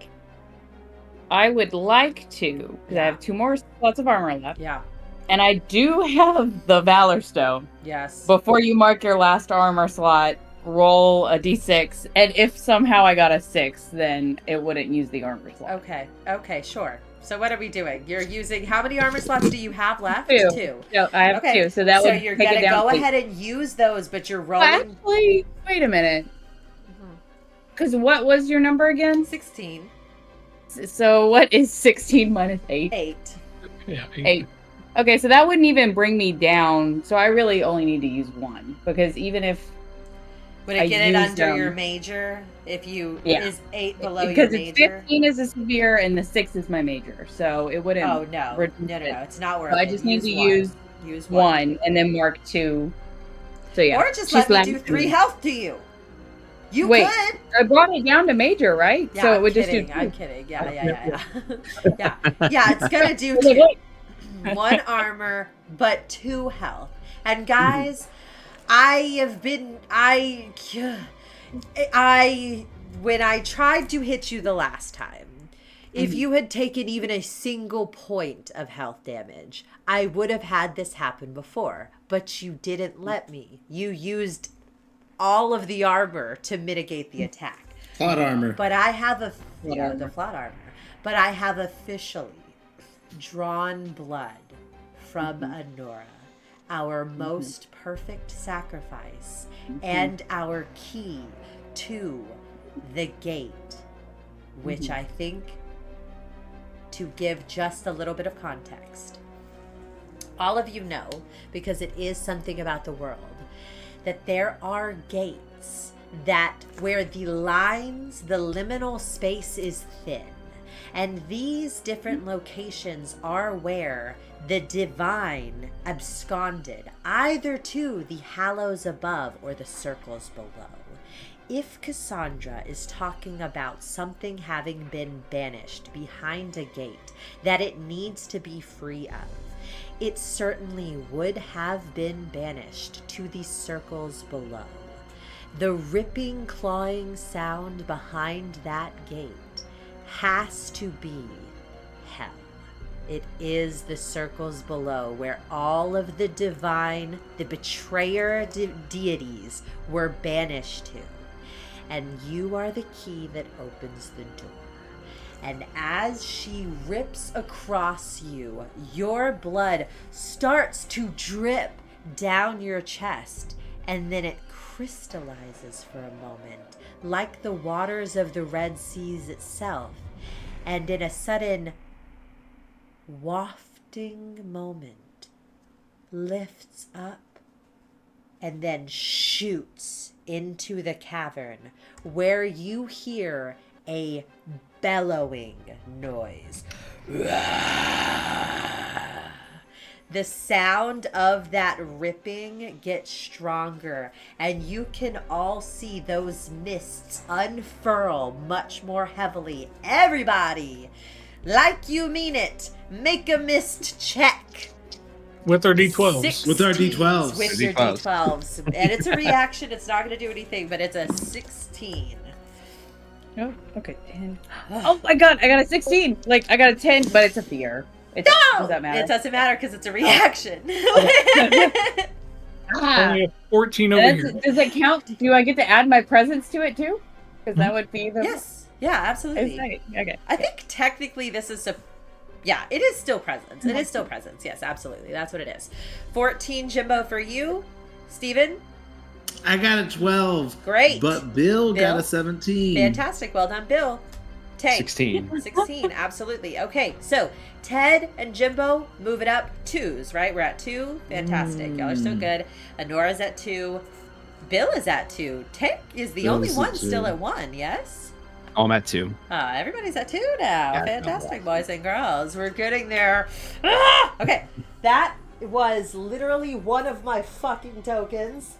I would like to, because I have 2 more slots of armor left. Yeah. And I do have the Valor Stone. Yes. Before you mark your last armor slot, roll a d6, and if somehow I got a 6, then it wouldn't use the armor slot. Okay, sure. So what are we doing? You're using, how many armor slots do you have left? 2. No, I have 2, so that would you're take gonna it down go to ahead and use those, but you're rolling. Actually, wait a minute. Because what was your number again? 16. So what is 16 minus 8? 8. Yeah. 8. Okay, so that wouldn't even bring me down. So I really only need to use 1, because even if would it get it under your major? If you is 8 below your major? Because 15 is a severe and the 6 is my major, so it wouldn't. Oh no, no, it's not worth so it. I just need to use 1 and then mark 2. So yeah, or just let me do 3 health to you. You Wait, could. I brought it down to major, right? Yeah, so it I'm would kidding. just do 2. I'm kidding. Yeah. Yeah, it's gonna do 2. 1 armor, but 2 health. And guys, when I tried to hit you the last time, if you had taken even a single point of health damage, I would have had this happen before, but you didn't let me. You used all of the armor to mitigate the attack. Plot armor. But I have the plot armor. But I have officially drawn blood from Anura, our most perfect sacrifice, and our key to the gate, which I think, to give just a little bit of context, all of you know, because it is something about the world, that there are gates that where the lines, the liminal space is thin. And these different locations are where the divine absconded, either to the hallows above or the circles below. If Cassandra is talking about something having been banished behind a gate that it needs to be free of, it certainly would have been banished to the circles below. The ripping, clawing sound behind that gate has to be hell. It is the circles below where all of the divine, the betrayer deities were banished to. And you are the key that opens the door. And as she rips across you, your blood starts to drip down your chest, and then it crystallizes for a moment, like the waters of the Red Seas itself, and in a sudden wafting moment lifts up and then shoots into the cavern, where you hear a bellowing noise. The sound of that ripping gets stronger, and you can all see those mists unfurl much more heavily. Everybody, like you mean it, make a mist check. With our D12s. With our D12s. With your D12s. And it's a reaction. It's not going to do anything, but it's a 16. Oh, okay, 10. Oh my god, I got a 16. Like, I got a 10, but it's a fear. Does that matter? It doesn't matter because it's a reaction. Only a 14 over here. Does it count? Do I get to add my presence to it too? Because that would be the... Yes. Yeah, absolutely. Okay. I think technically this is yeah, it is still presence. It is still presence. Yes, absolutely. That's what it is. 14 Gimbo for you. Steven? I got a 12. Great. But Bill got a 17. Fantastic. Well done, Bill. Tank. 16. 16, absolutely. Okay, so Ted and Gimbo move it up 2s, right? We're at 2. Fantastic. Y'all are so good. Anora's at 2. Bill is at 2. Tank is the only one still at 1, yes? Oh, I'm at 2. Everybody's at 2 now. Yeah, Fantastic, boys and girls. We're getting there. Okay, that was literally one of my fucking tokens.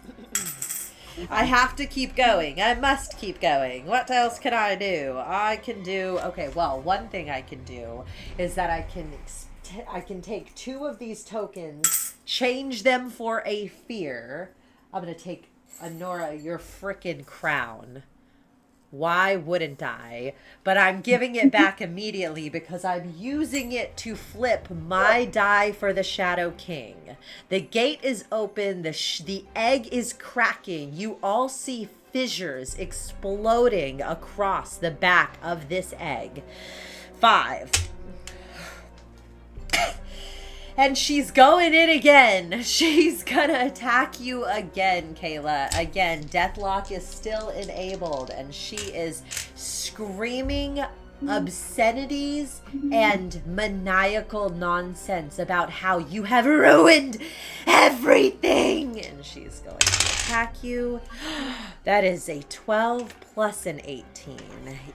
I have to keep going. I must keep going. What else can I do? I can do... Okay, well, one thing I can do is that I can take 2 of these tokens, change them for a fear. I'm going to take, Anura, your frickin' crown. Why wouldn't I? But I'm giving it back immediately because I'm using it to flip my die for the Shadow King. The gate is open. The egg is cracking. You all see fissures exploding across the back of this egg. 5. And she's going in again. She's gonna attack you again, Kayla. Again, Deathlock is still enabled, and she is screaming obscenities and maniacal nonsense about how you have ruined everything. And she's going to attack you. That is a 12 plus an 18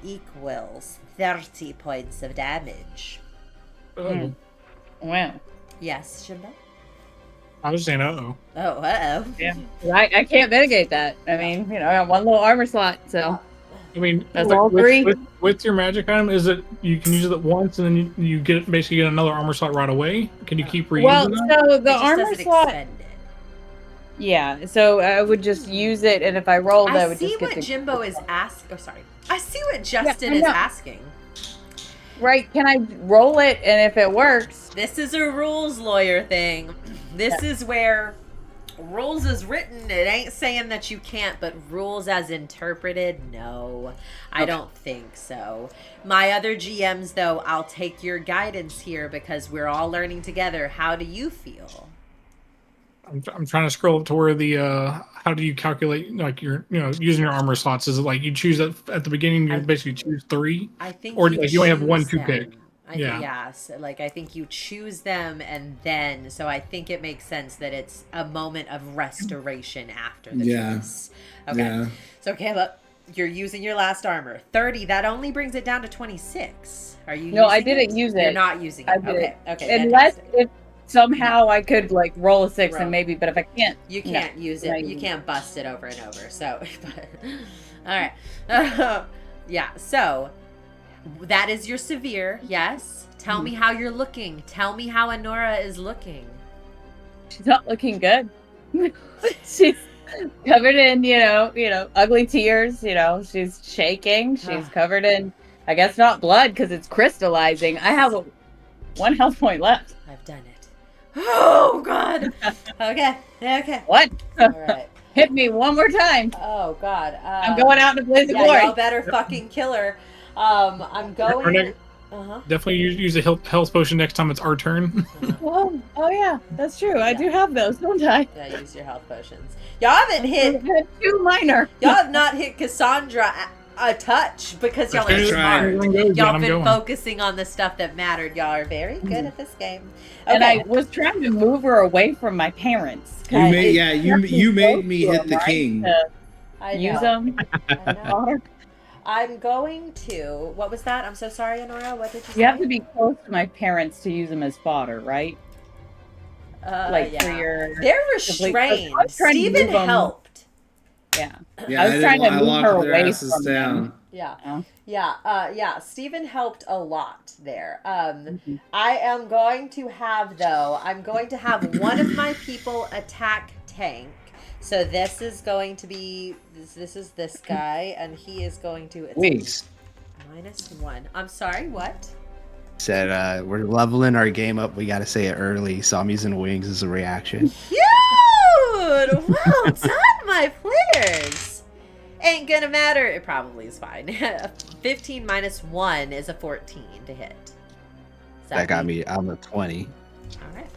equals 30 points of damage. Wow. Yes, Jimbo? I was saying, uh-oh. Oh, uh-oh. Yeah. I can't mitigate that. I mean, I got one little armor slot, so. I mean, That's like, all 3. with your magic item, is it you can use it once and then you basically get another armor slot right away? Can you keep reusing Well, that? so It the just armor doesn't slot. expend it. Yeah, so I would just use it, and if I rolled, I I would see just get what the Jimbo is asking. Oh, sorry. I see what Justin I is know. asking. Right, can I roll it, and if it works? This is a rules lawyer thing. This is where rules is written. It ain't saying that you can't, but rules as interpreted, no. I don't think so. My other GMs, though, I'll take your guidance here because we're all learning together. How do you feel? I'm trying to scroll up to where the how do you calculate like your using your armor slots? Is it like you choose at the beginning? You basically choose 3, I think or like you only have 1 to choose pick. them. I think you choose them, and then so I think it makes sense that it's a moment of restoration after the choice. Okay, Yeah. so Caleb, you're using your last armor 30. That only brings it down to 26. Are you? No, using I didn't use it. You're not using I it. did Okay. it. Okay. Unless fantastic. if somehow I could like roll a 6 Roll. and maybe, but if I can't, You can't use it. no, You can't bust it over and over. So, all right. Yeah. So that is your severe. Yes. Tell me how you're looking. Tell me how Anura is looking. She's not looking good. She's covered in, ugly tears. She's shaking. She's covered in, I guess not blood because it's crystallizing. I have 1 health point left. I've done it. Oh God. Okay. Okay. What? All right. Hit me one more time. Oh God. I'm going out in a blaze of Yeah, glory. y'all better fucking kill her. I'm going. Definitely use a health potion next time it's our turn. Oh yeah, that's true. I do have those, don't I? Yeah, use your health potions. Y'all haven't hit. 2 minor. Y'all have not hit Cassandra a touch because y'all are That's smart. right. Y'all I'm been going. focusing on the stuff that mattered. Y'all are very good at this game. Okay. And I was trying to move her away from my parents. You made me hit the king. I Use know. them. I know. I'm going to. What was that? I'm so sorry, Anura. What did you say? You have to be close to my parents to use them as fodder, right? Yeah. For your. They're restrained. I was trying to Steven move 'em. helped. Yeah. Yeah, I was trying to move her their away asses from down. them. Yeah. Oh. Yeah. Steven helped a lot there. I am going to have one of my people attack tank. So this is going to be this is this guy, and he is going to Wings. -1. I'm sorry, what? Said we're leveling our game up. We got to say it early, so I'm using wings as a reaction. Cute! Well done, my players. Ain't gonna matter. It probably is fine. 15 -1 is a 14 to hit. That got me. I'm a 20. All right.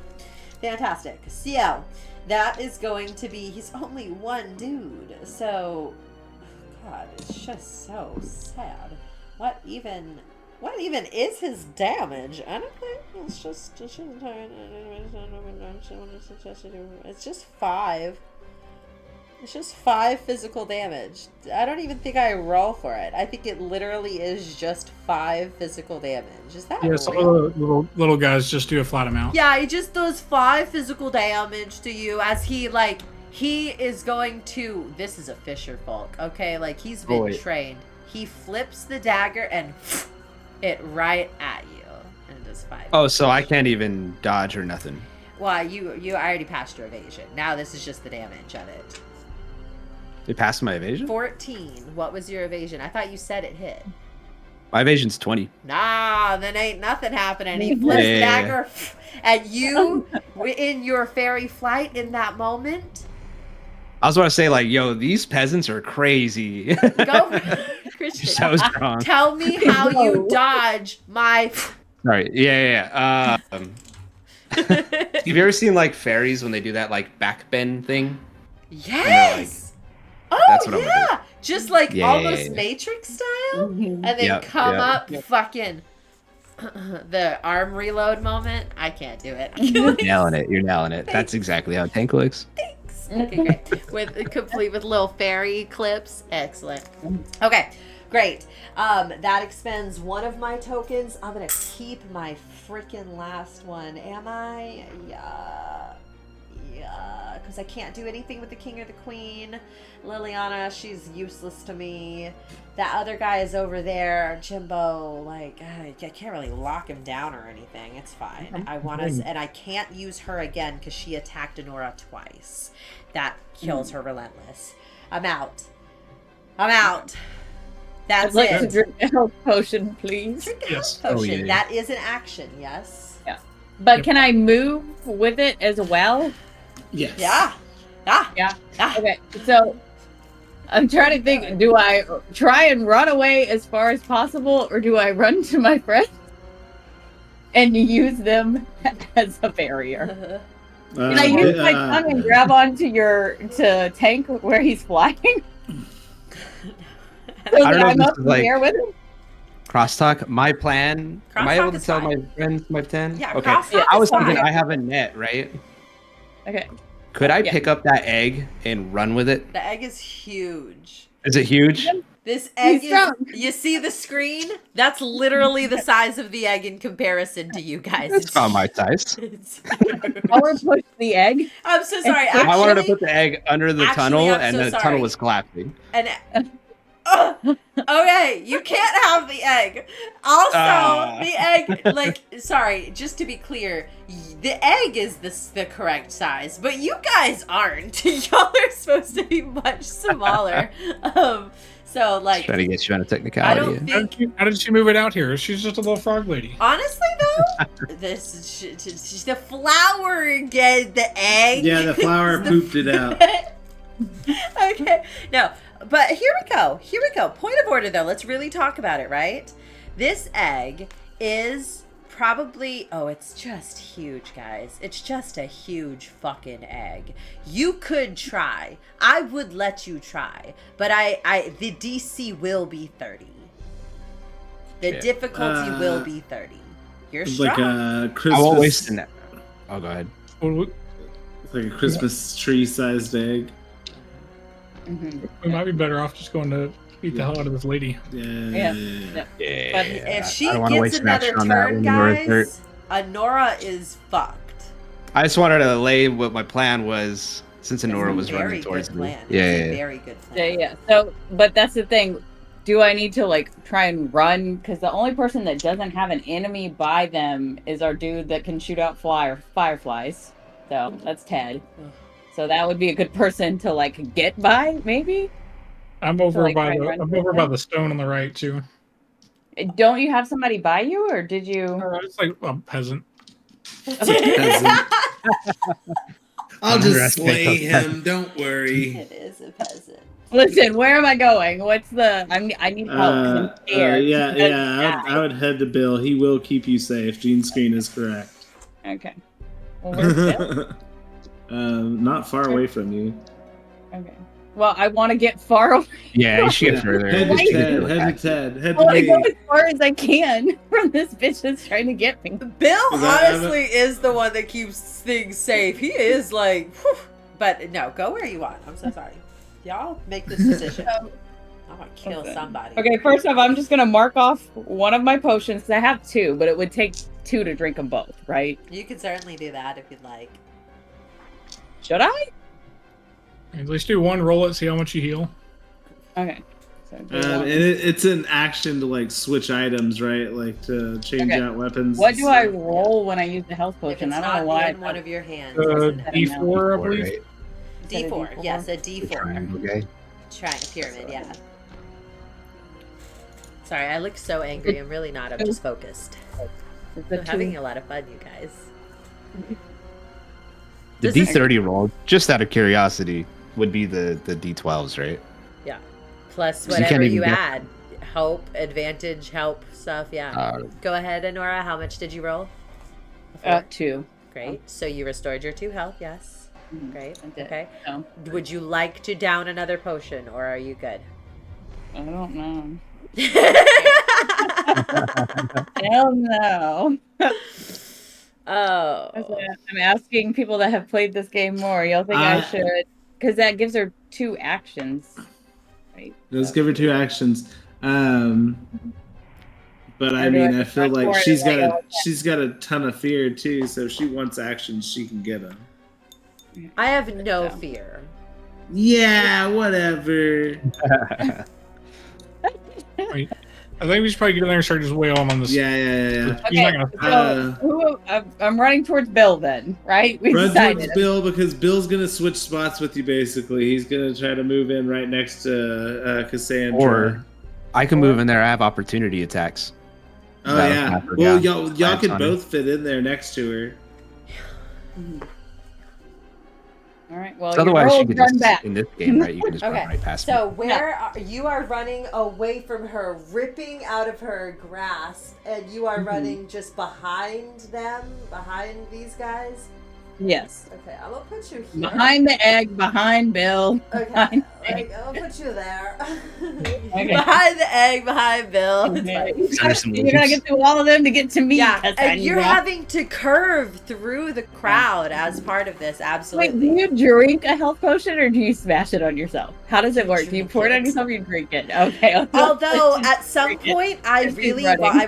Fantastic. So that is going to be. He's only one dude. So, God, it's just so sad. What even is his damage? I don't think it's just. It's just 5. It's just 5 physical damage. I don't even think I roll for it. I think it literally is just 5 physical damage. Is that Yeah, real? some of the little guys just do a flat amount. Yeah, he just does 5 physical damage to you as he is going to. This is a fisher folk, okay? Like he's been trained. He flips the dagger and it right at you, and it does 5. Oh, so I can't even dodge or nothing. Well, you already passed your evasion. Now this is just the damage of it. It passed my evasion? 14. What was your evasion? I thought you said it hit. My evasion's 20. Nah, then ain't nothing happening. He flips the dagger at you in your fairy flight in that moment. I was about to say, like, yo, these peasants are crazy. Go, Christian. So strong. Tell me how you dodge my... Sorry. Yeah. Have you ever seen, like, fairies when they do that, like, back bend thing? Yes! Like, oh, that's what I'm yeah! gonna do. Just like almost Matrix style? And then come up fucking... the arm reload moment. I can't do it. You're nailing it. That's exactly how tank looks. Thanks. Okay, great. Complete with little fairy clips. Excellent. Okay, great. That expends one of my tokens. I'm gonna keep my freaking last one. Am I? Yeah. Because I can't do anything with the king or the queen. Liliana, she's useless to me. That other guy is over there, Gimbo. Like, I can't really lock him down or anything. It's fine. I want to, and I can't use her again because she attacked Anura twice. That kills her relentless. I'm out. That's I'd like it. to drink a health potion, please. Drink a Yes. health potion. Oh, yeah. That is an action. Yes. Yeah. But can I move with it as well? Yes. Yeah. Yeah. Okay. So I'm trying to think, do I try and run away as far as possible, or do I run to my friends and use them as a barrier? Can I use my tongue and grab onto to Tank where he's flying? So I don't know I'm if up this is in the like air with him? crosstalk. My plan. Am I Crosstalk able to is tell fine. my friends my plan? Yeah, Okay. crosstalk I was is fine. thinking I have a net, right? Okay. Could I pick up that egg and run with it? The egg is huge. Is it huge? This egg He's is, drunk. you see the screen? That's literally the size of the egg in comparison to you guys. It's not my size. It's I want to push the egg. I'm so sorry. I I wanted to Actually, put the egg under the actually, tunnel, I'm and so the sorry. tunnel was collapsing. and okay, you can't have the egg. Also, the egg, like, sorry, just to be clear, the egg is the correct size, but you guys aren't. Y'all are supposed to be much smaller. So like, Trying to get you on a I technicality. don't think. How did she move it out here? She's just a little frog lady. Honestly, though, the flower again, the egg. Yeah, the flower pooped it out. Okay, no, but here we go. Point of order, though. Let's really talk about it, right? This egg is probably, it's just huge, guys. It's just a huge fucking egg. You could try. I would let you try, but the DC will be 30. The difficulty will be 30. You're It's strong. like a Christmas. I won't waste a net. Oh, go ahead. It's like a Christmas tree-sized egg. We might be better off just going to beat the hell out of this lady. Yeah. Yeah. But if she I don't wanna gets waste an action another on that turn, when Nora's hurt. guys, Anura is fucked. I just wanted to lay what my plan was since It's Anura a was very running towards good me. plan. Yeah, It's yeah, a yeah. very good plan. Yeah. So, but that's the thing. Do I need to like try and run? Because the only person that doesn't have an enemy by them is our dude that can shoot out fireflies. So that's Ted. So that would be a good person to like get by, maybe. I'm over like, by try and the run I'm with over it? by the stone on the right too. Don't you have somebody by you, or did you? It's like a peasant. Peasant. I'll just Underestimate slay those him. Don't worry. It is a peasant. Listen, where am I going? What's the? I need help. 'Cause I'm scared. I would head to Bill. He will keep you safe. Gene's screen is correct. Okay. Well, where's Bill? Not far away from you. Okay. Well, I want to get far away. Yeah, you should get further. Head to Wait. Ted. Head to Ted. Head I want to to go me. as far as I can from this bitch that's trying to get me. Bill that- honestly is the one that keeps things safe. He is like, whew. But no, go where you want. I'm so sorry. Y'all make this decision. I'm gonna kill somebody. Okay, first off, I'm just gonna mark off one of my potions. 'Cause I have 2, but it would take 2 to drink them both, right? You can certainly do that if you'd like. Should I? At least do one, roll it, see how much you heal. Okay. So do And one. it's an action to like switch items, right? Like to change Okay. out weapons. What do I roll when I use the health If potion? it's I don't not know why. in one of your hands. Uh, doesn't it? D4, I believe. Right? D4. D4? Yes, a The D4. triangle guy. pyramid, yeah. Sorry, I look so angry. I'm really not. I'm just focused. I'm having a lot of fun, you guys. The D30 roll, just out of curiosity, would be the D12s, right? Yeah. Plus whatever you add. Hope, advantage, help stuff, yeah. Go ahead, Anura. How much did you roll? 2. Great. So you restored your 2 health, yes. Mm-hmm. Great. Okay. No. Would you like to down another potion, or are you good? I don't know. Hell no. Oh. I'm asking people that have played this game more. Y'all think I should? Because that gives her 2 actions. Right? Let's give her 2 actions. But I mean, I feel like she's got a ton of fear too. So if she wants actions, she can get them. I have no fear. Yeah, whatever. Wait, I think we should probably get in there and start just wail him on this. Yeah. Okay, I'm running towards Bill then, right? We run decided. towards Bill because Bill's gonna switch spots with you. Basically, he's gonna try to move in right next to Cassandra. Or I can move in there. I have opportunity attacks. Oh yeah. Well, y'all can both fit in there next to her. All right. Well, otherwise, you she could run just back. in this game, right? You can just run right past So me. where are, you are running away from her, ripping out of her grasp, and you are running just behind them, behind these guys. Yes. Okay, I'm gonna put you here. Behind the egg, behind Bill. Okay, I'm gonna put you there. Okay. Behind the egg, behind Bill. Okay. You're gonna get through all of them to get to me. Yeah, and you're having to curve through the crowd as part of this. Absolutely. Wait, do you drink a health potion or do you smash it on yourself? How does it work? Do you pour it on yourself or you drink it? Okay. Although at some point I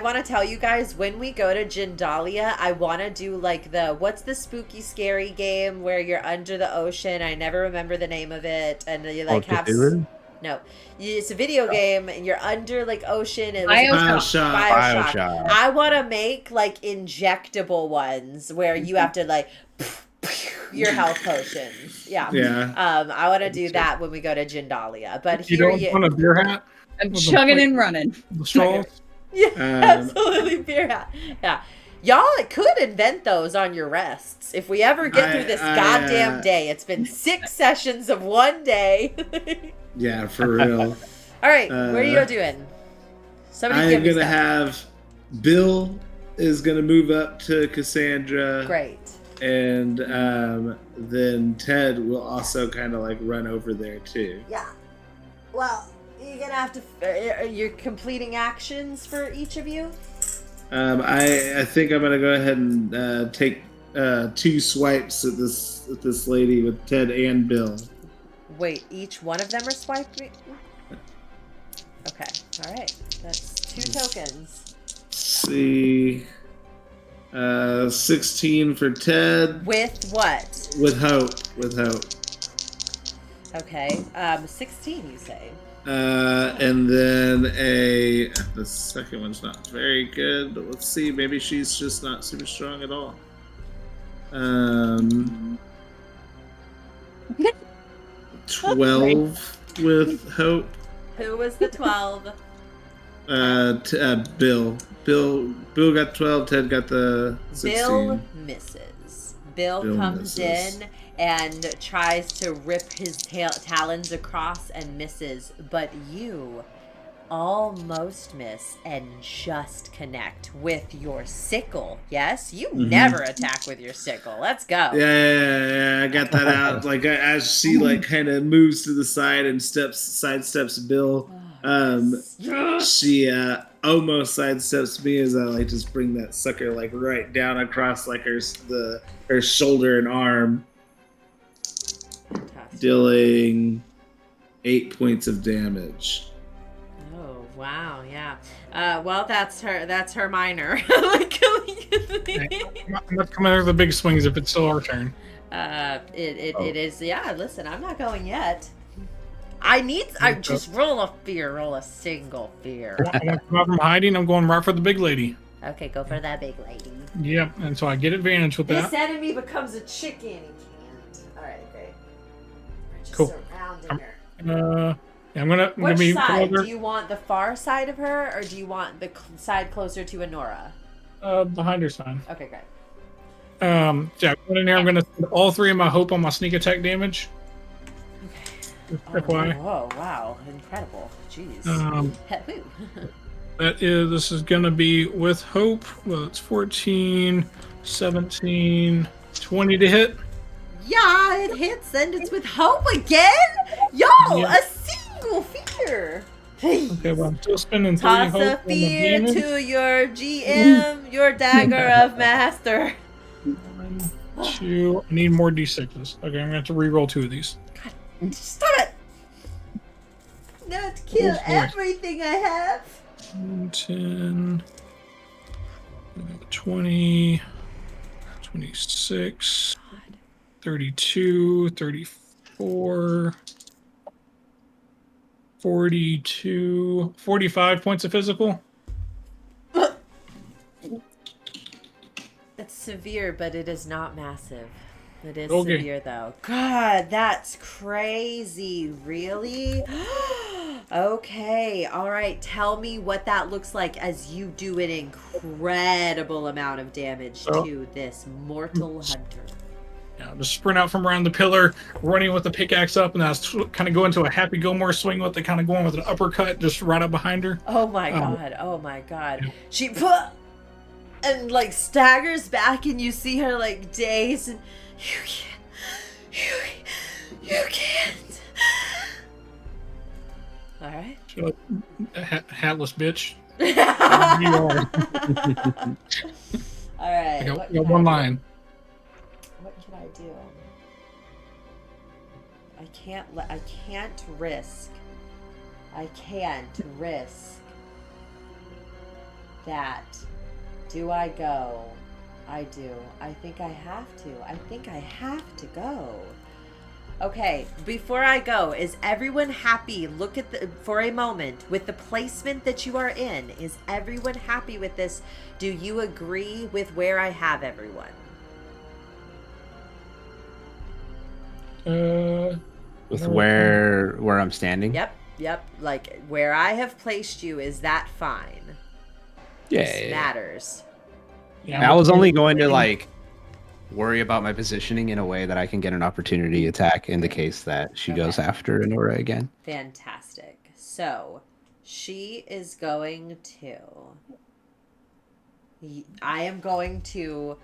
want to tell you guys, when we go to Jindalia, I want to do like what's the spooky scary game where you're under the ocean? I never remember the name of it, and you like it's a video game and you're under like ocean. It was Bioshock. I want to make like injectable ones where you have to like your health potions. Yeah. I want to do that when we go to Jindalia. But you don't want a beer hat? I'm chugging and running. The straws? Yeah, absolutely beer hat. Yeah. Y'all could invent those on your rests. If we ever get through this goddamn day. It's been 6 sessions of one day. Yeah, for real. All right, what are you doing? I'm going to have Bill is going to move up to Cassandra. Great. And then Ted will also kind of like run over there too. Yeah. Well, you're going to have to... you're completing actions for each of you? I think I'm gonna go ahead and take 2 swipes at this lady with Ted and Bill. Wait, each one of them are swiping? Okay, all right. That's 2 tokens. Let's see, 16 for Ted. With what? With hope. With hope. Okay, 16 you say. And then the second one's not very good, but let's see, maybe she's just not super strong at all. 12 with hope. Who was the 12? Bill. Bill got 12, Ted got the 16. Bill misses. Bill comes in and tries to rip his talons across and misses, but you almost miss and just connect with your sickle. Yes, you never attack with your sickle. Let's go. Yeah, I got that out. Like as she like kind of moves to the side and sidesteps Bill. She almost sidesteps me as I like just bring that sucker like right down across like her shoulder and arm. Fantastic. Dealing 8 points of damage. Oh wow, yeah. Well, that's her minor. I'm not coming out of the big swings if it's still our turn. It is. Yeah. Listen, I'm not going yet. I just roll a single fear. I want to come out from hiding. I'm going right for the big lady. Okay, go for that big lady. Yep, and so I get advantage with that. This enemy becomes a chicken. He can't. All right, great. We're just Cool. surrounding her. Yeah, I'm gonna Which be side? Do you want the far side of her, or do you want the side closer to Anura? Behind her sign. Okay, great. Yeah, I'm going in there. I'm gonna spend all 3 of my hope on my sneak attack damage. Okay. Oh, wow. Incredible. Jeez. This is gonna be with hope. Well, it's 14, 17, 20 to hit. Yeah, it hits, and it's with hope again? Yo, Yeah. a single fear. Okay, well, I'm still spending 3 Toss hope a on the fear damage. to your GM, your dagger of master. 1, 2. I need more d6s. Okay, I'm gonna have to re-roll 2 of these. God, stop it! Not kill everything I have. 10, 20, 26, 32, 34, 42, 45 points of physical. It's severe, but it is not massive. It is Okay. severe, though. God, that's crazy. Really? Okay. All right. Tell me what that looks like as you do an incredible amount of damage to this mortal hunter. Yeah, just sprint out from around the pillar, running with the pickaxe up, and I was kind of going to a Happy Gilmore swing with it, kind of going with an uppercut just right up behind her. Oh my god. Oh my god. She and like staggers back, and you see her like dazed, and you can't. All right. She's like a hatless bitch. All right. I got one line. What can I do? I can't risk that. Do I go? I do. I think I have to go. Okay, before I go, is everyone happy? Look at for a moment with the placement that you are in. Is everyone happy with this? Do you agree with where I have everyone? With where I'm standing? Yep. Like where I have placed you, is that fine? This matters. Yeah, I was only going to like worry about my positioning in a way that I can get an opportunity attack in the case that she goes after Anura again. Fantastic. So she is going to. I am going to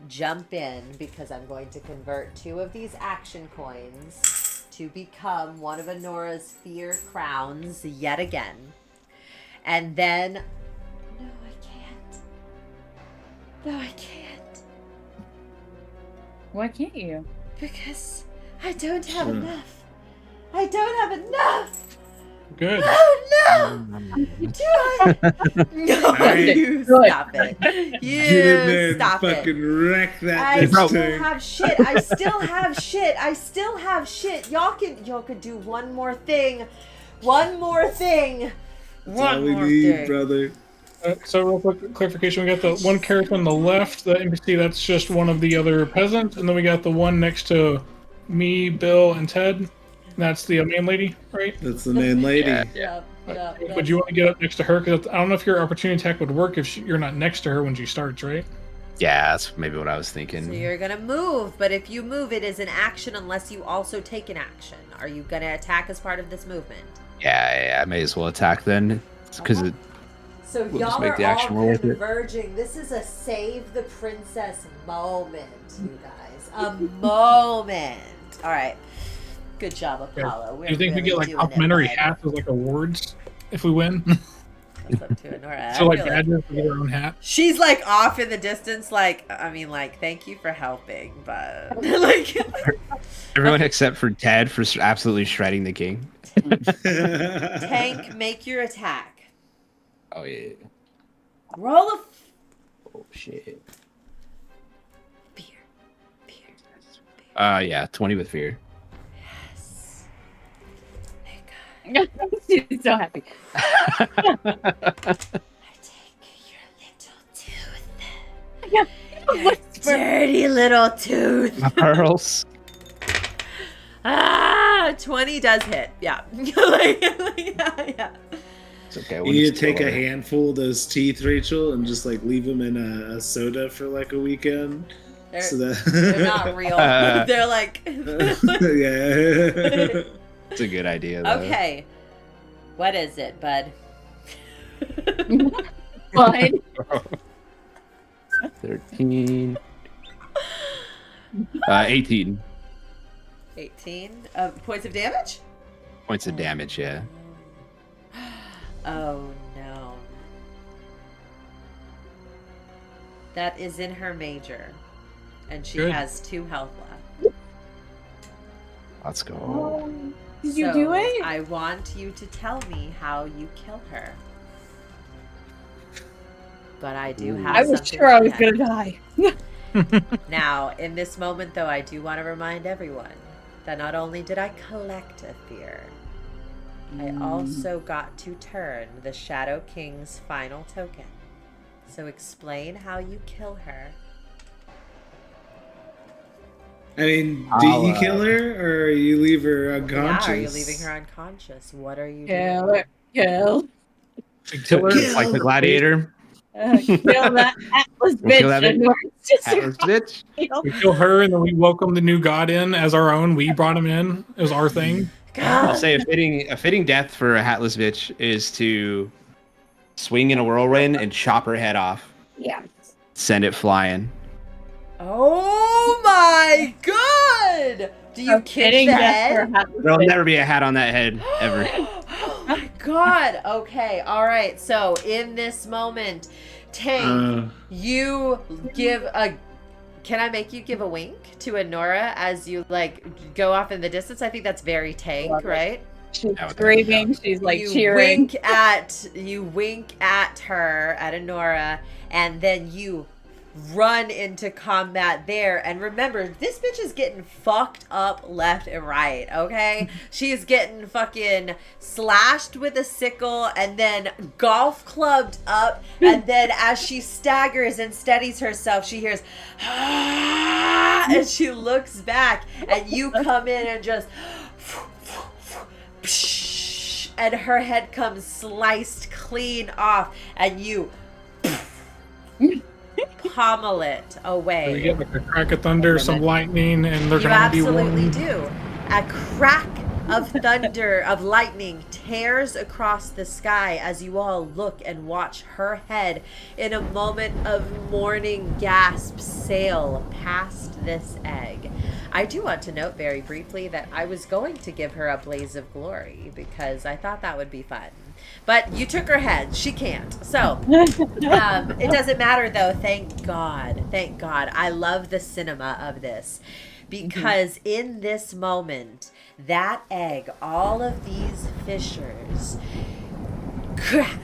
jump in because I'm going to convert 2 of these action coins to become one of Anura's fear crowns yet again. And then... No, I can't. Why can't you? Because I don't have enough. I don't have enough. Good. Oh no! Do I? No, you stop it. You Get in there stop and it. fucking wreck that. I still have shit. I still have shit. Y'all could do one more thing. One more thing. That's all we need, brother. So real quick clarification, we got the one character on the left, the NPC, that's just one of the other peasants, and then we got the one next to me, Bill, and Ted. And that's the main lady, right? That's the main lady. Yep. Would you want to get up next to her? Because I don't know if your opportunity attack would work if you're not next to her when she starts, right? Yeah, that's maybe what I was thinking. So you're gonna move, but if you move, it is an action unless you also take an action. Are you gonna attack as part of this movement? Yeah, I may as well attack then, because it. So We'll y'all just make are the action all roll with it. converging. This is a save the princess moment, you guys. A moment. All right. Good job, Apollo. Do you think we get like complimentary hats as like awards if we win? That's up to Anura. So like badges for their own hat. She's like off in the distance, like, I mean, like, thank you for helping, but like Everyone except for Ted for absolutely shredding the king. Tank, make your attack. Oh yeah. Roll a Oh shit. fear. Yeah, 20 with fear. Yes. She's so happy. I take your little tooth. Yeah. Your dirty little tooth. My pearls. Ah! 20 does hit. Yeah. Yeah. It's okay. You need to take a handful of those teeth, Rachel, and just like leave them in a soda for like a weekend. They're not real. They're like. Yeah. It's a good idea, though. Okay. What is it, bud? Fine. 13. 18 18 points of damage? points of damage, yeah. Oh no. That is in her major. And she Good. has 2 health left. Let's go. Did you do it? I want you to tell me how you kill her. But I do have I was something sure I was yet. gonna die. Now, in this moment, though, I do want to remind everyone that not only did I collect a fear, I also got to turn the Shadow King's final token. So explain how you kill her. I mean, do you kill her or you leave her unconscious? Yeah, are you leaving her unconscious? What are you Kill doing? it. Kill. Kill her. Like the gladiator. Kill that Atlas bitch. kill that bitch. and we're just Atlas bitch. kill- We kill her, and then we welcome the new god in as our own. We brought him in. It was our thing. I'll say a fitting death for a hatless bitch is to swing in a whirlwind and chop her head off. Yeah. Send it flying. Oh my god! Do you kick the head? There'll never be a hat on that head, ever. Oh my god! Okay, alright, so in this moment, Tank, you give a... Can I make you give a wink to Anura as you, like, go off in the distance? I think that's very Tank, right? She's screaming. She's like you cheering. You wink at her, at Anura, and then you run into combat there. And remember, this bitch is getting fucked up left and right, okay? She's getting fucking slashed with a sickle and then golf clubbed up. And then as she staggers and steadies herself, she hears, ah, and she looks back and you come in and just... and her head comes sliced clean off and you pommel it away. We get like a crack of thunder, some lightning, and they're You gonna be absolutely one. do. A crack of thunder, of lightning, tears across the sky as you all look and watch her head in a moment of mourning gasp sail past this egg. I do want to note very briefly that I was going to give her a blaze of glory because I thought that would be fun. But you took her head. She can't. So, it doesn't matter though. Thank God. Thank God. I love the cinema of this. Because in this moment, that egg, all of these fissures crack.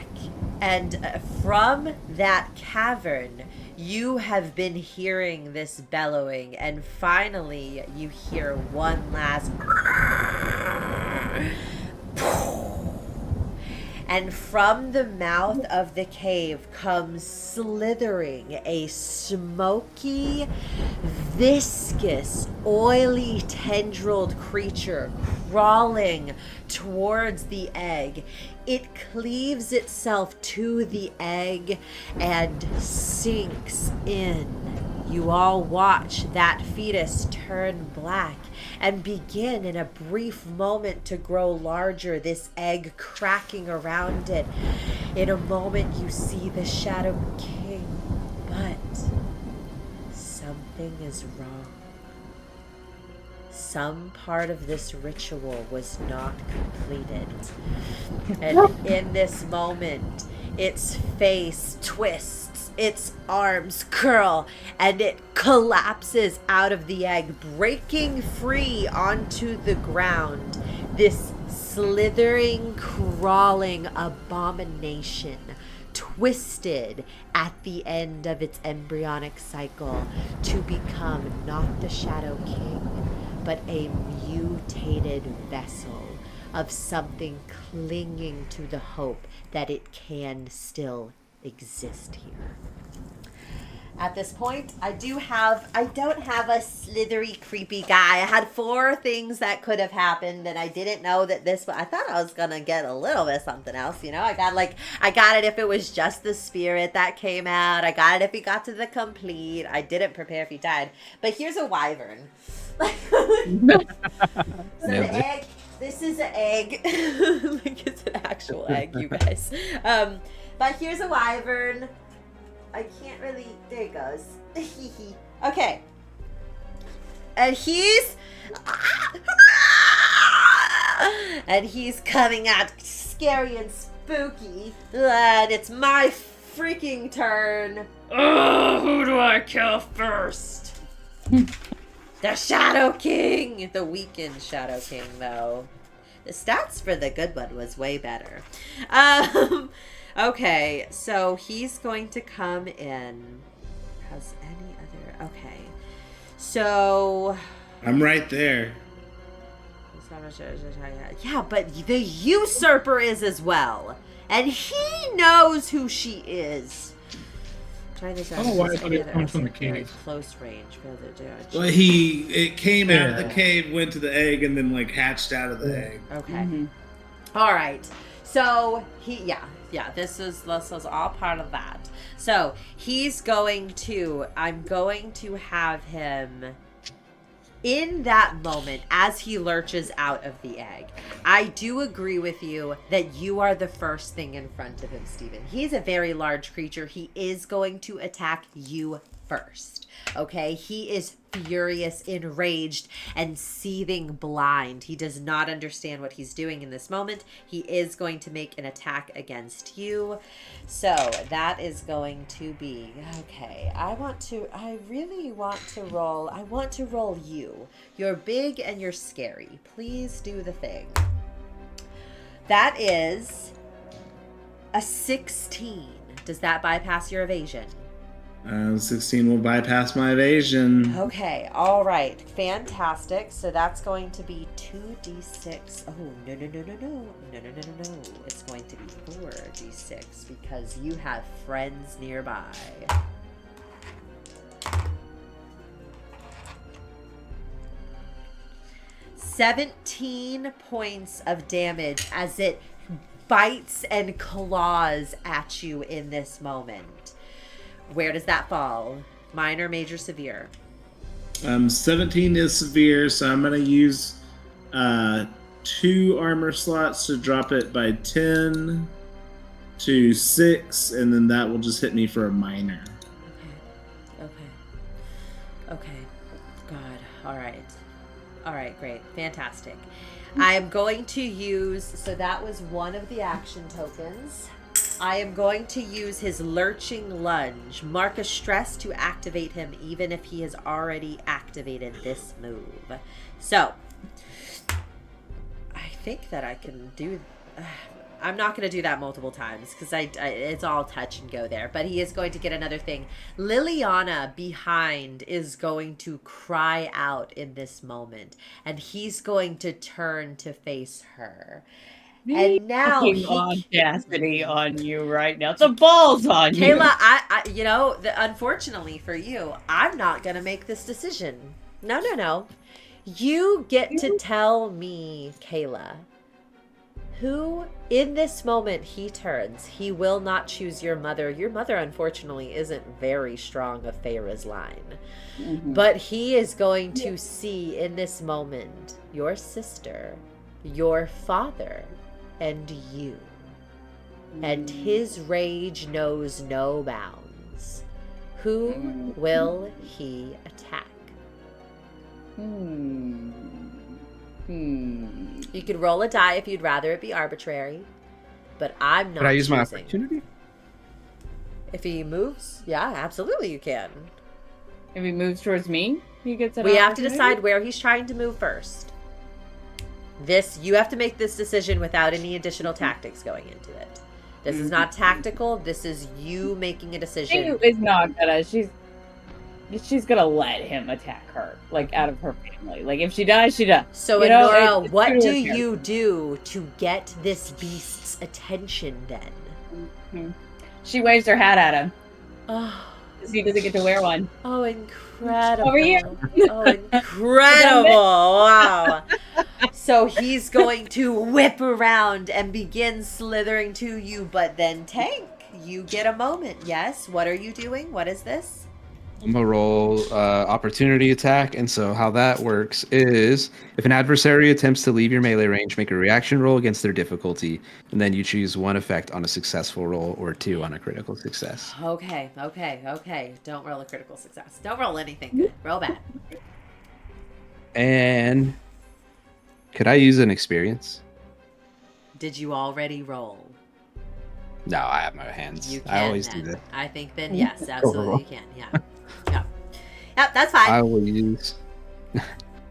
And from that cavern, you have been hearing this bellowing. And finally, you hear one last... And from the mouth of the cave comes slithering a smoky, viscous, oily, tendrilled creature crawling towards the egg. It cleaves itself to the egg and sinks in. You all watch that fetus turn black and begin in a brief moment to grow larger, this egg cracking around it. In a moment you see the Shadow King, but something is wrong. Some part of this ritual was not completed. And in this moment, its face twists, its arms curl, and it collapses out of the egg, breaking free onto the ground. This slithering, crawling abomination, twisted at the end of its embryonic cycle to become not the Shadow King, but a mutated vessel of something clinging to the hope that it can still exist here. At this point, I don't have a slithery, creepy guy. I had 4 things that could have happened, and I didn't know that I thought I was gonna get a little bit of something else, you know? I got it if it was just the spirit that came out. I got it if he got to the complete. I didn't prepare if he died. But here's a wyvern. So the egg, this is an egg. Like it's an actual egg, you guys. But here's a wyvern. I can't really. There it goes. Okay. And he's coming out scary and spooky. And it's my freaking turn. Oh, who do I kill first? The Shadow King. The weakened Shadow King, though. The stats for the good one was way better. Okay, so he's going to come in. Has any other... Okay. So... I'm right there. Yeah, but the usurper is as well. And he knows who she is. Try this out. Oh, why I thought it comes from the cave. Close range. Well, it came out of the cave, went to the egg, and then, like, hatched out of the egg. Okay. Mm-hmm. All right. So, this is all part of that. So, I'm going to have him, in that moment, as he lurches out of the egg. I do agree with you that you are the first thing in front of him, Stephen. He's a very large creature. He is going to attack you first. Okay? He is furious, enraged, and seething blind. He does not understand what he's doing in this moment. He is going to make an attack against you. So that is going to be, okay, I want to roll you. You're big and you're scary. Please do the thing. That is a 16. Does that bypass your evasion? 16 will bypass my evasion. Okay, all right. Fantastic. So that's going to be 2d6. Oh, no. It's going to be 4d6 because you have friends nearby. $17 points of damage as it bites and claws at you in this moment. Where does that fall? Minor, major, severe? 17 is severe, so I'm going to use 2 armor slots to drop it by 10 to 6, and then that will just hit me for a minor. Okay. God. All right, great. Fantastic. I am going to use, so that was one of the action tokens. I am going to use his Lurching Lunge. Mark a stress to activate him, even if he has already activated this move. So, I think that I can do... I'm not going to do that multiple times, because it's all touch and go there. But he is going to get another thing. Liliana behind is going to cry out in this moment. And he's going to turn to face her. And now audacity on you right now. The balls on you. Kayla, unfortunately for you, I'm not going to make this decision. No. You get to tell me, Kayla, who in this moment he turns. He will not choose your mother. Your mother, unfortunately, isn't very strong of Feyre's line. Mm-hmm. But he is going to see in this moment your sister, your father, and you. And his rage knows no bounds. Who will he attack? You could roll a die if you'd rather it be arbitrary, but I'm not. Could I use my opportunity? If he moves, yeah, absolutely you can. If he moves towards me, he gets an We have to decide where he's trying to move first. You have to make this decision without any additional tactics going into it. This is not tactical. This is you making a decision. She is not gonna. She's gonna let him attack her, like out of her family. Like if she dies, she dies. So, Anura, what do you do to get this beast's attention then? She waves her hat at him. Oh, because he doesn't get to wear one. Oh, incredible. Over here. Oh, incredible. Wow. So he's going to whip around and begin slithering to you, but then Tank, you get a moment. Yes? What are you doing? What is this? I'm gonna roll opportunity attack, and so how that works is if an adversary attempts to leave your melee range, make a reaction roll against their difficulty, and then you choose one effect on a successful roll or 2 on a critical success. Okay. Don't roll a critical success. Don't roll anything good. Roll bad. And could I use an experience? Did you already roll? No, I have my hands. You can. I always then. do that. I think then yes, absolutely you can. Yeah. Yep, that's fine. I will use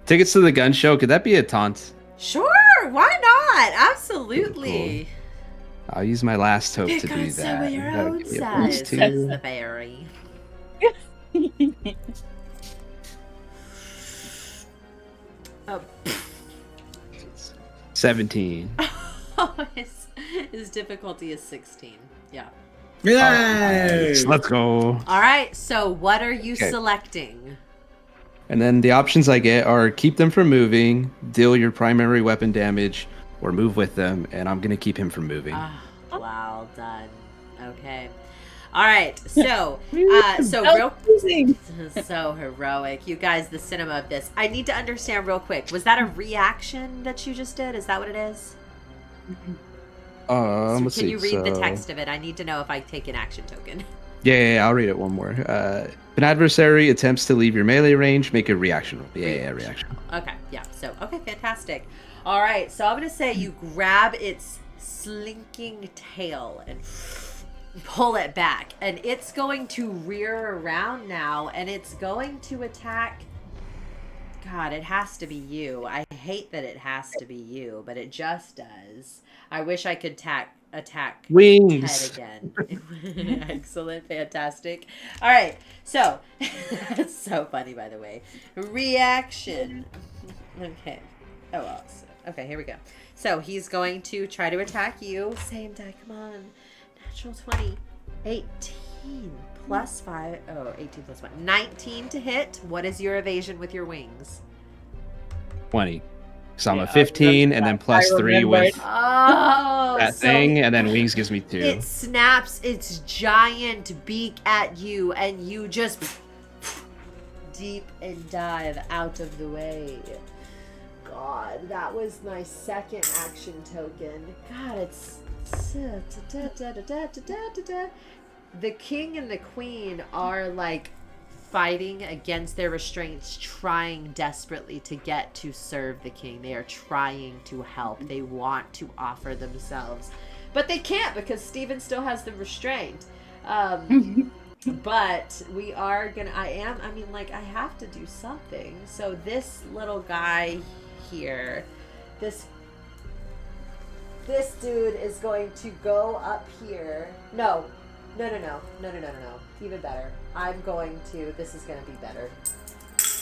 tickets to the gun show. Could that be a taunt? Sure, why not? Absolutely. Cool. I'll use my last hope Pick to on do some that. of your That'll own give me a size, +2. says the fairy. 17. His difficulty is 16. Yeah. Yay! Let's go. All right, so what are you Okay. selecting? And then the options I get are keep them from moving, deal your primary weapon damage, or move with them. And I'm gonna keep him from moving. Well done. Okay. All right. So so heroic. You guys, the cinema of this. I need to understand real quick. Was that a reaction that you just did? Is that what it is? Let's Can see. you read the text of it? I need to know if I take an action token. Yeah, I'll read it one more. If an adversary attempts to leave your melee range, make a reaction roll. Yeah, reaction. Okay, yeah. So, okay, fantastic. All right, so I'm going to say you grab its slinking tail and pull it back. And it's going to rear around now, and it's going to attack... God, it has to be you. I hate that it has to be you, but it just does. I wish I could attack Wings. Ted again. Excellent, fantastic. All right, so it's so funny, by the way. Reaction. Okay. Oh, well. Okay, here we go. So he's going to try to attack you. Same die. Come on. Natural 20. 18 plus 5. Oh, 18 plus 1. 19 to hit. What is your evasion with your wings? 20. So I'm a 15, and then plus 3 with that thing, and then wings gives me 2. It snaps its giant beak at you, and you just deep and dive out of the way. God, that was my second action token. God, it's... The king and the queen are like fighting against their restraints, trying desperately to get to serve the king. They are trying to help. They want to offer themselves, but they can't because Steven still has the restraint. But we are gonna, I have to do something. So this little guy here, this dude is going to go up here. No. Even better. This is going to be better.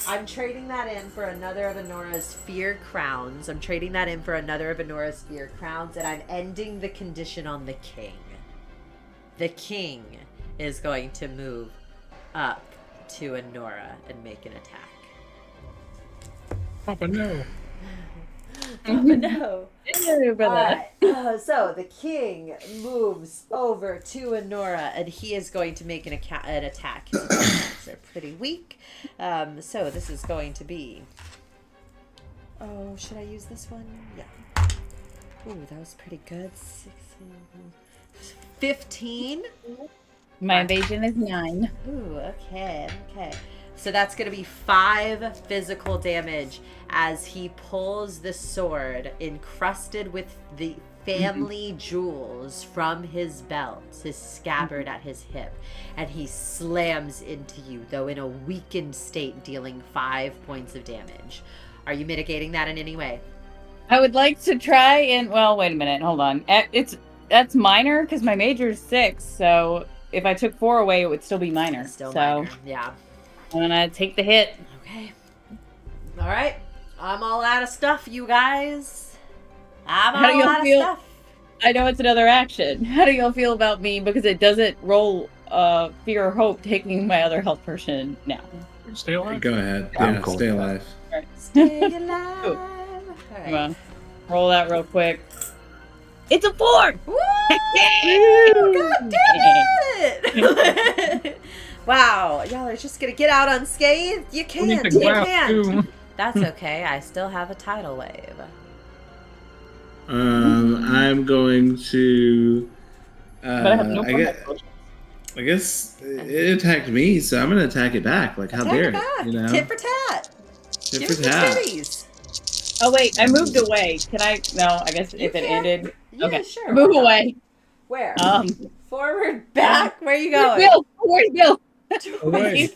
I'm trading that in for another of Anura's fear crowns. And I'm ending the condition on the king. The king is going to move up to Anura and make an attack. Papa, no. Papa, no. Brother. So the king moves over to Anura, and he is going to make an attack. His attacks are pretty weak. So this is going to be... Oh, should I use this one? Yeah. Ooh, that was pretty good. 15. My evasion is 9. Ooh, okay. So that's going to be 5 physical damage as he pulls the sword encrusted with the family jewels from his belt, his scabbard at his hip, and he slams into you, though in a weakened state, dealing 5 points of damage. Are you mitigating that in any way? I would like to try and... Well, wait a minute. Hold on. That's minor because my major is 6, so if I took 4 away, it would still be minor. Still so minor, yeah. I'm gonna take the hit. Okay. All right. I'm all out of stuff, you guys. I'm all out of stuff. I know it's another action. How do y'all feel about me? Because it doesn't roll fear or hope taking my other health potion now. Stay alive. Go ahead. I'm Yeah, cool stay with that. alive. Alright. Stay alive. All Come right. on. Roll that real quick. It's a 4! Woo! God damn it! Wow, y'all are just gonna get out unscathed? You We need can't. to You go out, can't. too. That's okay. I still have a tidal wave. I'm going to. But I have no I guess it attacked me, so I'm gonna attack it back. Like, how Attack dare it back. it? You know, Tit for tat. tit Give for it the tat. titties. Oh wait, I moved away. Can I? No, I guess You if it can. ended. Yeah, Okay, sure. move why not? away. Where? Forward, back. Where you going? Bill, where's Bill? Away.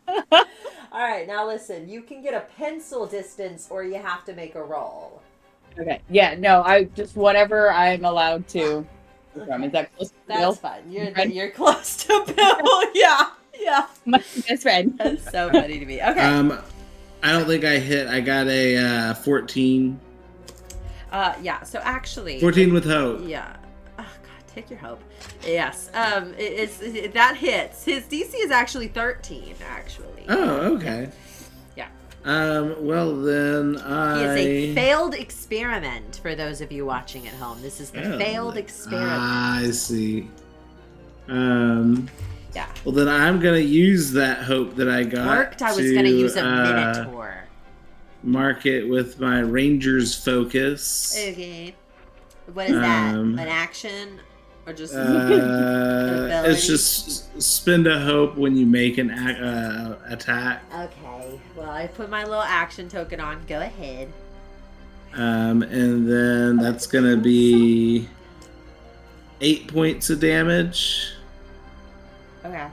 All right, now listen. You can get a pencil distance, or you have to make a roll. Okay, yeah, no, I just whatever I'm allowed to. Is that close to That's Bill? fine. Friend? You're close to Bill. Yeah. My best friend. That's so funny to me. Okay. I don't think I hit. I got a 14. Yeah. So actually, 14 with hope. yeah. Oh God, take your hope. Yes. That hits. His DC is actually 13. Actually. Oh, okay. Yeah. Well then, He is a failed experiment for those of you watching at home. This is the failed experiment. I see. Yeah. Well, then I'm gonna use that hope that I got. Worked. I was gonna use a Minotaur. Mark it with my Ranger's Focus. Okay. What is that? An action or just an ability? It's just spend a hope when you make an attack. Okay. Well, I put my little action token on. Go ahead. And then that's gonna be 8 points of damage. Okay.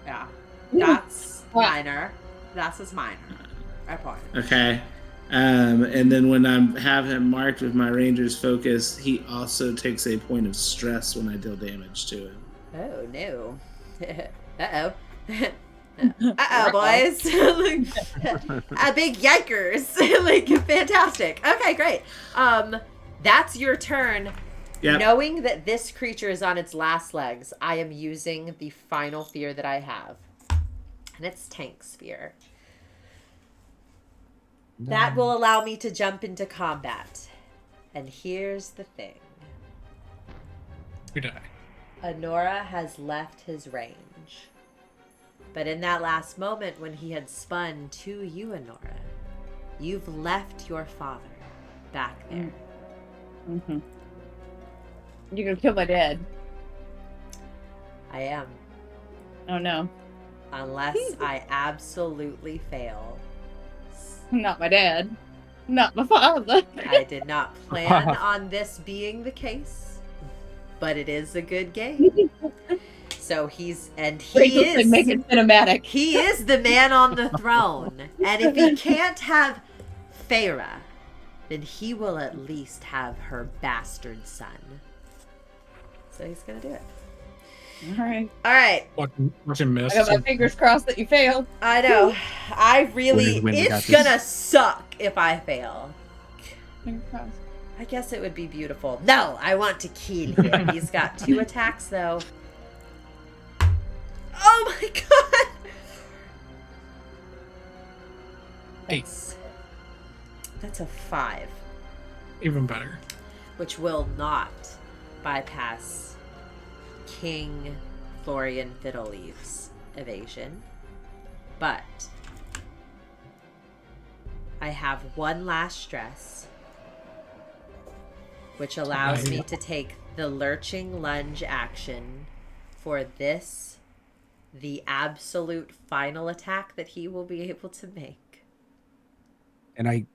Yeah. That's minor. That's his minor. A point. Okay. And then when I have him marked with my Ranger's Focus, he also takes a point of stress when I deal damage to him. Oh no. Uh-oh. Uh-oh, boys. A big yikers. Like, fantastic. Okay, great. That's your turn. Yep. Knowing that this creature is on its last legs, I am using the final fear that I have. And it's Tank's fear. That will allow me to jump into combat. And here's the thing. We die. Anura has left his range. But in that last moment when he had spun to you, Anura, you've left your father back there. Mm-hmm. You're gonna kill my dad. I am. Oh no. Unless I absolutely fail. Not my dad. Not my father. I did not plan on this being the case, but it is a good game. So he is make it cinematic. He is the man on the throne. And if he can't have Faerie, then he will at least have her bastard son. So he's gonna do it. Alright. Alright. Watch him miss. I got my fingers crossed that you failed. I know. It's gonna suck if I fail. Fingers crossed. I guess it would be beautiful. No, I want to kill him. He's got 2 attacks though. Oh my god! 8. That's a 5. Even better. Which will not bypass King Florian Fiddleleaf's evasion. But I have 1 last stress, which allows me to take the lurching lunge action for this, the absolute final attack that he will be able to make. And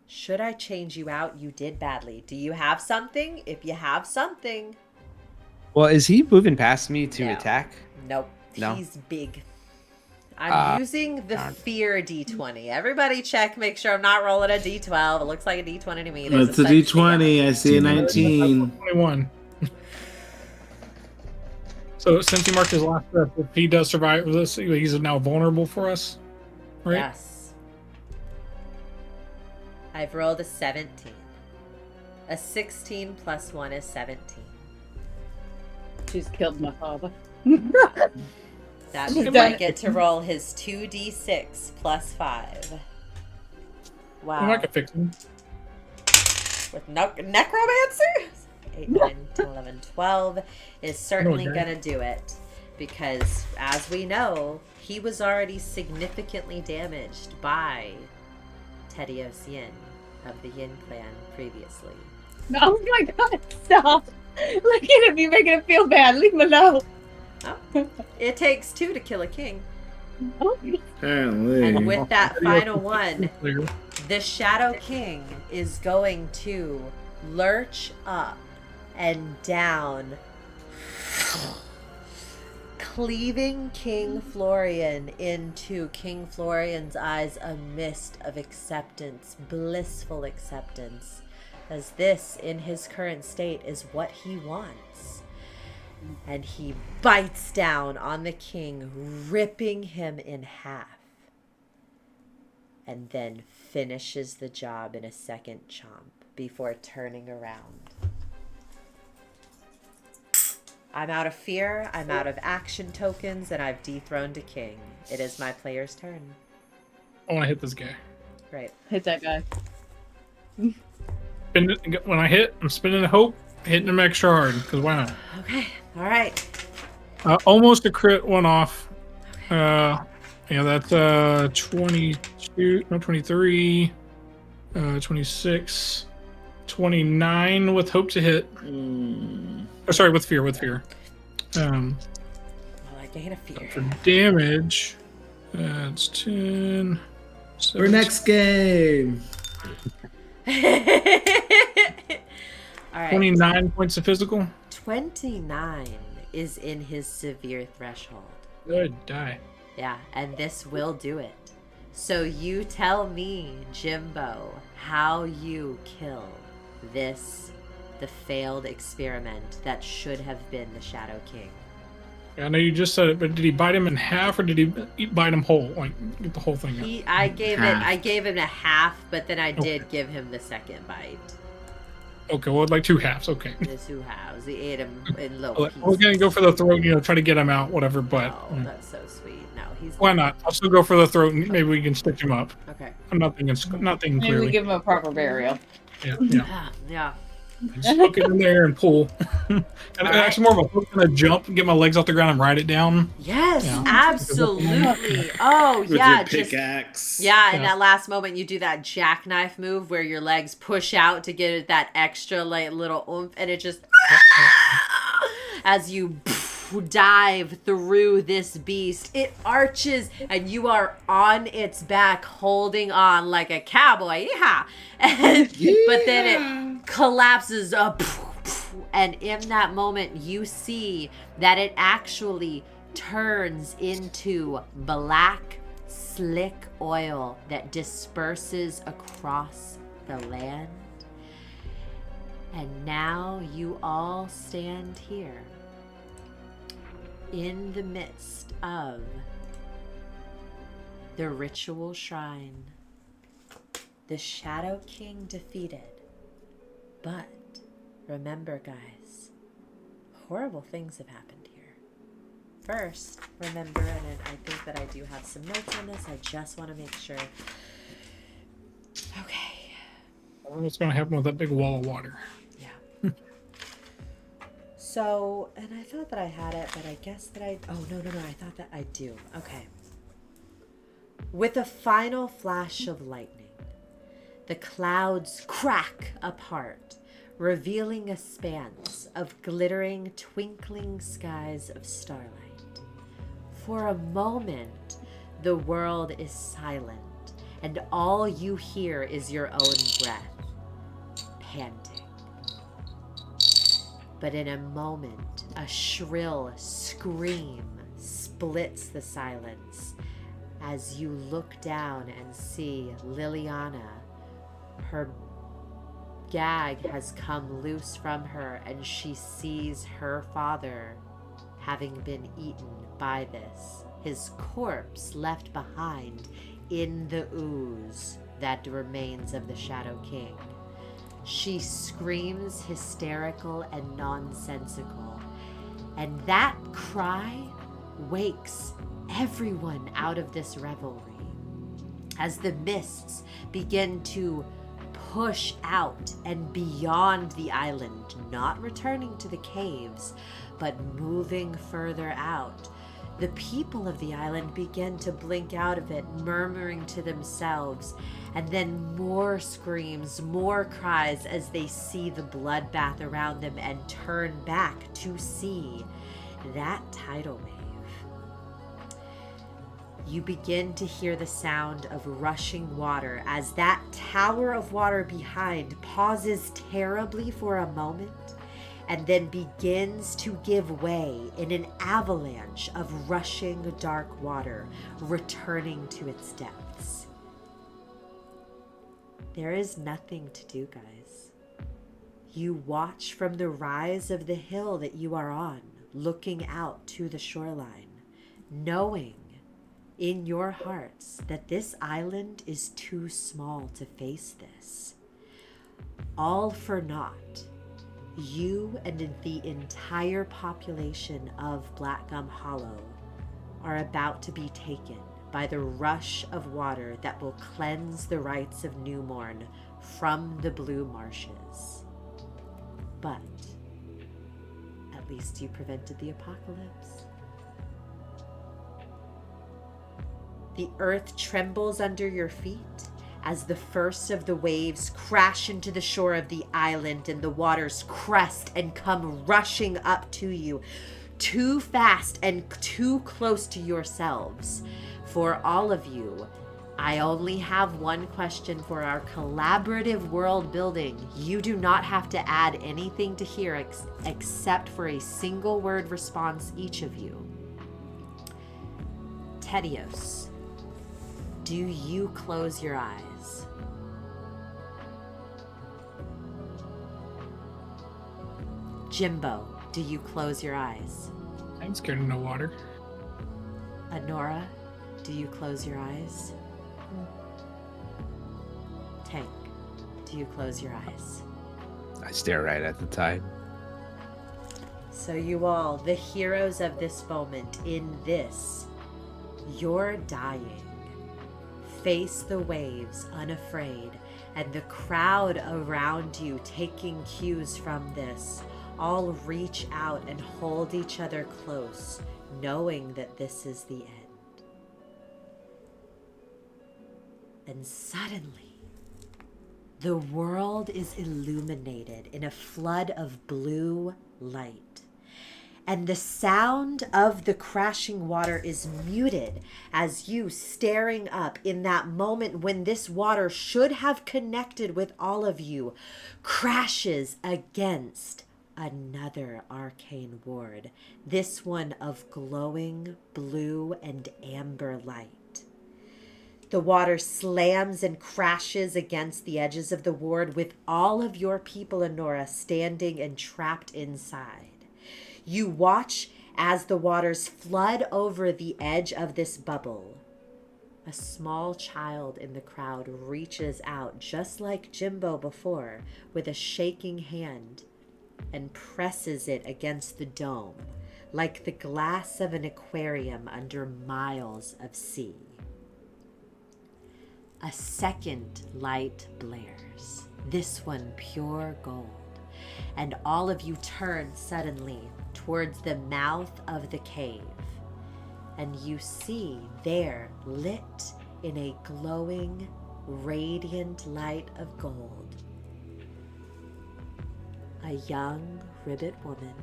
Should I change you out? You did badly. Do you have something? If you have something. Well, is he moving past me to No. attack? Nope. No. He's big. I'm using the fear D20. Everybody check, make sure I'm not rolling a D12. It looks like a D20 to me. There's It's a such D20. I see a 19. 21. So since he marked his last breath, if he does survive this, he's now vulnerable for us, right? Yes. I've rolled a 17. A 16 plus 1 is 17. She's killed my father. That She's means done I get to roll his 2d6 plus 5. Wow. I could fix him. With necromancer? 8, 9, 10, 11, 12 is certainly okay. gonna do it. Because, as we know, he was already significantly damaged by Tedeos Yin of the Yin clan previously. Oh my god, stop! Look at him, you're making him feel bad. Leave him alone. Oh, it takes 2 to kill a king. Oh, Apparently. And with that final one, the Shadow King is going to lurch up and down, cleaving King Florian into King Florian's eyes a mist of acceptance, blissful acceptance, as this, in his current state, is what he wants. And he bites down on the king, ripping him in half, and then finishes the job in a second chomp before turning around. I'm out of fear, I'm out of action tokens, and I've dethroned a king. It is my player's turn. I want to hit this guy. Great. hit that guy. When I hit, I'm spinning a hope, hitting him extra hard, because why not? Okay, alright. Almost a crit one off. Yeah, that's 22, no, 23, 26, 29 with hope to hit. Oh, sorry, with fear. Well, I gain a fear. For damage, it's 10. For next game. Alright. 29 points of physical. 29 is in his severe threshold. Good, die. Yeah, and this will do it. So you tell me, Gimbo, how you kill this, the failed experiment that should have been the Shadow King. I know you just said it, but did he bite him in half or did he bite him whole? Like, get the whole thing out? I gave him a half, but then I did give him the second bite. Okay, well, like 2 halves, okay. The 2 halves. He ate him in little pieces. We're gonna go for the throat, try to get him out, whatever, but... Oh, that's so sweet. No, he's... Why not? I'll still go for the throat, and maybe we can stitch him up. Okay. I'm not thinking Maybe clearly. we give him a proper burial. Yeah. Yeah. Just hook it in there and pull. And actually more of a hook than a jump, get my legs off the ground and ride it down. Yes, Yeah. absolutely. Oh, With yeah. your pickaxe. Yeah, in that last moment, you do that jackknife move where your legs push out to get it that extra little oomph, and it just... as you dive through this beast, it arches, and you are on its back holding on like a cowboy. Yeah. But then it collapses up, and in that moment, you see that it actually turns into black, slick oil that disperses across the land. And now you all stand here in the midst of the ritual shrine. The Shadow King defeated. But remember, guys, horrible things have happened here. First, remember, and I think that I do have some notes on this, I just want to make sure. Okay. I don't know what's gonna happen with that big wall of water. Yeah. So, and I thought that I had it, but I guess that I... Oh, no, I thought that I do. Okay. With a final flash of lightning, the clouds crack apart, revealing a expanse of glittering, twinkling skies of starlight. For a moment, the world is silent, and all you hear is your own breath, panting. But in a moment, a shrill scream splits the silence as you look down and see Liliana. Her gag has come loose from her, and she sees her father having been eaten by this, his corpse left behind in the ooze that remains of the Shadow King. She screams hysterical and nonsensical, And that cry wakes everyone out of this revelry as the mists begin to push out and beyond the island, not returning to the caves, but moving further out. The people of the island begin to blink out of it, murmuring to themselves, and then more screams, more cries as they see the bloodbath around them and turn back to see that tidal wave. You begin to hear the sound of rushing water as that tower of water behind pauses terribly for a moment and then begins to give way in an avalanche of rushing dark water, returning to its depths. There is nothing to do, guys. You watch from the rise of the hill that you are on, looking out to the shoreline, knowing in your hearts that this island is too small to face this. All for naught. You and the entire population of Blackgum Hollow are about to be taken by the rush of water that will cleanse the rites of New Morn from the blue marshes. But at least you prevented the apocalypse. The earth trembles under your feet as the first of the waves crash into the shore of the island and the waters crest and come rushing up to you, too fast and too close to yourselves. For all of you, I only have one question for our collaborative world building. You do not have to add anything to here except for a single word response, each of you. Tedeos, do you close your eyes? Gimbo, do you close your eyes? I'm scared of no water. Anura, do you close your eyes? Tank, do you close your eyes? I stare right at the tide. So you all, the heroes of this moment, in this, you're dying. Face the waves unafraid, and the crowd around you taking cues from this, all reach out and hold each other close, knowing that this is the end. And suddenly, the world is illuminated in a flood of blue light. And the sound of the crashing water is muted as you, staring up in that moment when this water should have connected with all of you, crashes against another arcane ward, this one of glowing blue and amber light. The water slams and crashes against the edges of the ward with all of your people, Anura, standing and trapped inside. You watch as the waters flood over the edge of this bubble. A small child in the crowd reaches out, just like Gimbo before, with a shaking hand and presses it against the dome, like the glass of an aquarium under miles of sea. A second light blares, this one pure gold, and all of you turn suddenly towards the mouth of the cave, and you see there, lit in a glowing, radiant light of gold, a young Ribbet woman,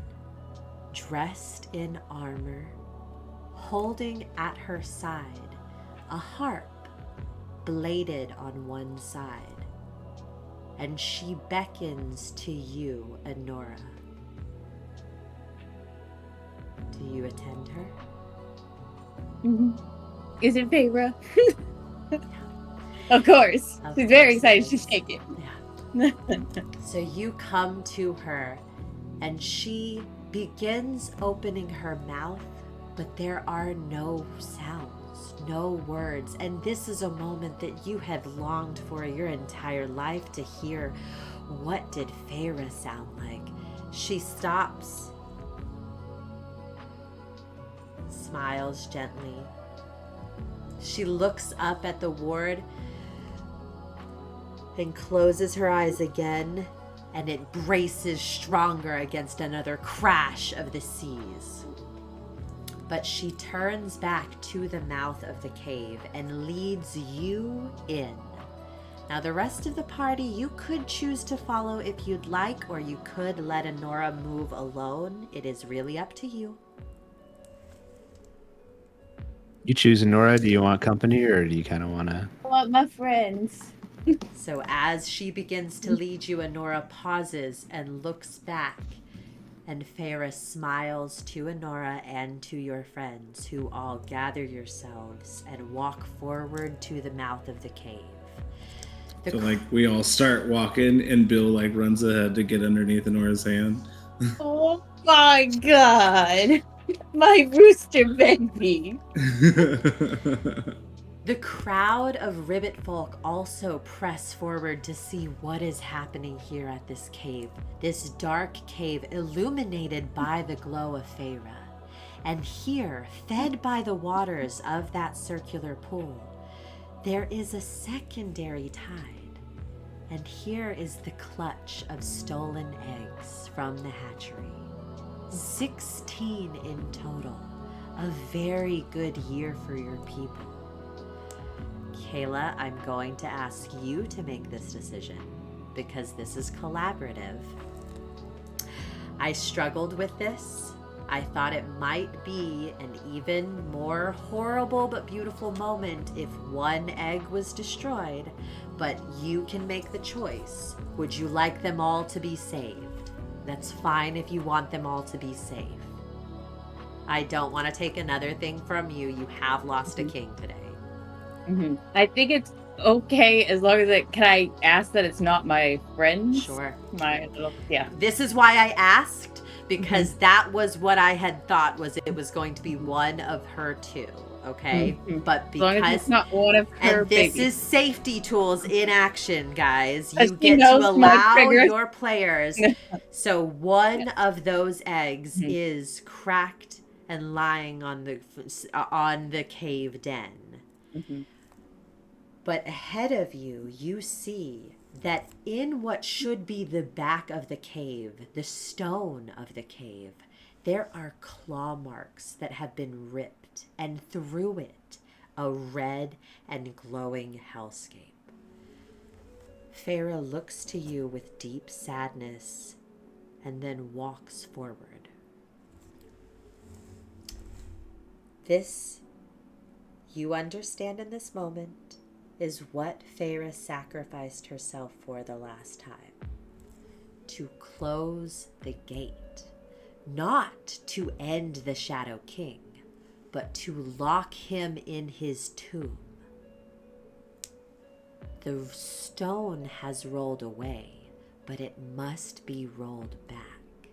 dressed in armor, holding at her side a harp bladed on one side, and she beckons to you, Anura. Do you attend her? Mm-hmm. Is it Faerie? Of course. She's very excited to take it. Yeah. So you come to her, and she begins opening her mouth, but there are no sounds, no words. And this is a moment that you had longed for your entire life to hear. What did Faerie sound like? She stops smiles gently. She looks up at the ward and closes her eyes again, and it braces stronger against another crash of the seas. But she turns back to the mouth of the cave and leads you in. Now, the rest of the party, you could choose to follow if you'd like, or you could let Anura move alone. It is really up to you. You choose, Anura. Do you want company, or do you kind of want to? I want my friends. So as she begins to lead you, Anura pauses and looks back, and Faerie smiles to Anura and to your friends, who all gather yourselves and walk forward to the mouth of the cave. So like we all start walking, and Bill like runs ahead to get underneath Anora's hand. Oh my god. My Rooster baby. The crowd of Ribbet folk also press forward to see what is happening here at this cave. This dark cave illuminated by the glow of Faerie. And here, fed by the waters of that circular pool, there is a secondary tide. And here is the clutch of stolen eggs from the hatchery. 16 in total. A very good year for your people. Kayla, I'm going to ask you to make this decision because this is collaborative. I struggled with this. I thought it might be an even more horrible but beautiful moment if one egg was destroyed, but you can make the choice. Would you like them all to be saved? That's fine if you want them all to be safe. I don't want to take another thing from you. You have lost a king today. Mm-hmm. I think it's okay as long as can I ask that it's not my friends? Sure. My little, yeah. This is why I asked, because that was what I had thought was it was going to be one of her two. Okay, but as long as because it's not one of her and this babies. is safety tools in action, guys. You She get to knows my allow triggers. your players. So one of those eggs is cracked and lying on the cave den. But ahead of you, you see that in what should be the back of the cave, the stone of the cave, there are claw marks that have been ripped, and through it, a red and glowing hellscape. Faerie looks to you with deep sadness and then walks forward. This, you understand in this moment, is what Faerie sacrificed herself for the last time. To close the gate. Not to end the Shadow King, but to lock him in his tomb. The stone has rolled away, but it must be rolled back.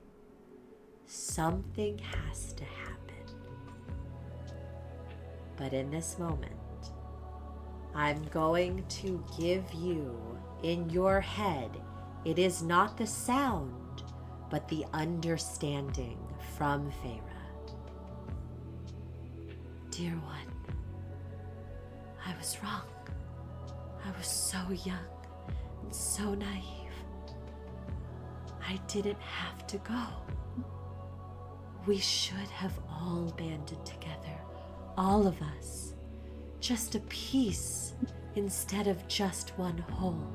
Something has to happen. But in this moment, I'm going to give you, in your head, it is not the sound, but the understanding from Faerie. Dear one, I was wrong. I was so young and so naive. I didn't have to go. We should have all banded together, all of us. Just a piece instead of just one whole.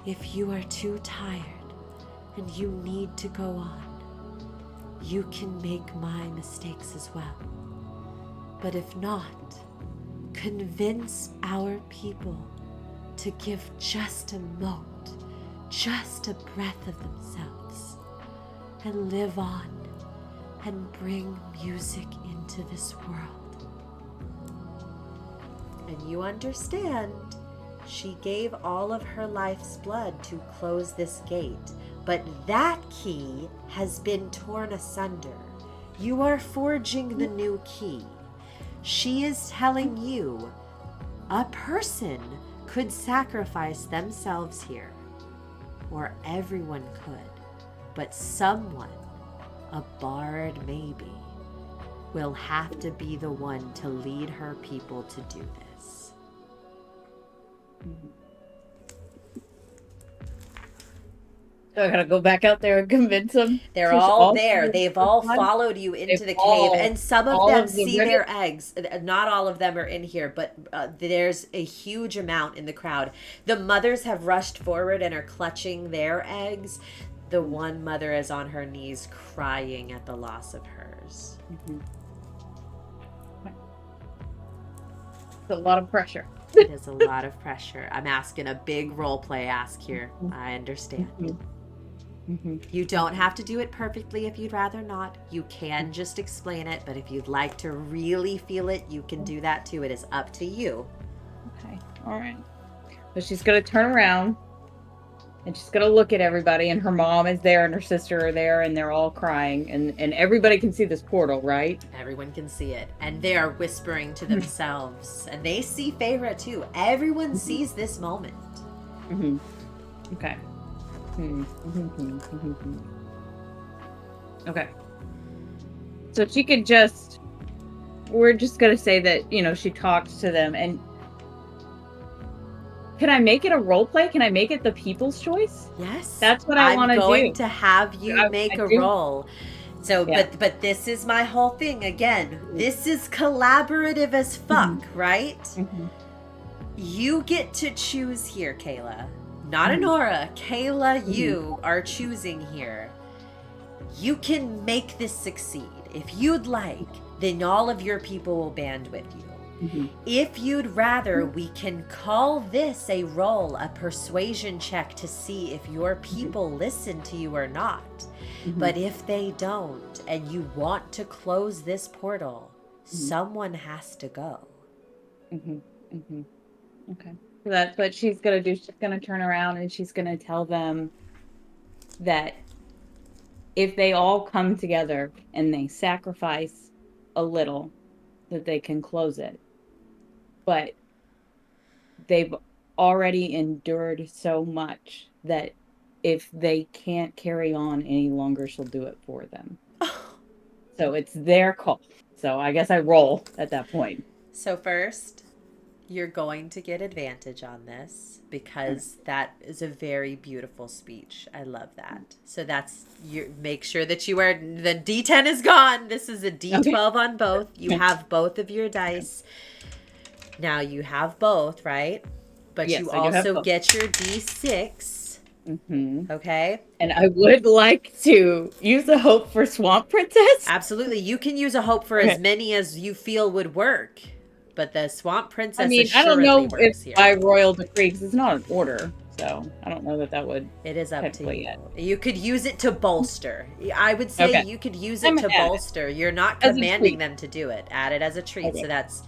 If you are too tired and you need to go on, you can make my mistakes as well. But if not, convince our people to give just a mote, just a breath of themselves, and live on and bring music into this world. And you understand, she gave all of her life's blood to close this gate, but that key has been torn asunder. You are forging the new key. She is telling you, a person could sacrifice themselves here, or everyone could, but someone, a bard maybe, will have to be the one to lead her people to do this. So I gotta go back out there and convince them. They're to all also there. do They've the all first one? followed you into They've the cave, all- and some of all them of the see Ribbet- their eggs. Not all of them are in here, but there's a huge amount in the crowd. The mothers have rushed forward and are clutching their eggs. The one mother is on her knees crying at the loss of hers. Mhm. It's a lot of pressure. It is a lot of pressure. I'm asking a big role play ask here. I understand. You don't have to do it perfectly if you'd rather not. You can just explain it, but if you'd like to really feel it, you can do that too. It is up to you. Okay, all right. So she's gonna turn around and she's gonna look at everybody, and her mom is there and her sister are there, and they're all crying, and everybody can see this portal, right? Everyone can see it, and they are whispering to themselves, and they see Faerie too. Everyone sees this moment. Okay. Okay. So she could just, we're just gonna say that, you know, she talked to them, and can I make it a role play? Can I make it the people's choice? Yes, That's what I want to do. I'm going to have you make a do. roll. So, Yeah. but this is my whole thing. Again, this is collaborative as fuck, right? You get to choose here, Kayla. Not Anura. Kayla, you are choosing here. You can make this succeed. If you'd like, then all of your people will band with you. If you'd rather, we can call this a roll, a persuasion check to see if your people listen to you or not. But if they don't, and you want to close this portal, someone has to go. Okay. So that's what she's gonna do. She's gonna turn around and she's gonna tell them that if they all come together and they sacrifice a little, that they can close it. But they've already endured so much that if they can't carry on any longer, she'll do it for them. So it's their call. So I guess I roll at that point. So first, you're going to get advantage on this because that is a very beautiful speech. I love that. So that's, you make sure that you are, the D10 is gone. This is a D12 on both. You have both of your dice. Now you have both, right? But Yes, you I do have also both. get your D6. Okay? And I would like to use a hope for Swamp Princess. Absolutely. You can use a hope for as many as you feel would work. But the Swamp Princess I mean, I assuredly don't know works if here. by royal decree, because it's not an order. So I don't know that would. It is up to technically you. yet. You could use it to bolster. I would say Okay. you could use it I'm to gonna add it. bolster. You're not As a commanding treat. them to do it. Add it as a treat. Okay. So that's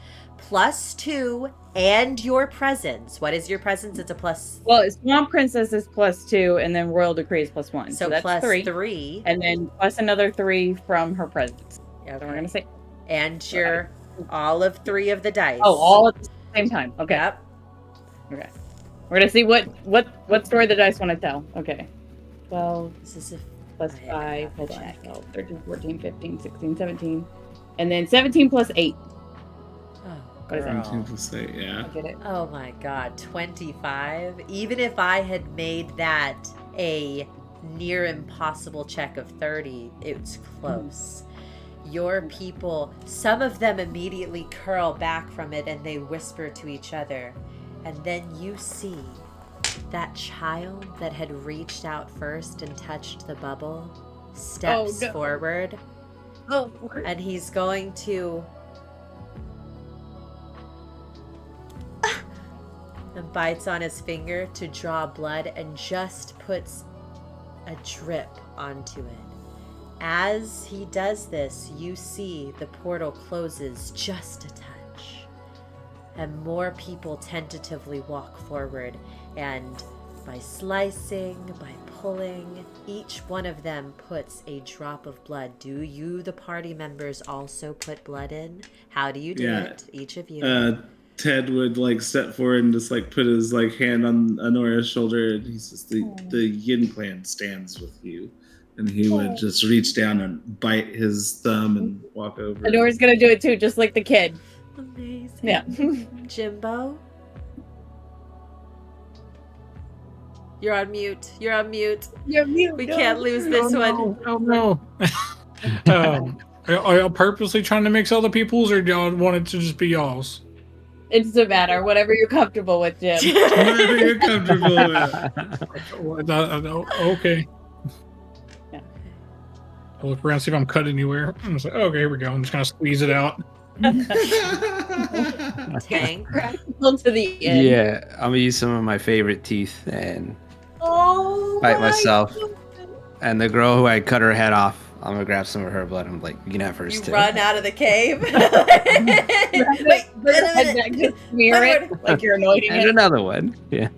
+2 and your presence. What is your presence? It's a plus. Well, Swamp Princess is +2, and then royal decree is +1. So that's plus 3. 3. And then plus another 3 from her presence. Okay. So we're gonna say. And your all of 3 of the dice. Oh, all at the same time. Okay. Yep. Okay. We're gonna see what story the dice want to tell. Okay. 12 This is a plus I 5. have to Hold on. check. 12, 13, 14, 15, 16, 17. And then 17 plus 8. Oh, What is that? girl. 17 plus 8, yeah. I get it. Oh my god, 25. Even if I had made that a near impossible check of 30, it's close. Your people, some of them immediately curl back from it and they whisper to each other. And then you see that child that had reached out first and touched the bubble steps no. forward. Oh. And he's going to and bites on his finger to draw blood and just puts a drip onto it. As he does this, you see the portal closes just a touch. And more people tentatively walk forward, and by slicing, by pulling, each one of them puts a drop of blood. Do you, the party members, also put blood in? How do you do it? Each of you. Ted would like step forward and just like put his like hand on Anora's shoulder, and he says, "The Yin clan stands with you." And he would just reach down and bite his thumb and walk over. Anura's gonna do it too, just like the kid. Amazing. Yeah. Gimbo? You're on mute. You're on mute. You're mute. We can't lose this one. Oh no. Are y'all purposely trying to mix other people's, or do y'all want it to just be y'all's? It doesn't matter. Whatever you're comfortable with, Jim. Whatever you're comfortable with. Okay. Yeah. I'll look around, see if I'm cut anywhere. I'm just like, okay, here we go. I'm just gonna squeeze it out. Tank. Practical to the end. Yeah, I'm gonna use some of my favorite teeth and Oh. bite myself. God. And the girl who I cut her head off, I'm gonna grab some of her blood. I'm like, you can have hers You too. run out of the cave. Wait, Head back, just smear it like you're anointing And it. another one. Yeah.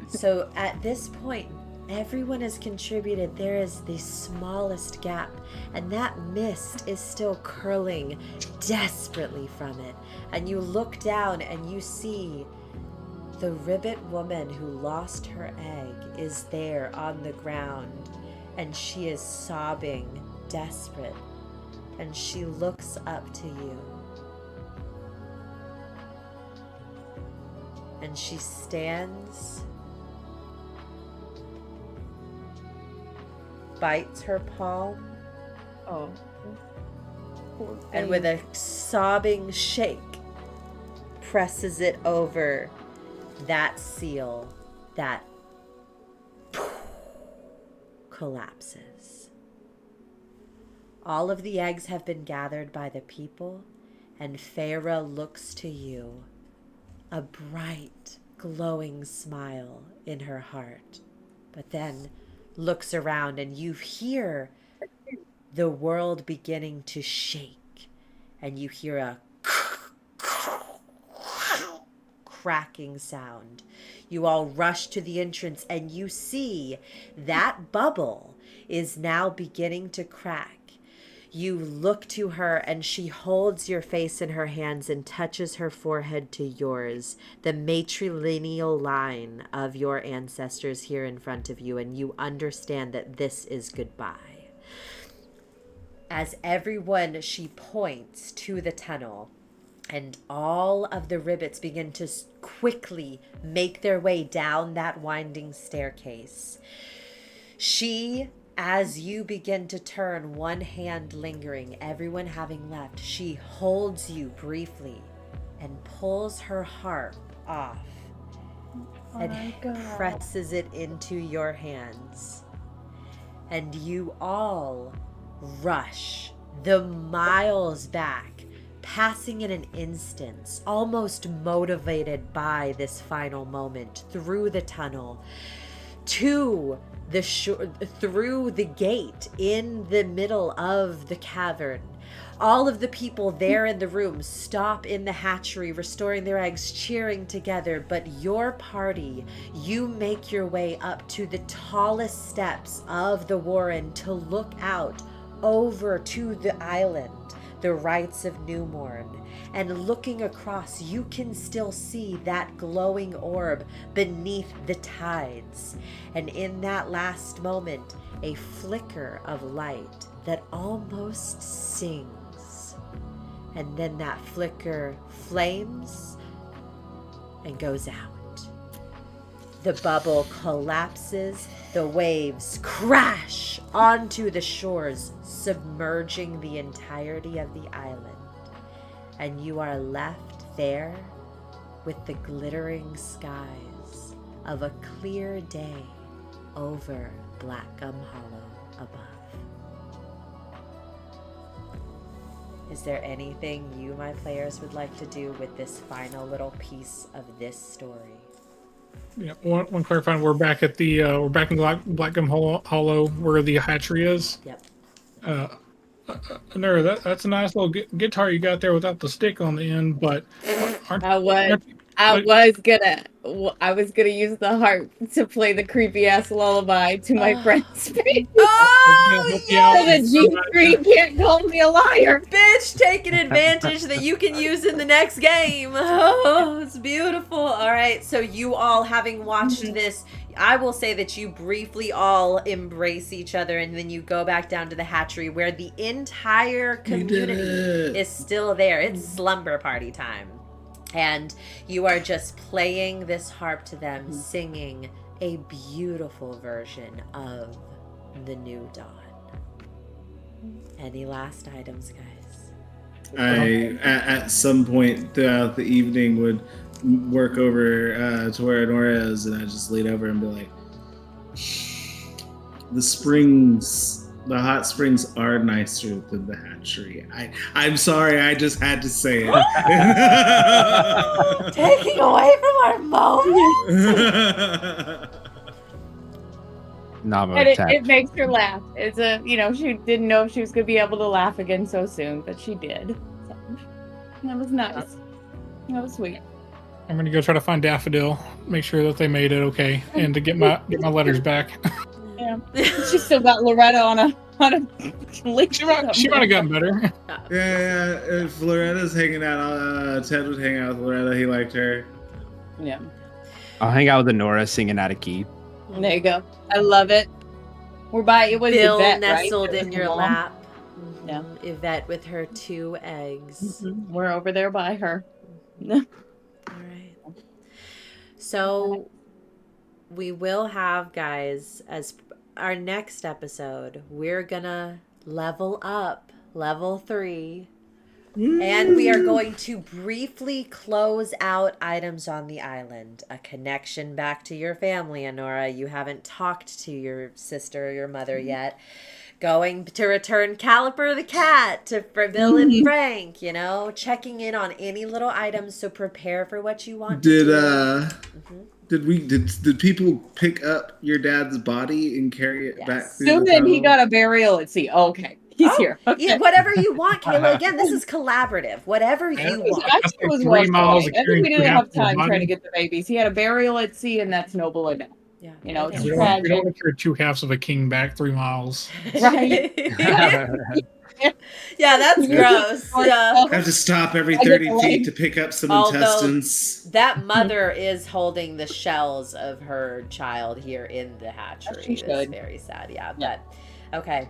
So at this point, everyone has contributed. There is the smallest gap, and that mist is still curling desperately from it. And you look down and you see the Ribbet woman who lost her egg is there on the ground, and she is sobbing, desperate, and she looks up to you. And she stands, bites her palm, Oh. Poor and with a sobbing shake, presses it over that seal that collapses. All of the eggs have been gathered by the people, and Faerie looks to you, a bright, glowing smile in her heart, but then looks around and you hear the world beginning to shake, and you hear a cracking sound. You all rush to the entrance and you see that bubble is now beginning to crack. You look to her and she holds your face in her hands and touches her forehead to yours, the matrilineal line of your ancestors here in front of you, and you understand that this is goodbye. As everyone, she points to the tunnel, and all of the Ribbets begin to quickly make their way down that winding staircase. She, as you begin to turn, one hand lingering, everyone having left, she holds you briefly and pulls her harp off and presses it into your hands. And you all rush the miles back, passing in an instant, almost motivated by this final moment, through the tunnel to the through the gate in the middle of the cavern. All of the people there in the room stop in the hatchery, restoring their eggs, cheering together. But your party, you make your way up to the tallest steps of the Warren to look out over to the island, the Rights of New Morn. And looking across, you can still see that glowing orb beneath the tides. And in that last moment, a flicker of light that almost sings. And then that flicker flames and goes out. The bubble collapses, the waves crash onto the shores, submerging the entirety of the island. And you are left there with the glittering skies of a clear day over Blackgum Hollow above. Is there anything you, my players, would like to do with this final little piece of this story? Yeah, one clarifying. We're back at the we're back in Blackgum Hollow where the hatchery is. Yep. Anura, that's a nice little guitar you got there without the stick on the end, but I was gonna use the harp to play the creepy ass lullaby to my friend's face. Oh, So that G3 can't call me a liar. bitch, take an advantage that you can use in the next game. Oh, it's beautiful. All right, so you all, having watched this, I will say that you briefly all embrace each other, and then you go back down to the hatchery where the entire community is still there. It's slumber party time. And you are just playing this harp to them, singing a beautiful version of the New Dawn. Any last items, guys? I, at some point throughout the evening, would work over to where Anura is, and I just lean over and be like, the hot springs are nicer than the hatchery. I'm sorry, I just had to say it. Taking away from our moment. And it makes her laugh. It's she didn't know if she was going to be able to laugh again so soon, but she did. So, that was nice. That was sweet. I'm gonna go try to find Daffodil, make sure that they made it okay, and to get my letters back. Yeah, she still got Loretta on a link. She might have gotten better. Yeah. If Loretta's hanging out, Ted would hang out with Loretta. He liked her. Yeah. I'll hang out with Anura singing out of key. There you go. I love it. We're by it was Bill Yvette, nestled right? in your lap. Yeah. Yvette with her 2 eggs. Mm-hmm. We're over there by her. All right. So we will have, guys, as our next episode, we're gonna level up, level 3. And we are going to briefly close out items on the island. A connection back to your family, Anura. You haven't talked to your sister or your mother yet. Going to return Caliper the cat for Bill and Frank, checking in on any little items, so prepare for what you want to do. Did people pick up your dad's body and carry it back through Soon the then he tunnel? got a burial at sea. Okay. He's here. Okay. Yeah, whatever you want, Kayla. Again, this is collaborative. Whatever you want. Actually, was 3 miles I think we didn't have time body. trying to get the babies. He had a burial at sea, and that's noble enough. Yeah. It's We tragic. don't carry 2/2 of a king back 3 miles. Right. Yeah, that's gross. Yeah. I have to stop every 30 feet to pick up some intestines. That mother is holding the shells of her child here in the hatchery. She should. It's very sad. Yeah.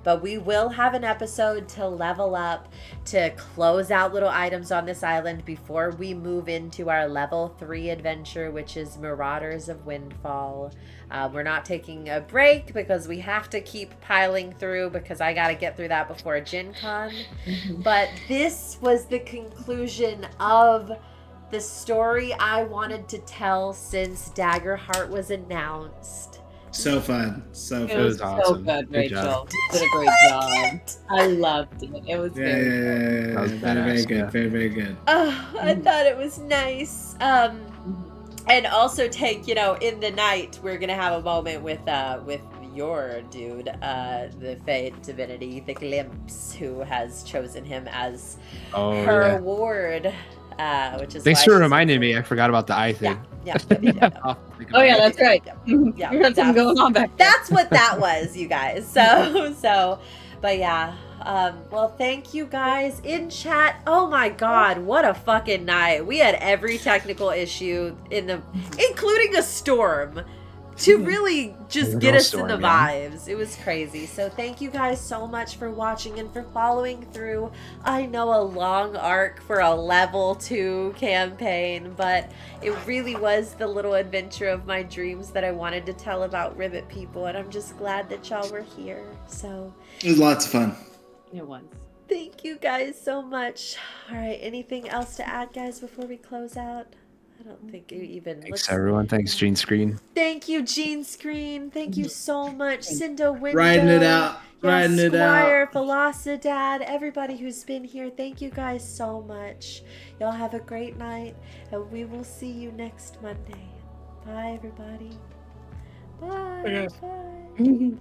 But we will have an episode to level up, to close out little items on this island before we move into our level 3 adventure, which is Marauders of Windfall. We're not taking a break because we have to keep piling through, because I got to get through that before Gen Con. But this was the conclusion of the story I wanted to tell since Daggerheart was announced. So fun. It was awesome. so good, Good Rachel. job. You did a great job. I loved it. It was very good. That was Very badass, good. yeah. Very good. Oh, I thought it was nice. And also take, in the night, we're going to have a moment with your dude, the Fate Divinity, the Glimpse, who has chosen him as her ward. Which is Thanks for reminding me. I forgot about the eye thing. Yeah. Oh yeah, that's right. Yeah, You had something going on back there. That's what that was, you guys. So, but yeah. Well, thank you guys in chat. Oh my God, what a fucking night. We had every technical issue including a storm, to really just get us in the vibes. It was crazy. So thank you guys so much for watching and for following through. I know a long arc for a level 2 campaign, but it really was the little adventure of my dreams that I wanted to tell about Ribbet people, and I'm just glad that y'all were here. So It was lots of fun. It was. thank you guys so much. All right, anything else to add, guys, before we close out? I don't think you even... Thanks, everyone. Thanks, Gene Screen. Thank you, Gene Screen. Thank you so much, Cindo Window. Riding it out. Riding it out. Squire, Velocidad, everybody who's been here. Thank you guys so much. Y'all have a great night, and we will see you next Monday. Bye, everybody. Bye. Bye, guys. Bye.